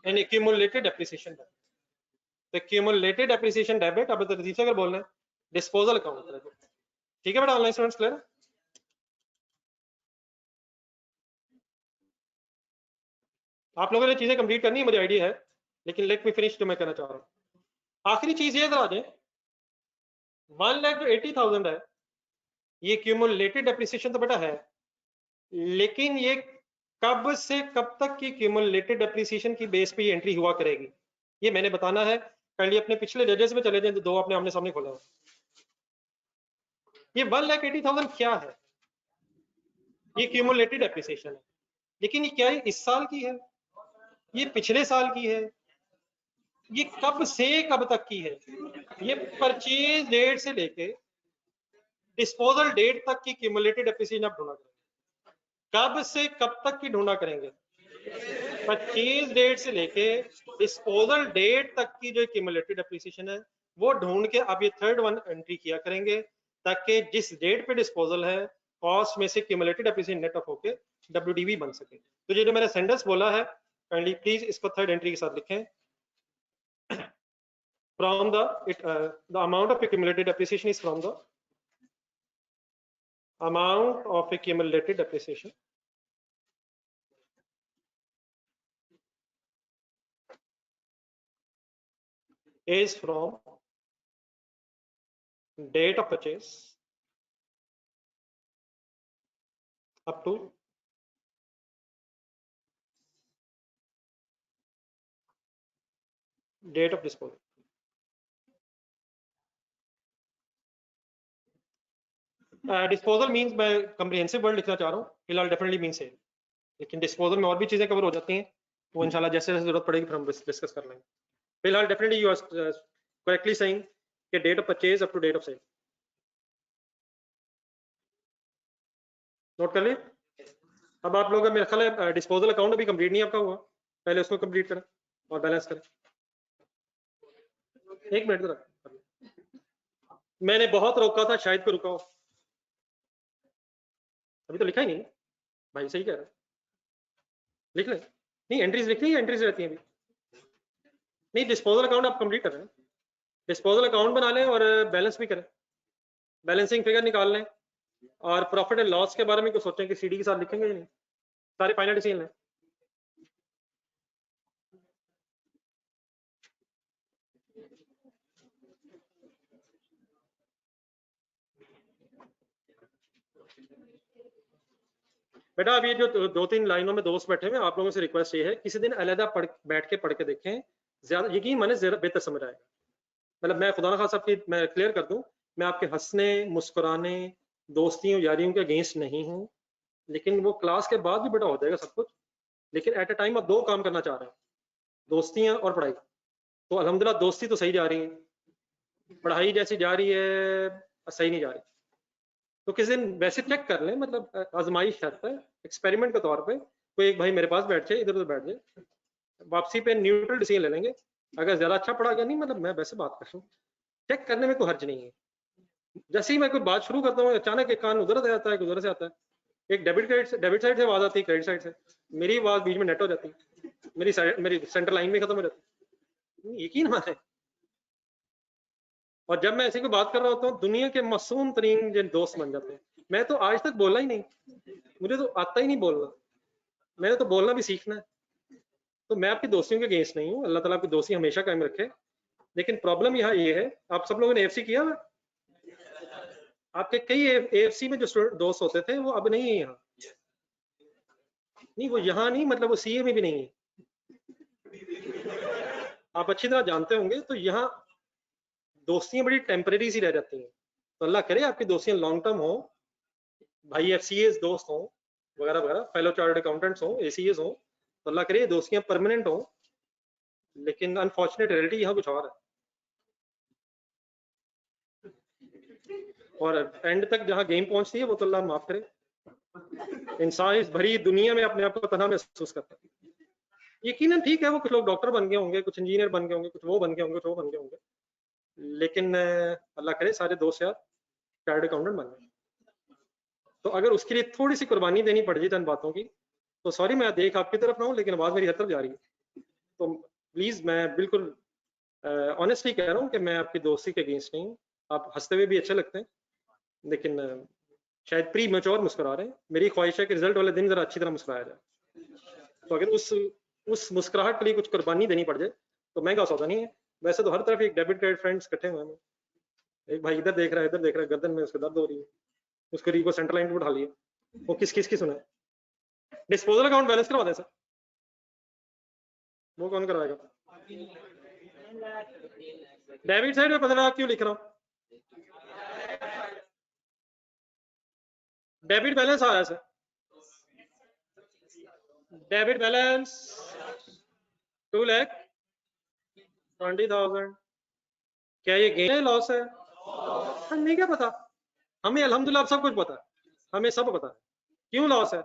and accumulated depreciation debit. तो एक्यूमुलेटेड डेप्रिसिएशन डेबिट, अब तरतीब से अगर बोलना है डिस्पोजल अकाउंट क्रेडिट। ठीक है बेटा ऑनलाइन स्टूडेंट्स क्लियर? आप लोगों ने चीजें कंप्लीट करनी है मुझे आइडिया है, लेकिन लेट मी फिनिश जो मैं कहना चाह रहा हूँ। आखिरी चीज ये बता दें, 1,80,000 है, ये क्यूमुलेटेड डेप्रिसिएशन तो बेटा है, लेकिन ये कब से कब तक की क्यूमुलेटेड डेप्रिसिएशन की बेस पे ये एंट्री हुआ करेगी, ये मैंने बताना है। काइंडली अपने पिछले जजेस में चले जाएं, दो आपने आमने सामने खोला है। ये 1,80,000 क्या है? ये क्यूमुलेटेड डेप्रिसिएशन है, लेकिन ये क्या है? इस साल की है, ये पिछले साल की है, ये कब से कब तक की है? ये परचेज डेट से लेके डिस्पोजल डेट तक की क्यूमुलेटेड डेप्रिसिएशन आप ढूंढा करेंगे। कब से कब तक की ढूंढा करेंगे? परचेज डेट से लेके डिस्पोजल डेट तक की जो क्यूमुलेटेड डेप्रिसिएशन है वो ढूंढ के अब ये थर्ड वन एंट्री किया करेंगे, ताकि जिस डेट पे डिस्पोजल है कॉस्ट में से क्यूमुलेटेड डेप्रिसिएशन नेट ऑफ होके डब्ल्यूडीबी बन सके। तो ये जो मैंने सेंटेंस बोला है काइंडली प्लीज इसको थर्ड एंट्री के साथ लिखें। From the amount of accumulated depreciation is from the amount of accumulated depreciation is from date of purchase up to date of disposal. Disposal means मैं कम्प्रिहेंसिव वर्ड लिखना चाह रहा हूँ फिलहाल, डेफिनेटली मीन सेल, लेकिन डिस्पोजल में और भी चीजें कवर हो जाती हैं, वो इंशाल्लाह जैसे जैसे जरूरत पड़ेगी फिर हम डिस्कस कर लेंगे। फिलहाल definitely you are correctly saying कि date of purchase up to date of sale. Note कर लिए? अब आप लोगों का मेरा ख्याल है डिस्पोजल अकाउंट अभी कंप्लीट नहीं आपका हुआ, पहले उसको कंप्लीट करें और बैलेंस करें। एक मिनट जरा, मैंने बहुत रोका था, शायद को रुका हो, अभी तो लिखा ही नहीं भाई, सही कह रहा है, लिख ले। नहीं एंट्रीज लिखनी है, एंट्रीज रहती हैं अभी। नहीं डिस्पोजल अकाउंट आप कंप्लीट कर रहे हैं, डिस्पोजल अकाउंट बना लें और बैलेंस भी करें, बैलेंसिंग फिगर निकाल लें और प्रॉफिट एंड लॉस के बारे में कुछ सोचें कि सीडी के साथ लिखेंगे या नहीं, सारे फाइनल डिसीजन लें। बेटा अभी जो 2-3 लाइनों में दोस्त बैठे हुए आप लोगों से रिक्वेस्ट ये है किसी दिन अलहदा बैठ के देखें, ज्यादा यकीन माने ज्यादा बेहतर समझ आएगा। मतलब मैं खुदा ना खास आपकी मैं क्लियर कर दूं, मैं आपके हंसने मुस्कुराने दोस्तियों यारियों के अगेंस्ट नहीं हूँ, लेकिन वो क्लास के बाद भी बेटा हो जाएगा सब कुछ। लेकिन एट अ टाइम आप 2 काम करना चाह रहे हैं, दोस्तियां और पढ़ाई। तो अल्हम्दुलिल्लाह दोस्ती तो सही जा रही है, पढ़ाई जैसी जा रही है सही नहीं जा रही। तो किसी दिन वैसे चेक कर लें, मतलब आजमाइश शर्त है, एक्सपेरिमेंट के तौर पे कोई एक भाई मेरे पास बैठ जाए, इधर उधर बैठ जाए, वापसी पे न्यूट्रल डिसीजन ले लेंगे। अगर ज्यादा अच्छा पढ़ा गया नहीं, मतलब मैं वैसे बात कर रहा हूँ, चेक करने में कोई हर्ज नहीं है। जैसे ही मैं कोई बात शुरू करता हूँ अचानक एक कान उधर से आता है, उधर से आता है, एक डेबिट साइड से आवाज आती है, क्रेडिट साइड से मेरी आवाज बीच में नेट हो जाती है, मेरी सेंटर लाइन में खत्म हो जाती है, यकीन माने। और जब मैं ऐसी कोई बात कर रहा होता हूँ दुनिया के मासूम तरीन जिन दोस्त बन जाते हैं। मैं तो आज तक बोला ही नहीं, मुझे तो आता ही नहीं बोलना, मैंने तो बोलना भी सीखना है। तो मैं आपकी दोस्तियों के अगेंस्ट नहीं हूँ, अल्लाह ताला आपकी दोस्ती हमेशा कायम रखे। लेकिन प्रॉब्लम यहाँ ये है, आप सब लोगों ने एएफसी किया हुआ, आपके कई एएफसी में जो दोस्त होते थे वो अब नहीं है यहाँ, नहीं वो यहाँ नहीं, मतलब वो सीए में भी नहीं है, आप अच्छी तरह जानते होंगे। तो यहाँ दोस्तियां बड़ी टेम्परेरी सी रह जाती हैं। तो अल्लाह करे आपकी दोस्तियां लॉन्ग टर्म हो, भाई एफसीएस दोस्त हो वगैरह वगैरह, फेलो चार्टर्ड अकाउंटेंट्स हो, एसीएस हो, तो अल्लाह करे दोस्तियां परमानेंट हो। लेकिन अनफॉर्चुनेट रियलिटी यहाँ कुछ और है, और एंड तक जहाँ गेम पहुंचती है वो तो अल्लाह माफ करे, इंसान इस भरी दुनिया में अपने आप को तन्हा महसूस करता है। यकीनन ठीक है, वो कुछ लोग डॉक्टर बन गए होंगे, कुछ इंजीनियर बन गए होंगे, कुछ वो बन गए होंगे, कुछ वो बन गए होंगे, लेकिन अल्लाह करे सारे दोस्त यार चार्टर्ड अकाउंटेंट बन गए। तो अगर उसके लिए थोड़ी सी कुर्बानी देनी पड़ जाए इन बातों की, तो सॉरी मैं देख आपकी तरफ ना हूँ, लेकिन आवाज मेरी हर तरफ जा रही है। तो प्लीज मैं बिल्कुल ऑनेस्टली कह रहा हूँ कि मैं आपकी दोस्ती के अगेंस्ट नहीं हूँ, आप हंसते हुए भी अच्छे लगते हैं, लेकिन शायद प्री मैच्योर मुस्कुरा रहे हैं। मेरी ख्वाहिश है कि रिजल्ट वाले दिन जरा अच्छी तरह मुस्कुराया जाए। तो अगर उस मुस्कुराहट के लिए कुछ कुर्बानी देनी पड़ जाए तो महंगा सौदा नहीं है। वैसे तो हर तरफ एक डेबिट क्रेडिट फ्रेंड्स इकट्ठे हुए हैं, एक भाई इधर देख रहा है, इधर देख रहा है, गर्दन में उसको दर्द हो रही है, उसको रीको सेंटर लाइन पे उठा लिया, वो किस की सुना है। डिस्पोजल अकाउंट बैलेंस करवा दें सर, वो कौन करवाएगा? डेबिट साइड में 15 लाख क्यों लिख रहा हूँ? डेबिट बैलेंस आ रहा है सर, डेबिट बैलेंस 2,20,000। क्या ये गेन है लॉस है? हमें क्या पता, हमें अल्हम्दुलिल्लाह सब कुछ पता है, हमें सब पता है क्यों लॉस है।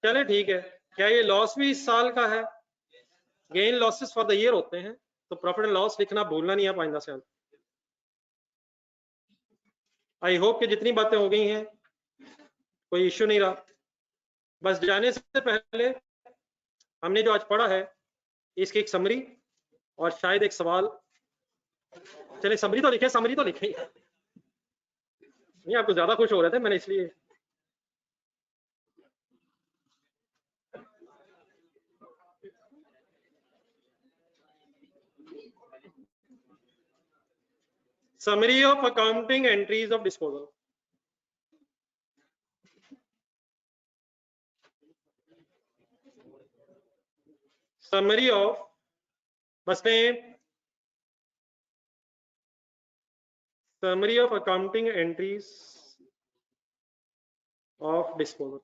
चले ठीक है, क्या ये लॉस भी इस साल का है? Gain losses for the year होते हैं, तो प्रॉफिट एंड लॉस लिखना भूलना नहीं है आइंदा से। आई होप कि जितनी बातें हो गई हैं कोई इश्यू नहीं रहा। बस जाने से पहले हमने जो आज पढ़ा है इसकी एक समरी और शायद एक सवाल, चले समरी तो लिखे, समरी तो लिखे नहीं, आपको ज्यादा खुश हो रहे थे मैंने इसलिए। Summary of accounting entries of disposal. Summary of बस में summary of accounting entries of disposal.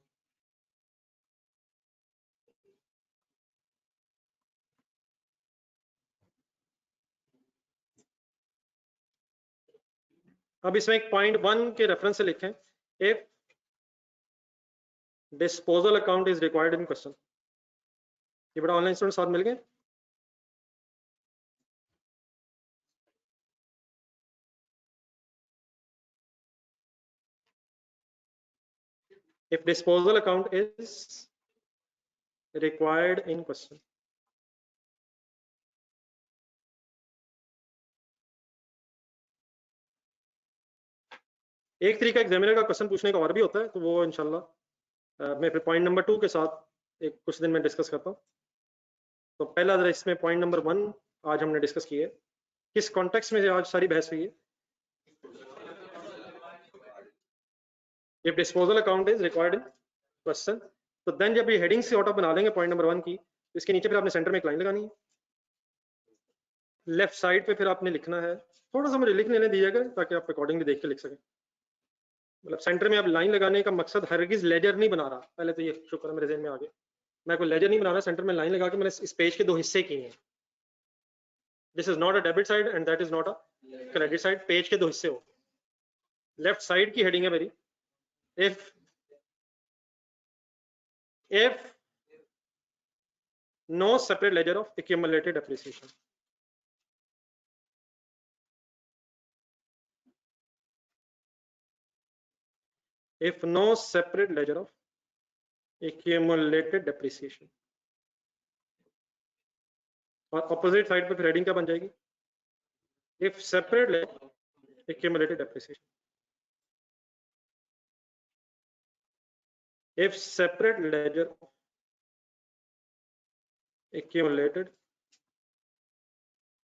अब इसमें एक .1 के रेफरेंस से लिखें, if disposal account is required in question। ये बड़ा ऑनलाइन स्टूडेंट साथ मिल गए। If disposal account is required in question। एक तरीका एग्जामिनर का क्वेश्चन पूछने का और भी होता है, तो वो इंशाल्लाह मैं फिर पॉइंट नंबर 2 के साथ एक कुछ दिन में डिस्कस करता हूँ। तो पहला जरा इसमें पॉइंट नंबर 1 आज हमने डिस्कस किया है, किस कॉन्टेक्स्ट में आज सारी बहस हुई है। If disposal account is required in question. तो देन जब ये हेडिंग से ऑटो बना लेंगे पॉइंट नंबर 1 की, तो इसके नीचे फिर आपने सेंटर में एक लाइन लगानी है। लेफ्ट साइड पे फिर आपने लिखना है, थोड़ा सा मुझे लिखने दीजिएगा ताकि आप अकॉर्डिंगली देख के लिख सकें। मतलब सेंटर में आप लाइन लगाने का मकसद हरगिज लेजर नहीं बना रहा, पहले तो ये शुक्र है मेरे ज़हन में आ गया। मैं कोई लेजर नहीं बना रहा, सेंटर में लाइन लगा के मैंने इस पेज के 2 हिस्से किए हैं। This is not a debit side and that is not a credit side. Page के 2 हिस्से हो। लेफ्ट साइड की हेडिंग है मेरी, if no separate ledger of accumulated appreciation. If no separate ledger of accumulated depreciation. और opposite side पे फिर heading क्या बन जाएगी? If separate ledger accumulated depreciation. If separate ledger accumulated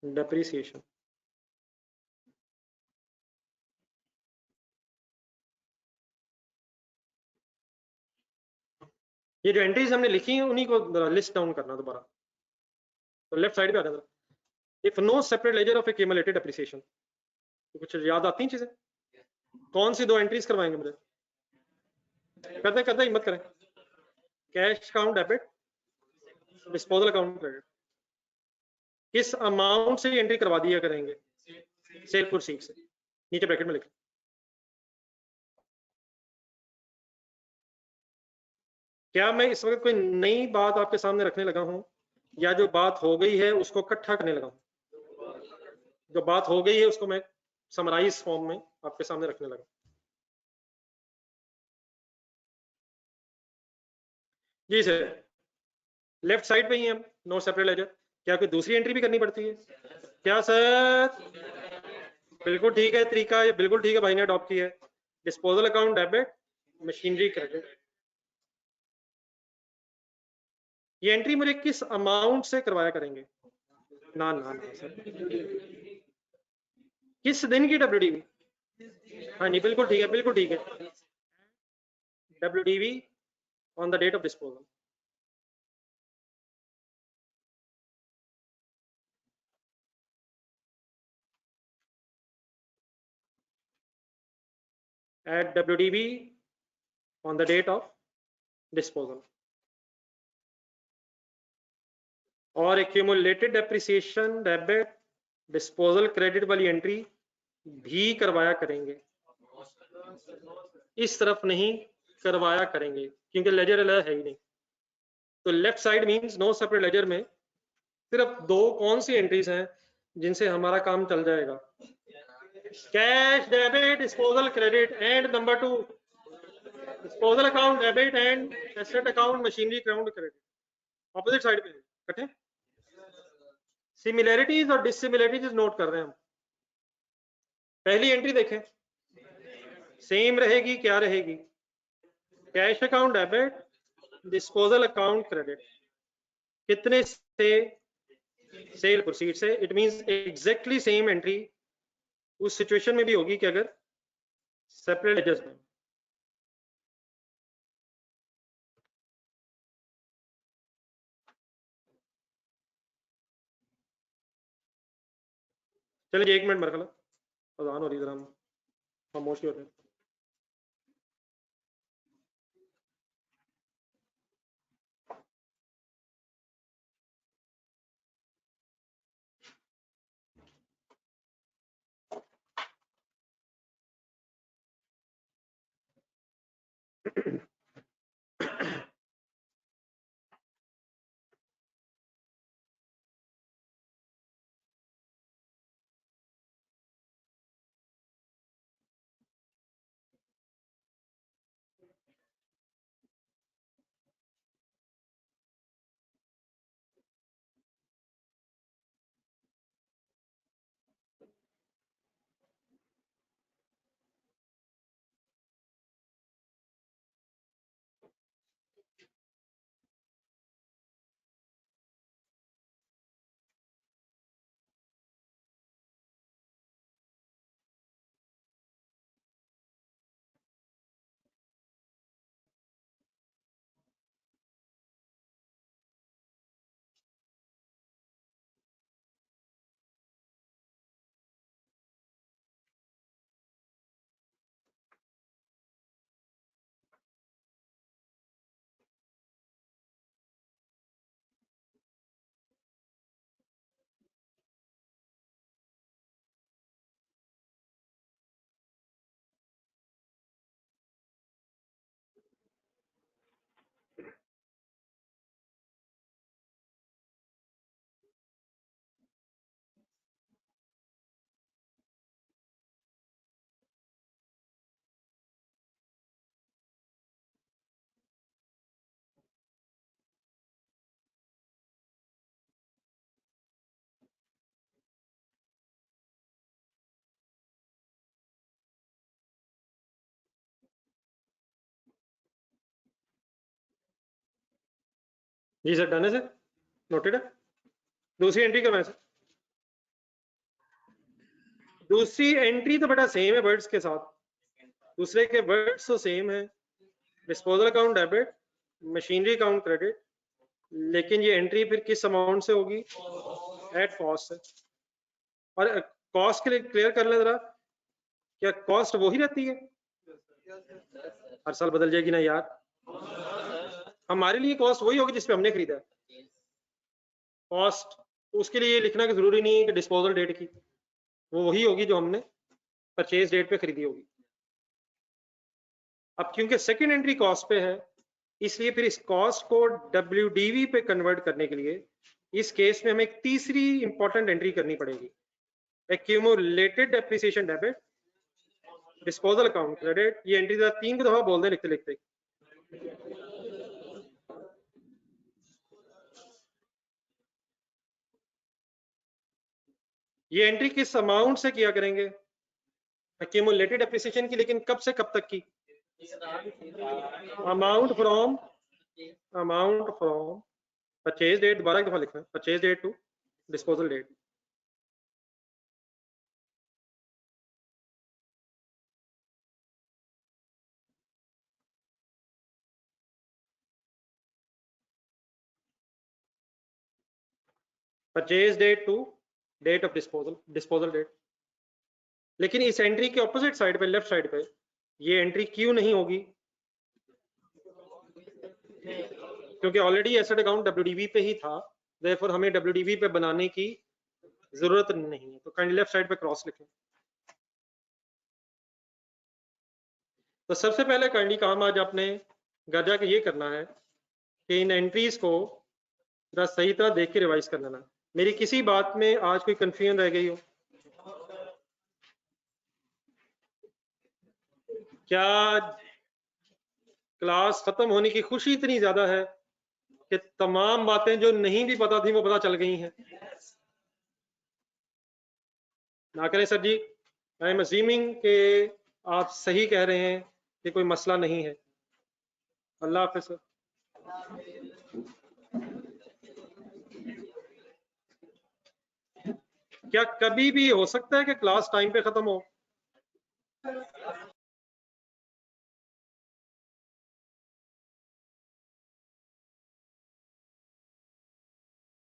depreciation. ये जो एंट्रीज हमने लिखी हैं उन्हीं को लिस्ट डाउन करना दोबारा। तो लेफ्ट साइड पे आ जाता है। If no separate ledger of accumulated depreciation. तो कुछ याद आती हैं चीजें? कौन सी 2 एंट्रीज करवाएंगे मुझे? करते हिम्मत करें। Cash account debit, disposal account credit. किस अमाउंट से एंट्री करवा दिया करेंगे? सेल प्रोसीड से। नीचे ब्रैकेट में लिखें। क्या मैं इस वक्त कोई नई बात आपके सामने रखने लगा हूं, या जो बात हो गई है उसको इकट्ठा करने लगा हूं? जो बात हो गई है उसको मैं समराइज फॉर्म में आपके सामने रखने लगा। जी सर, लेफ्ट साइड पे ही हम नो सेपरेट लेजर। क्या कोई दूसरी एंट्री भी करनी पड़ती है क्या सर? बिल्कुल ठीक है तरीका, ये बिल्कुल ठीक है, भाई ने अडॉप्ट किया है। Disposal account debit, machinery credit. ये एंट्री मुझे किस अमाउंट से करवाया करेंगे? ना ना ना सर, किस दिन की डब्ल्यूडीवी? हाँ जी बिल्कुल ठीक है, बिल्कुल ठीक है। WDV on the date of disposal. at WDV on the date of disposal. और accumulated depreciation debit disposal credit वाली एंट्री भी करवाया करेंगे, इस तरफ नहीं करवाया करेंगे क्योंकि लेजर अलग है ही नहीं। तो left side means no separate ledger में सिर्फ 2 कौन सी एंट्रीज हैं जिनसे हमारा काम चल जाएगा? Cash debit, disposal credit, and number 2 disposal account debit and asset account machinery account credit. Opposite side पे इकट्ठे। सिमिलैरिटीज और डिसिमिलैरिटीज नोट कर रहे हैं हम। पहली एंट्री देखें, सेम रहेगी, क्या रहेगी? Cash account debit, disposal account credit. कितने से? सेल प्रोसीड से। It means exactly same entry उस सिचुएशन में भी होगी कि अगर सेपरेट लेजर्स में। चलिए 1 मिनट मेरे ख्याल अजान हो रही, जरा हम खामोश ही होते हैं। जी सर, डन है सर, नोटेड है। दूसरी एंट्री करवाएं सर। दूसरी एंट्री तो बेटा सेम है वर्ड्स के साथ, दूसरे के वर्ड्स तो सेम है, disposal account debit, machinery account credit, लेकिन ये एंट्री फिर किस अमाउंट से होगी, एट कॉस्ट से। और कॉस्ट के लिए क्लियर कर ले जरा, क्या कॉस्ट वही रहती है, हर साल बदल जाएगी ना यार? हमारे लिए कॉस्ट वही होगी जिसपे हमने खरीदा है। कॉस्ट उसके लिए लिखना की जरूरी नहीं है कि डिस्पोजल डेट की, वो वही होगी जो हमने परचेज डेट पे खरीदी होगी। अब क्योंकि सेकंड एंट्री कॉस्ट पे है, इसलिए फिर इस कॉस्ट को WDV पे कन्वर्ट करने के लिए इस केस में हमें एक तीसरी इंपॉर्टेंट एंट्री करनी पड़ेगी, accumulated depreciation debit, disposal account credit. ये एंट्री 3 दफा बोल दे लिखते लिखते। ये एंट्री किस अमाउंट से किया करेंगे, एक्यूमुलेटेड डेप्रिसिएशन की, लेकिन कब से कब तक की, अमाउंट फ्रॉम परचेज डेट, दोबारा एक दफा लिखना, purchase date to disposal date. Purchase date to date of disposal date. लेकिन इस एंट्री के ऑपोजिट साइड पे, लेफ्ट साइड पे, ये एंट्री क्यों नहीं होगी, क्योंकि ऑलरेडी एसेट अकाउंट WDV पे ही था, देयरफॉर हमें WDV पे बनाने की जरूरत नहीं है। तो काइंडली लेफ्ट साइड पे क्रॉस लिखें। तो सबसे पहले काइंडली काम आज आपने घर जाके ये करना है कि इन एंट्रीज को जरा सही तरह देख के रिवाइज कर लेना। मेरी किसी बात में आज कोई कंफ्यूजन रह गई हो, क्या क्लास खत्म होने की खुशी इतनी ज्यादा है कि तमाम बातें जो नहीं भी पता थी वो पता चल गई हैं? ना करें sir ji, I am assuming कि आप सही कह रहे हैं कि कोई मसला नहीं है। अल्लाह हाफिज सर। क्या कभी भी हो सकता है कि क्लास टाइम पे खत्म हो?